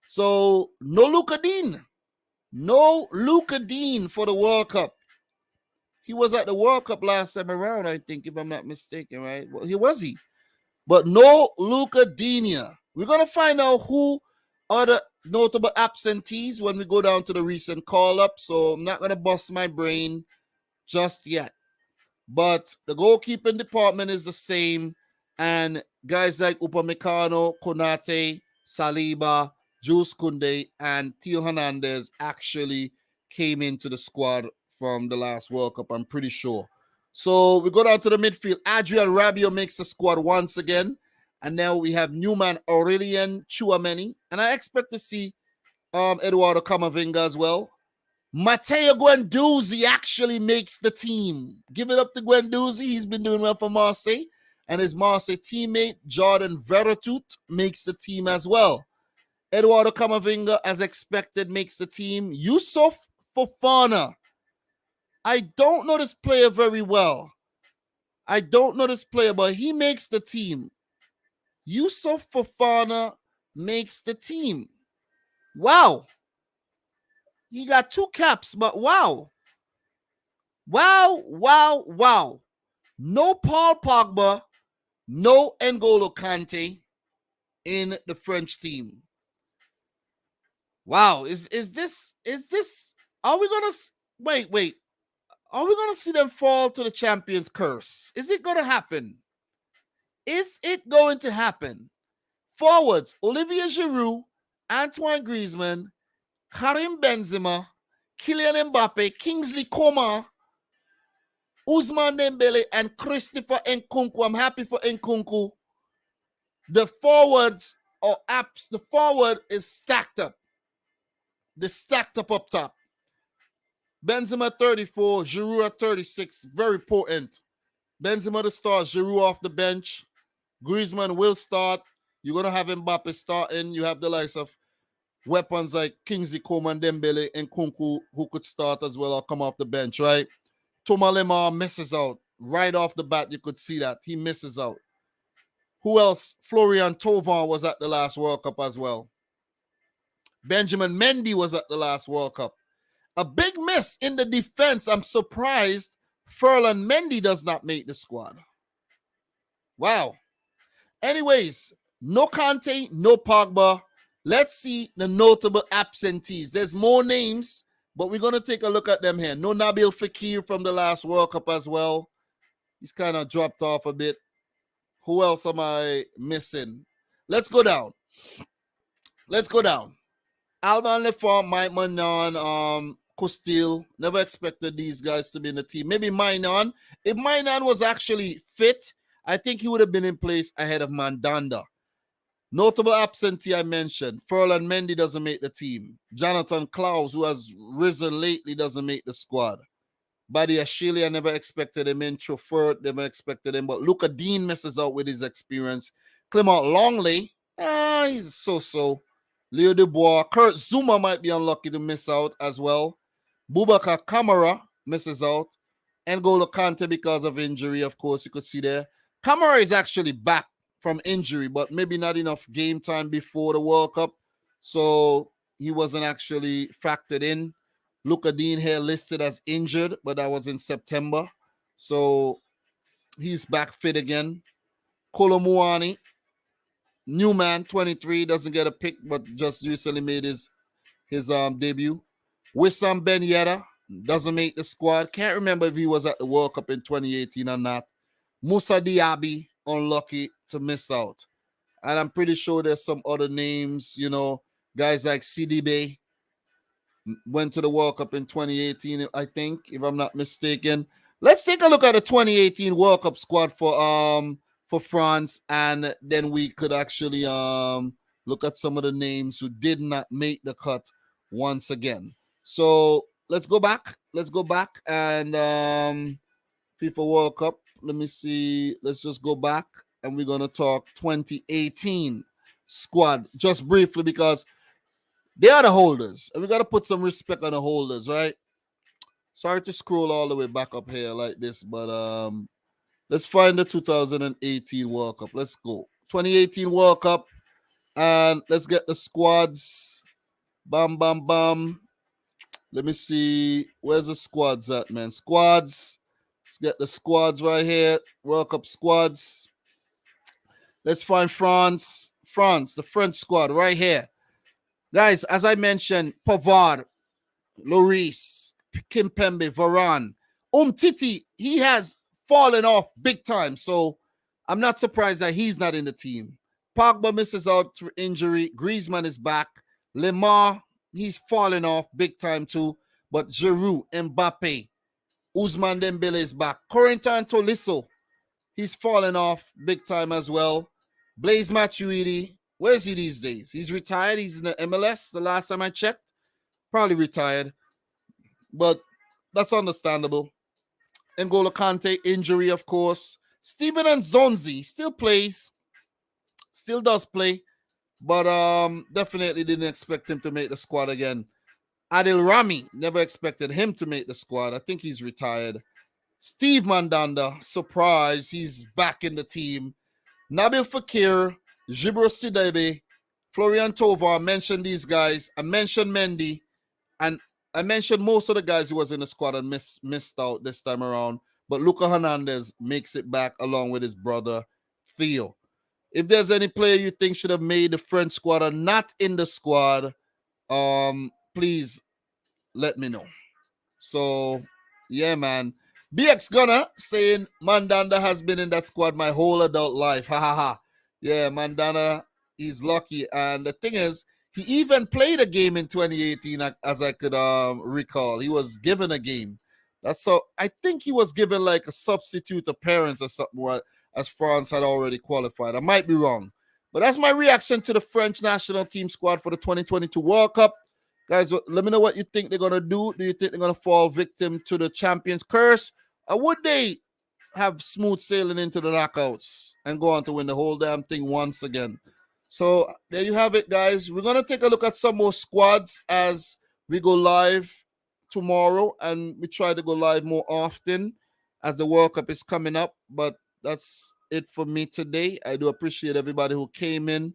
So no Luca Dean. No Luca Dean for the World Cup. He was at the World Cup last time around, I think, if I'm not mistaken, right? Well, was he? But no Luca Digne. We're going to find out who are the notable absentees when we go down to the recent call-up. So I'm not going to bust my brain just yet. But the goalkeeping department is the same. And guys like Upamecano, Konate, Saliba, Jules Koundé, and Theo Hernandez actually came into the squad from the last World Cup, I'm pretty sure. So we go down to the midfield. Adrian Rabiot makes the squad once again. And now we have Newman Aurelien Chouameni. And I expect to see Eduardo Camavinga as well. Matteo Guendouzi actually makes the team. Give it up to Guendouzi. He's been doing well for Marseille. And his Marseille teammate, Jordan Veretout, makes the team as well. Eduardo Camavinga, as expected, makes the team. Yusuf Fofana. I don't know this player very well. But he makes the team. Yusuf Fofana makes the team. Wow. He got 2 caps, but wow. Wow. No Paul Pogba, no N'Golo Kante in the French team. Wow, is this are we gonna wait? Are we gonna see them fall to the champions curse? Is it gonna happen? Is it going to happen? Forwards, Olivier Giroud, Antoine Griezmann, Karim Benzema, Kylian Mbappe, Kingsley Coman, Ousmane Dembele, and Christopher Nkunku. I'm happy for Nkunku. The forwards are apps. The forward is stacked up. They're stacked up top. Benzema 34, Giroud at 36. Very important. Benzema to start, Giroud off the bench. Griezmann will start. You're going to have Mbappe starting. You have the likes of weapons like Kingsley Coman, Dembele, and Nkunku who could start as well or come off the bench, right? Thomas Lemar misses out. Right off the bat, you could see that. He misses out. Who else? Florian Thauvin was at the last World Cup as well. Benjamin Mendy was at the last World Cup. A big miss in the defense. I'm surprised Ferland Mendy does not make the squad. Wow. Anyways, no Kante, no Pogba. Let's see the notable absentees. There's more names, but we're going to take a look at them here. No Nabil Fekir from the last World Cup as well. He's kind of dropped off a bit. Who else am I missing? Let's go down. Alban Lefort, Mike Manon, Costil. Never expected these guys to be in the team. Maybe Mainon. If Mainon was actually fit, I think he would have been in place ahead of Mandanda. Notable absentee I mentioned. Ferland Mendy doesn't make the team. Jonathan Klaus, who has risen lately, doesn't make the squad. Buddy Ashili, I never expected him in. Chauffeur, never expected him. But Luca Dean messes out with his experience. Clement Longley, he's so-so. Leo Dubois. Kurt Zuma might be unlucky to miss out as well. Boubacar Kamara misses out. N'Golo Kante because of injury, of course, you could see there. Kamara is actually back from injury, but maybe not enough game time before the World Cup. So he wasn't actually factored in. Luca Dean here listed as injured, but that was in September. So he's back fit again. Kolo Muani, new man, 23, doesn't get a pick, but just recently made his debut. Wissam Ben Yedda doesn't make the squad. Can't remember if he was at the World Cup in 2018 or not. Moussa Diaby, unlucky to miss out. And I'm pretty sure there's some other names, guys like CDB went to the World Cup in 2018, I think, if I'm not mistaken. Let's take a look at the 2018 World Cup squad for France, and then we could actually look at some of the names who did not make the cut once again. So let's go back and FIFA World Cup. Let me see. Let's just go back and we're going to talk 2018 squad just briefly because they are the holders. And we got to put some respect on the holders, right? Sorry to scroll all the way back up here like this, but let's find the 2018 World Cup. Let's go. 2018 World Cup. And let's get the squads. Bam, bam, bam. Let me see. Where's the squads at, man? Squads. Let's get the squads right here. World Cup squads. Let's find France. The French squad right here. Guys, as I mentioned, Pavard, Lloris, Kimpembe, Varane, Umtiti, he has fallen off big time. So I'm not surprised that he's not in the team. Pogba misses out through injury. Griezmann is back. Lemar, he's fallen off big time too. But Giroud, Mbappe, Ousmane Dembele is back. Corentin Tolisso, he's fallen off big time as well. Blaise Matuidi, where is he these days? He's retired. He's in the MLS the last time I checked. Probably retired. But that's understandable. N'Golo Kante, injury, of course. Steven Nzonzi still plays. Still does play. But definitely didn't expect him to make the squad again. Adil Rami, never expected him to make the squad. I think he's retired. Steve Mandanda, surprise. He's back in the team. Nabil Fekir, Djibril Sidibé, Florian Thauvin. I mentioned these guys. I mentioned Mendy. And I mentioned most of the guys who was in the squad and missed out this time around. But Luca Hernandez makes it back along with his brother, Theo. If there's any player you think should have made the French squad or not in the squad, please let me know. So, yeah, man. BX Gunner saying Mandanda has been in that squad my whole adult life. Ha ha ha. Yeah, Mandanda, he's lucky. And the thing is, he even played a game in 2018, as I could recall. He was given a game. I think he was given like a substitute appearance or something, as France had already qualified. I might be wrong. But that's my reaction to the French national team squad for the 2022 World Cup. Guys, let me know what you think they're going to do. Do you think they're going to fall victim to the champions curse? Or would they have smooth sailing into the knockouts and go on to win the whole damn thing once again? So there you have it, guys. We're going to take a look at some more squads as we go live tomorrow, and we try to go live more often as the World Cup is coming up. But that's it for me today. I do appreciate everybody who came in.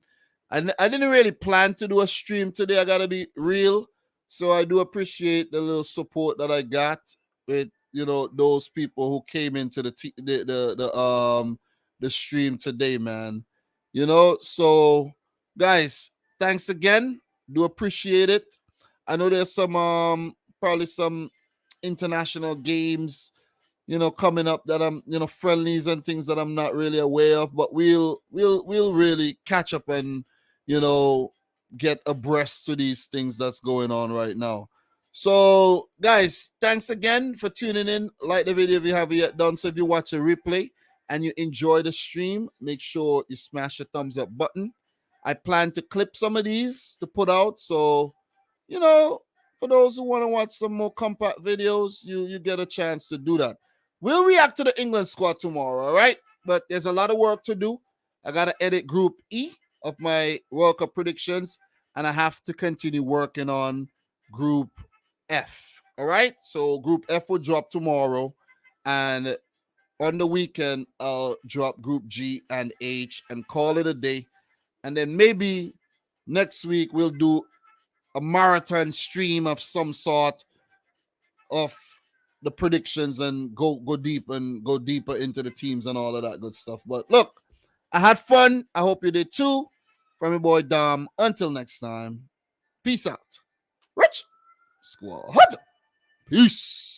I didn't really plan to do a stream today. I gotta be real. So I do appreciate the little support that I got with those people who came into the stream today, man. So guys, thanks again. Do appreciate it. I know there's some probably some international games coming up that I'm friendlies and things that I'm not really aware of, but we'll really catch up and get abreast to these things that's going on right now. So guys, thanks again for tuning in. Like the video if you haven't yet done so. If you watch a replay and you enjoy the stream, make sure you smash the thumbs up button. I plan to clip some of these to put out, so for those who want to watch some more compact videos, you get a chance to do that. We'll react to the England squad tomorrow, all right? But there's a lot of work to do. I got to edit Group E of my World Cup predictions, and I have to continue working on Group F, all right? So Group F will drop tomorrow, and on the weekend, I'll drop Group G and H and call it a day. And then maybe next week we'll do a marathon stream of some sort of the predictions and go deeper into the teams and all of that good stuff. But look, I had fun. I hope you did too. From your boy Dom. Until next time, peace out. Rich Squad. Peace.